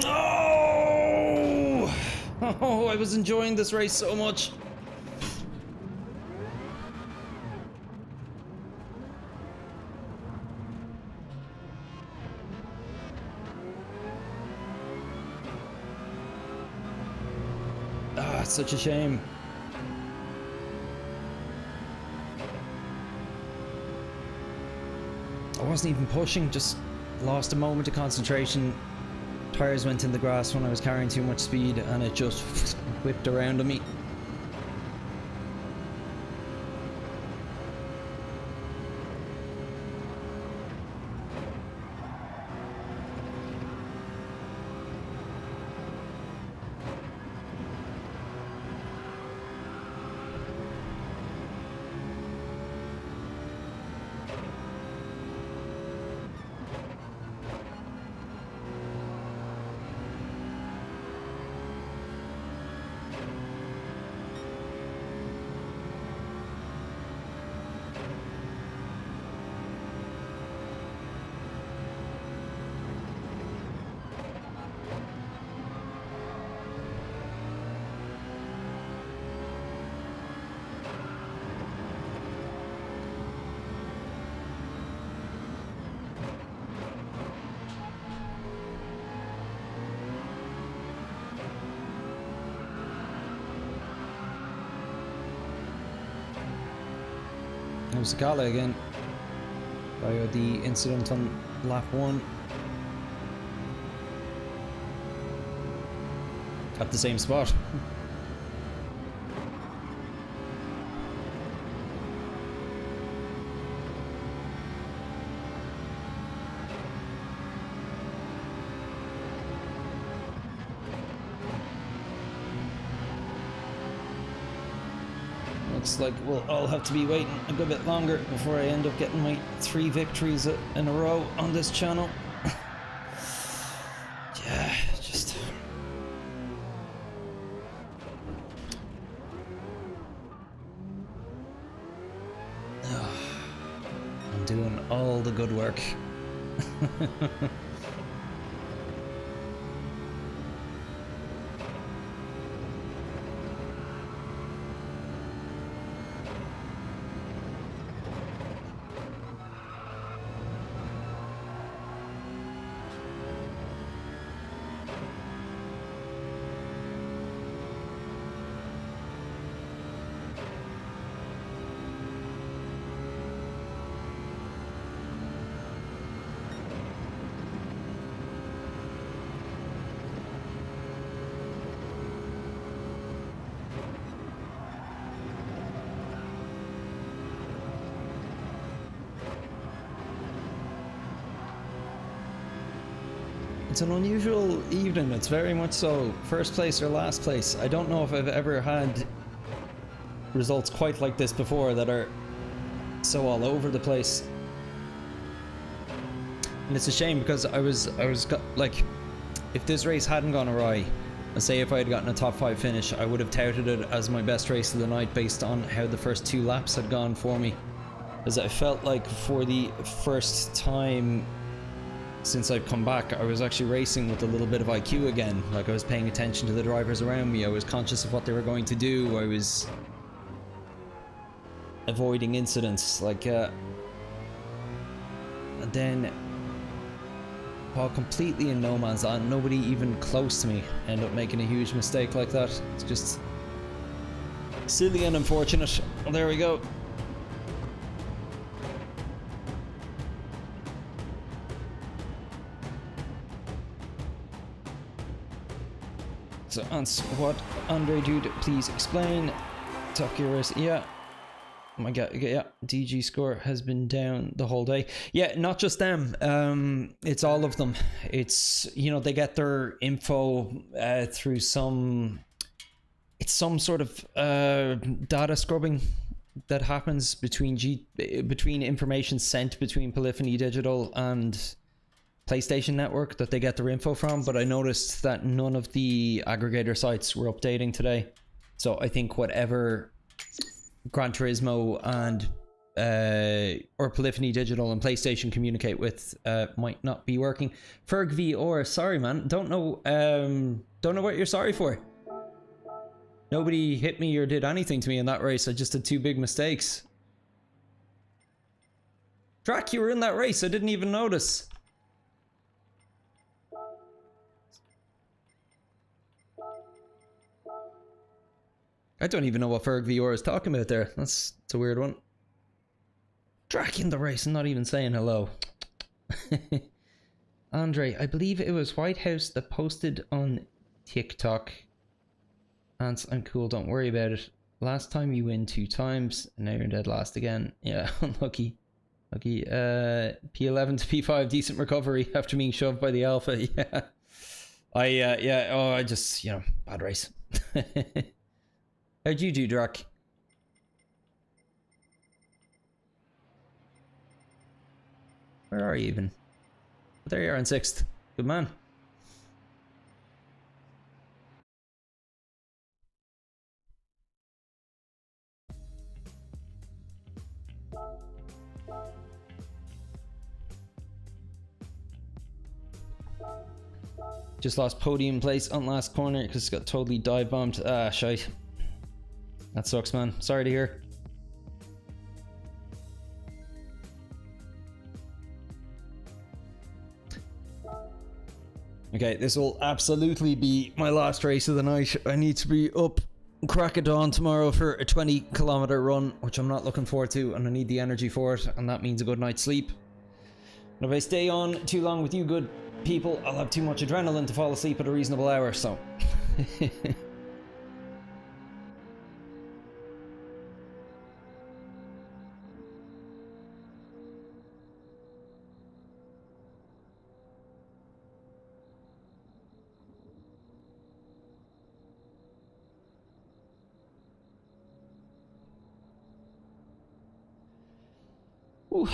[SPEAKER 1] Oh! Oh, I was enjoying this race so much. Ah, it's such a shame. I wasn't even pushing, just lost a moment of concentration. Tires went in the grass when I was carrying too much speed and it just whipped around on me. Musicala again. Via the incident on lap 1. At the same spot. Looks like we'll all have to be waiting a good bit longer before I end up getting my 3 victories in a row on this channel. Yeah, just... I'm doing all the good work. It's an unusual evening, it's very much so. First place or last place. I don't know if I've ever had results quite like this before that are so all over the place. And it's a shame because I was like, if this race hadn't gone awry, let's say if I had gotten a top 5 finish, I would have touted it as my best race of the night based on how the first 2 laps had gone for me. As I felt like for the first time since I've come back, I was actually racing with a little bit of IQ again. Like, I was paying attention to the drivers around me, I was conscious of what they were going to do, I was avoiding incidents, like, and then while completely in no man's land, nobody even close to me end up making a huge mistake like that. It's just silly and unfortunate. Well, there we go. So, Ants, what, Andre, dude, please explain. Top Gear Racing, yeah. Oh my god, yeah, DG score has been down the whole day. Yeah, not just them, it's all of them. It's, you know, they get their info through some sort of data scrubbing that happens between information sent between Polyphony Digital and PlayStation Network that they get their info from, but I noticed that none of the aggregator sites were updating today. So I think whatever Gran Turismo and or Polyphony Digital and PlayStation communicate with might not be working. Ferg VR, sorry man, don't know what you're sorry for. Nobody hit me or did anything to me in that race. I just did 2 big mistakes. Drac, you were in that race, I didn't even notice. I don't even know what Ferg VR is talking about there. It's a weird one. Drac in the race and not even saying hello. Andre, I believe it was White House that posted on TikTok. Ants, I'm cool, don't worry about it. Last time you win 2 times, and now you're dead last again. Yeah, unlucky. Lucky. P11 to P5, decent recovery after being shoved by the Alpha. Yeah. I just, you know, bad race. How'd you do, Drac? Where are you even? There you are in 6th. Good man. Just lost podium place on last corner because it got totally dive bombed. Ah, shite. That sucks, man. Sorry to hear. Okay, this will absolutely be my last race of the night. I need to be up crack of dawn tomorrow for a 20-kilometer run, which I'm not looking forward to, and I need the energy for it, and that means a good night's sleep. And if I stay on too long with you good people, I'll have too much adrenaline to fall asleep at a reasonable hour, so... Ooh.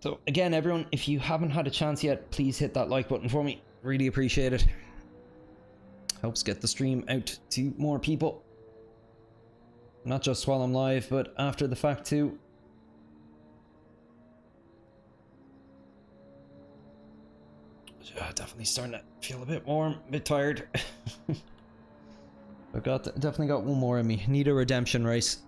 [SPEAKER 1] So again, everyone, if you haven't had a chance yet, please hit that like button for me. Really appreciate it. Helps get the stream out to more people. Not just while I'm live, but after the fact too. Definitely starting to feel a bit warm, a bit tired. I've definitely got one more in me. Need a redemption race.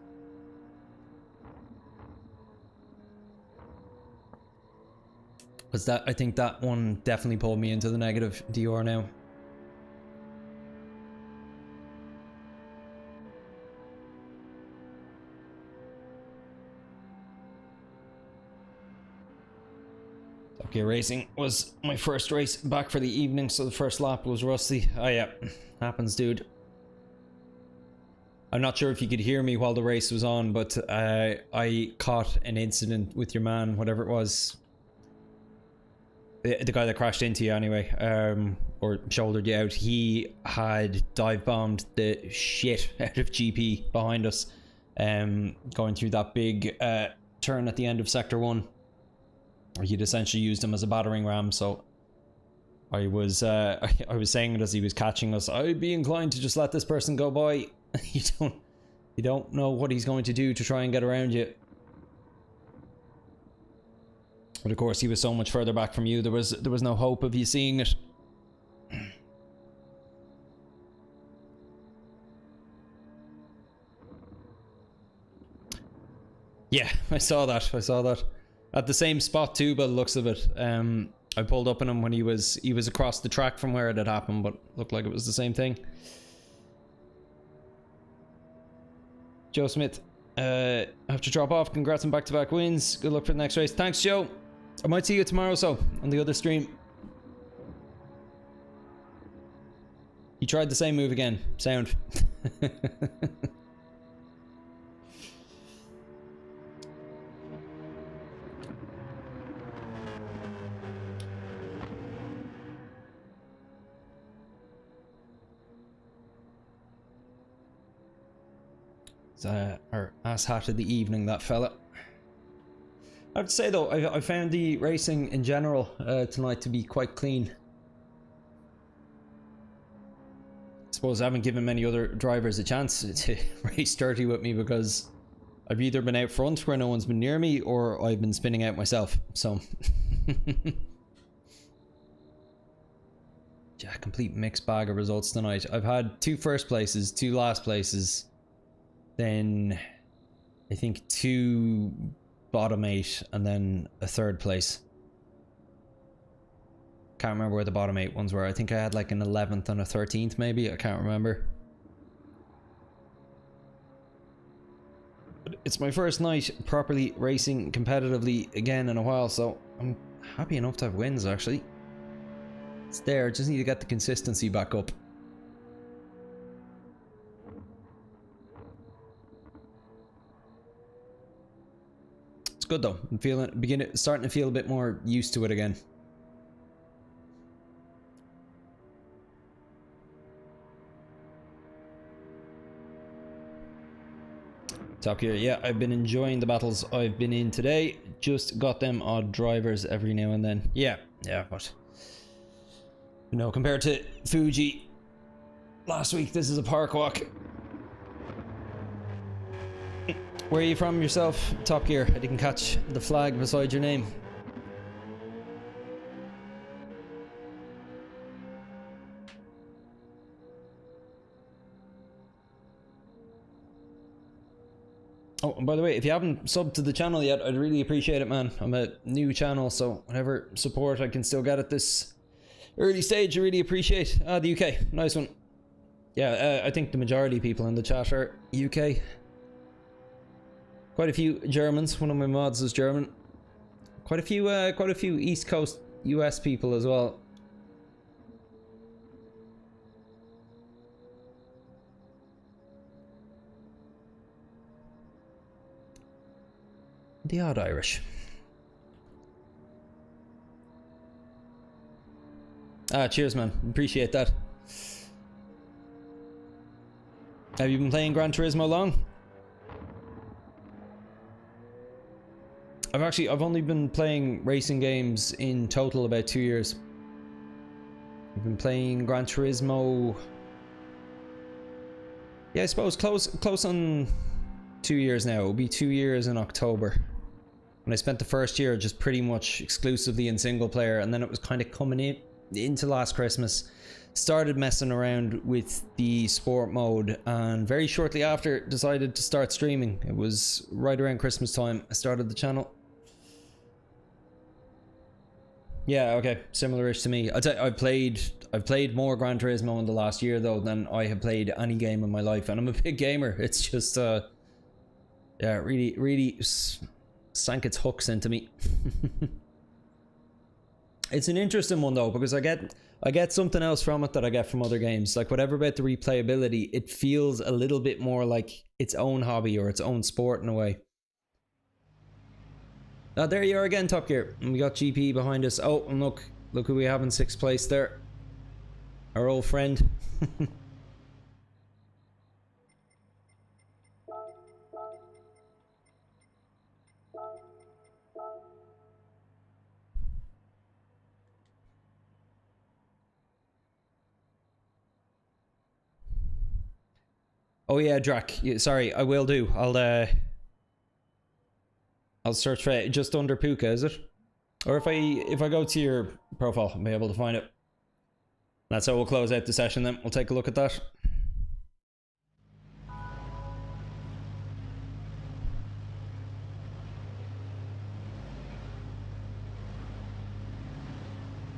[SPEAKER 1] Because I think that one definitely pulled me into the negative DR now. Top Gear Racing was my first race back for the evening, so the first lap was rusty. Oh yeah, happens, dude. I'm not sure if you could hear me while the race was on, but I caught an incident with your man, whatever it was. The guy that crashed into you anyway, or shouldered you out, he had dive bombed the shit out of GP behind us, going through that big turn at the end of Sector 1. He'd essentially used him as a battering ram, so I was saying it as he was catching us. I'd be inclined to just let this person go by. You don't know what he's going to do to try and get around you. But of course, he was so much further back from you. There was no hope of you seeing it. Yeah, I saw that. At the same spot too, by the looks of it. I pulled up on him when he was across the track from where it had happened, but looked like it was the same thing. Joe Smith, I have to drop off. Congrats on back-to-back wins. Good luck for the next race. Thanks, Joe. I might see you tomorrow, so on the other stream. He tried the same move again. Sound. Our ass hat of the evening, that fella. I have to say though, I found the racing in general tonight to be quite clean. I suppose I haven't given many other drivers a chance to race dirty with me because I've either been out front where no one's been near me or I've been spinning out myself, so... Yeah, complete mixed bag of results tonight. I've had 2 first places, 2 last places, then I think 2 bottom 8, and then a 3rd place. Can't remember where the bottom 8 ones were. I think I had like an 11th and a 13th maybe. I can't remember. But it's my first night properly racing competitively again in a while, so I'm happy enough to have wins actually. It's there, just need to get the consistency back up. Good though. I'm starting to feel a bit more used to it again. Top Gear, yeah, I've been enjoying the battles I've been in today. Just got them odd drivers every now and then. Yeah, but you know, compared to Fuji last week, this is a park walk. Where are you from yourself, Top Gear? I didn't catch the flag beside your name. Oh, and by the way, if you haven't subbed to the channel yet, I'd really appreciate it, man. I'm a new channel, so whatever support I can still get at this early stage, I really appreciate. The UK, nice one. Yeah, I think the majority of people in the chat are UK. Quite a few Germans. One of my mods is German. Quite a few East Coast US people as well. The odd Irish. Ah, cheers, man. Appreciate that. Have you been playing Gran Turismo long? I've only been playing racing games in total about 2 years. I've been playing Gran Turismo. Yeah, I suppose close on 2 years now. It'll be 2 years in October. And I spent the first year just pretty much exclusively in single player, and then it was kind of coming into last Christmas. Started messing around with the sport mode, and very shortly after decided to start streaming. It was right around Christmas time I started the channel. Yeah, okay, similar-ish to me. I've played more Gran Turismo in the last year though than I have played any game in my life, and I'm a big gamer. It's just yeah, really sank its hooks into me. It's an interesting one though, because I get something else from it that I get from other games. Like whatever about the replayability, it feels a little bit more like its own hobby or its own sport in a way. Oh, there you are again, Top Gear. And we got GP behind us. Oh, and look who we have in 6th place there. Our old friend. Oh yeah, Drac. Sorry, I will do. I'll search for it just under Puka, is it? Or if I go to your profile, I'll be able to find it. That's how we'll close out the session then. We'll take a look at that.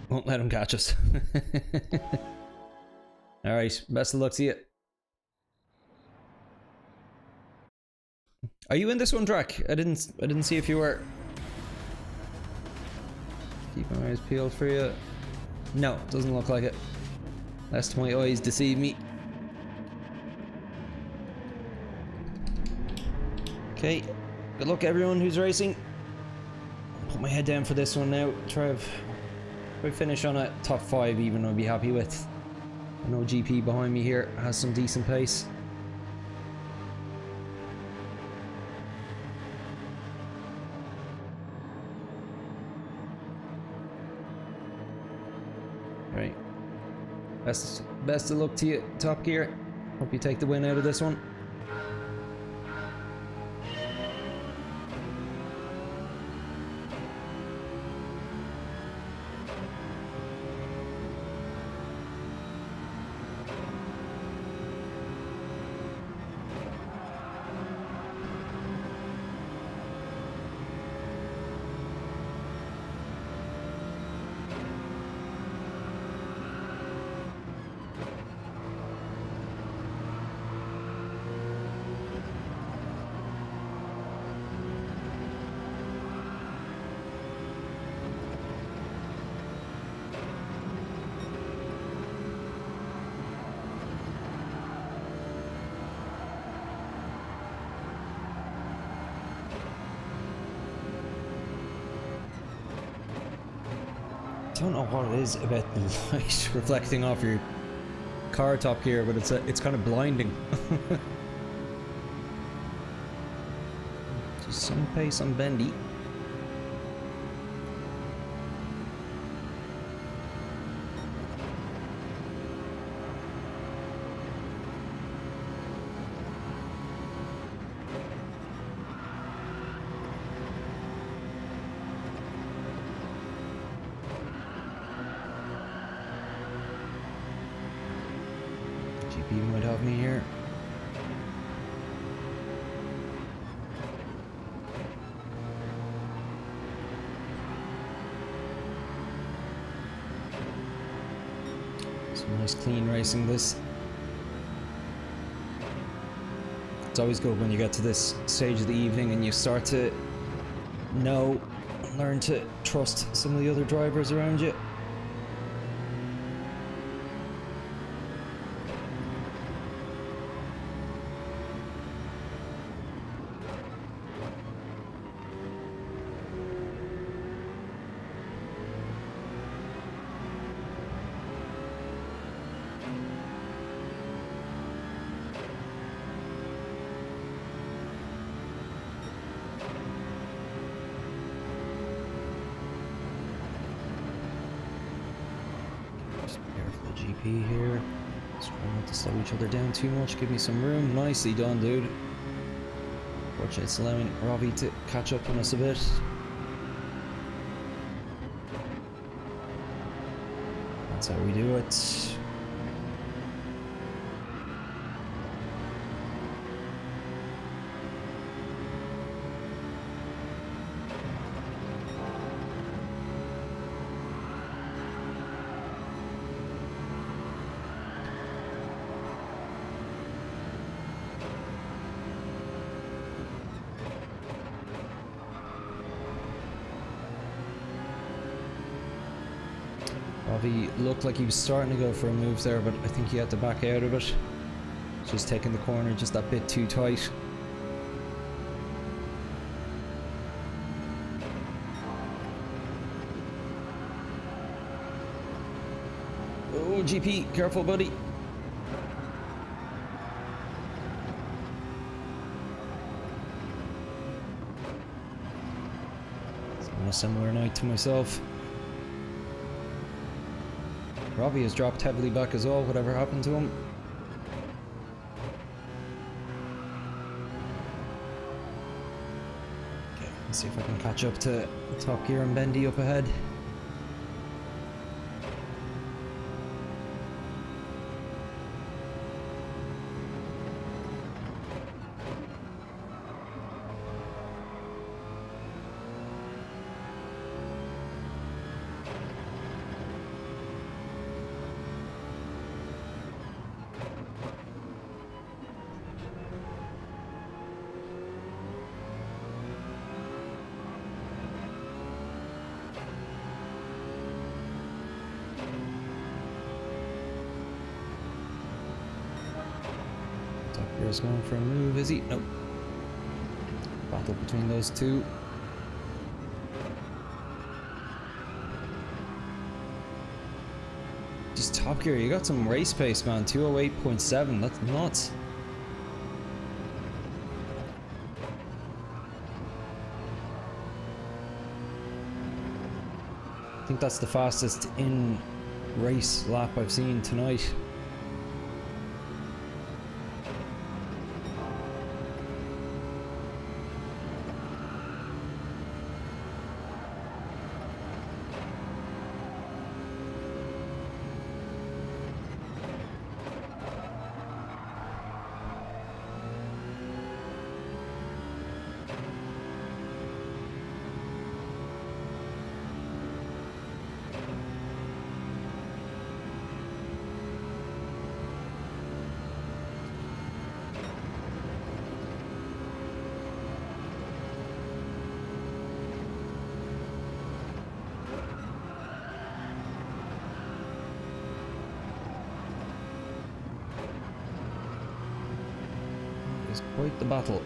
[SPEAKER 1] Won't let him catch us. Alright, best of luck to you. Are you in this one, Drac? I didn't see if you were. Keep my eyes peeled for you. No, doesn't look like it. Lest my eyes deceive me. Okay, good luck everyone who's racing. Put my head down for this one now. If I finish on a top 5 even, I'll be happy with. I know GP behind me here has some decent pace. Right. Best of luck to you, Top Gear. Hope you take the win out of this one. I don't know what it is about the light reflecting off your car, Top Gear, but it's kind of blinding. Just some pace on bendy. GP might have me here. Some nice clean racing this. It's always good when you get to this stage of the evening and you start to know, learn to trust some of the other drivers around you. GP here. Just trying not to slow each other down too much. Give me some room. Nicely done, dude. Fortunately, it's allowing Robbie to catch up on us a bit. That's how we do it. He looked like he was starting to go for a move there, but I think he had to back out of it. Just taking the corner just that bit too tight. Oh, GP, careful, buddy. It's been a similar night to myself. Robbie has dropped heavily back as well, whatever happened to him. Okay, let's see if I can catch up to Top Gear and Bendy up ahead. He's going for a move, is he? Nope. Battle between those two. Just Top Gear, you got some race pace, man. 208.7, that's nuts. I think that's the fastest in race lap I've seen tonight. It's quite the battle.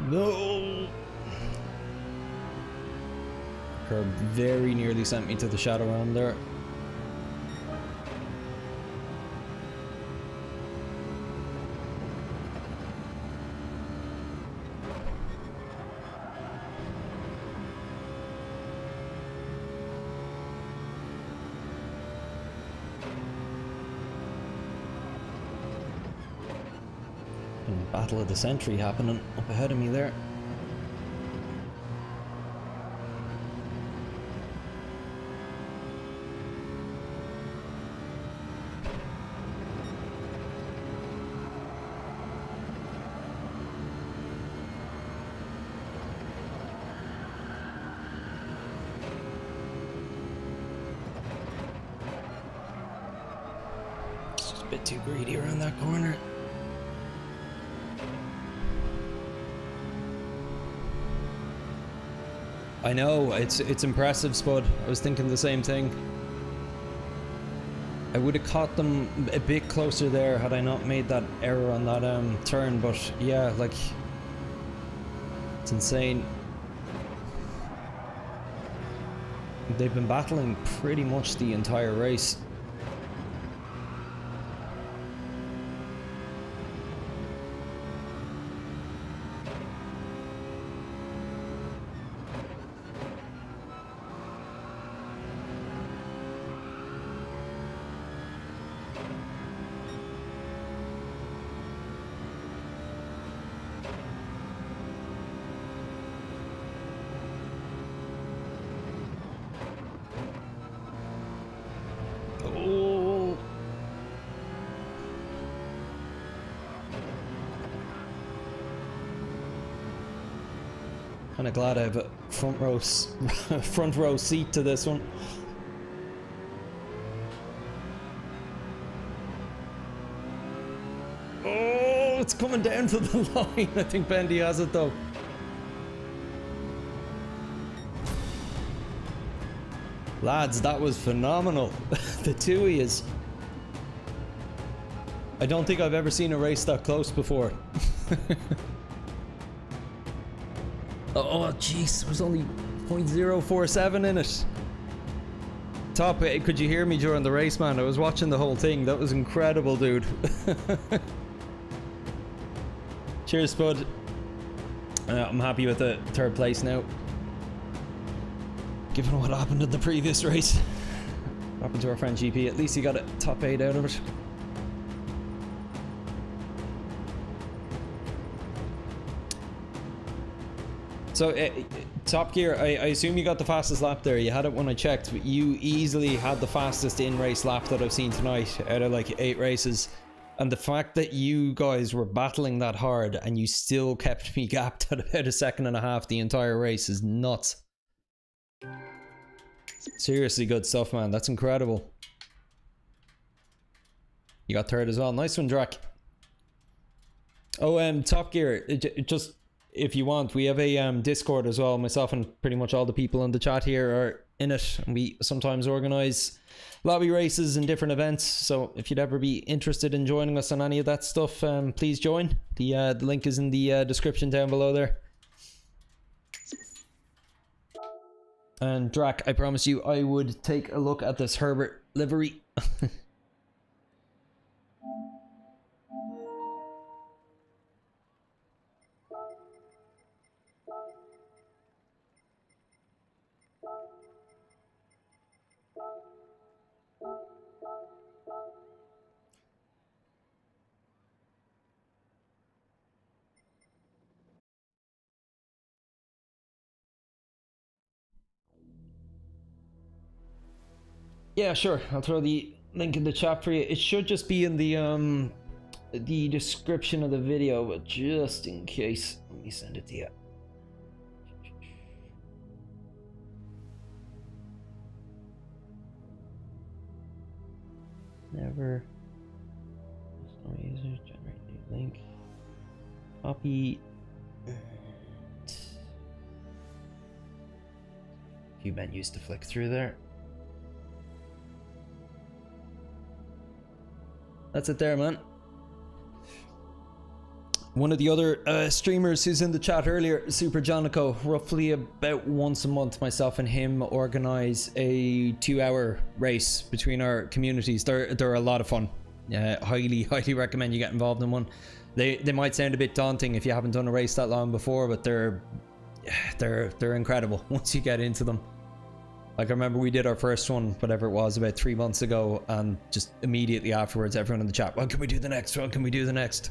[SPEAKER 1] No! Curb very nearly sent me to the shadow realm there. Battle of the century happening up ahead of me there. Just a bit too greedy around that corner. I know, it's impressive, Spud. I was thinking the same thing. I would have caught them a bit closer there had I not made that error on that turn, but yeah, like, it's insane. They've been battling pretty much the entire race. Kind of glad I have a front row seat to this one. Oh, it's coming down to the line. I think Bendy has it though. Lads, that was phenomenal. The two of yous. I don't think I've ever seen a race that close before. Oh jeez, there was only 0.047 in it. Top, could you hear me during the race, man? I was watching the whole thing. That was incredible, dude. Cheers, Spud. I'm happy with the third place now. Given what happened in the previous race. What happened to our friend GP? At least he got a top 8 out of it. So, Top Gear, I assume you got the fastest lap there. You had it when I checked, but you easily had the fastest in-race lap that I've seen tonight out of like 8 races. And the fact that you guys were battling that hard and you still kept me gapped at about 1.5 seconds the entire race is nuts. Seriously good stuff, man. That's incredible. You got third as well. Nice one, Drac. Oh, Top Gear, just... if you want, we have a Discord as well. Myself and pretty much all the people in the chat here are in it. And we sometimes organize lobby races and different events. So if you'd ever be interested in joining us on any of that stuff, please join. The link is in the description down below there. And Drac, I promise you I would take a look at this Herbert livery. Yeah, sure. I'll throw the link in the chat for you. It should just be in the description of the video, but just in case, let me send it to you. Never. No user, generate new link. Copy. Few menus to flick through there. That's it there, man. One of the other streamers who's in the chat earlier, Super Jonico, roughly about once a month, myself and him organize a 2-hour race between our communities. They're a lot of fun. Highly recommend you get involved in one. They might sound a bit daunting if you haven't done a race that long before, but they're incredible once you get into them. Like, I remember we did our first one, whatever it was, about 3 months ago, and just immediately afterwards, everyone in the chat, when can we do the next? When can we do the next?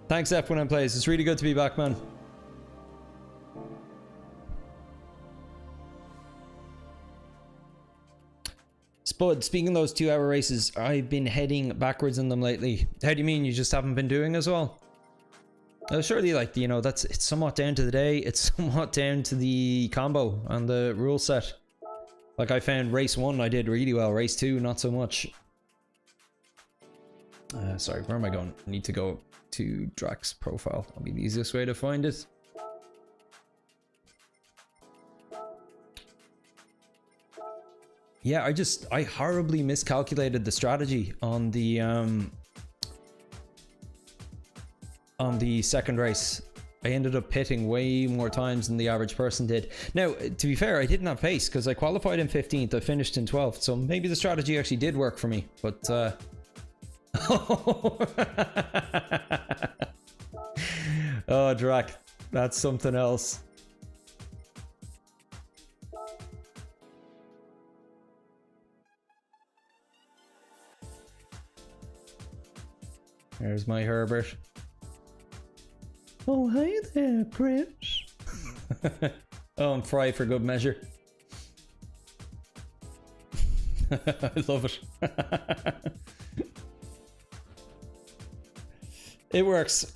[SPEAKER 1] Thanks, F1 Plays. It's really good to be back, man. Spud, speaking of those 2-hour races, I've been heading backwards in them lately. How do you mean? You just haven't been doing as well? Surely, like, you know, it's somewhat down to the day. It's somewhat down to the combo and the rule set. Like, I found race 1 I did really well. Race 2 not so much. Sorry, where am I going? I need to go to Drax profile. That'll be the easiest way to find it. Yeah, I horribly miscalculated the strategy on the second race. I ended up pitting way more times than the average person did. Now, to be fair, I didn't have pace because I qualified in 15th. I finished in 12th, so maybe the strategy actually did work for me. But oh, Drac, that's something else. There's my Herbert.
[SPEAKER 2] Oh, hey there, Chris.
[SPEAKER 1] Oh, I'm Fry for good measure. I love it. It works.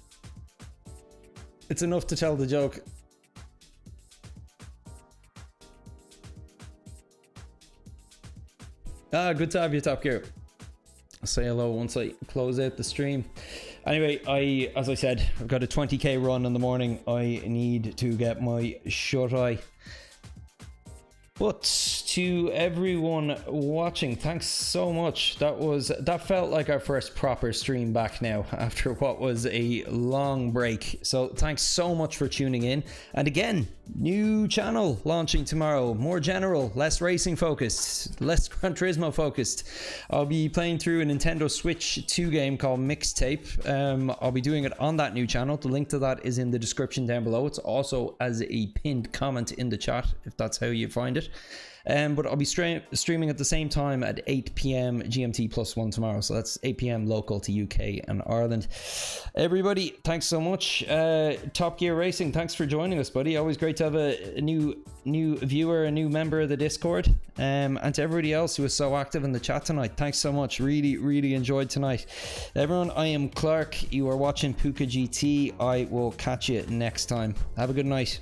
[SPEAKER 1] It's enough to tell the joke. Ah, good to have you, Top Gear. I'll say hello once I close out the stream. Anyway, as I said, I've got a 20k run in the morning. I need to get my shut eye. But to everyone watching, thanks so much. That felt like our first proper stream back now after what was a long break. So thanks so much for tuning in. And again, new channel launching tomorrow. More general, less racing focused, less Gran Turismo focused. I'll be playing through a Nintendo Switch 2 game called Mixtape. I'll be doing it on that new channel. The link to that is in the description down below. It's also as a pinned comment in the chat if that's how you find it. But I'll be streaming at the same time at 8 p.m. GMT +1 tomorrow. So that's 8 p.m. local to UK and Ireland. Everybody, thanks so much. Top Gear Racing, thanks for joining us, buddy. Always great to have a new viewer, a new member of the Discord. And to everybody else who was so active in the chat tonight, thanks so much. Really enjoyed tonight. Everyone, I am Clark. You are watching Puka GT. I will catch you next time. Have a good night.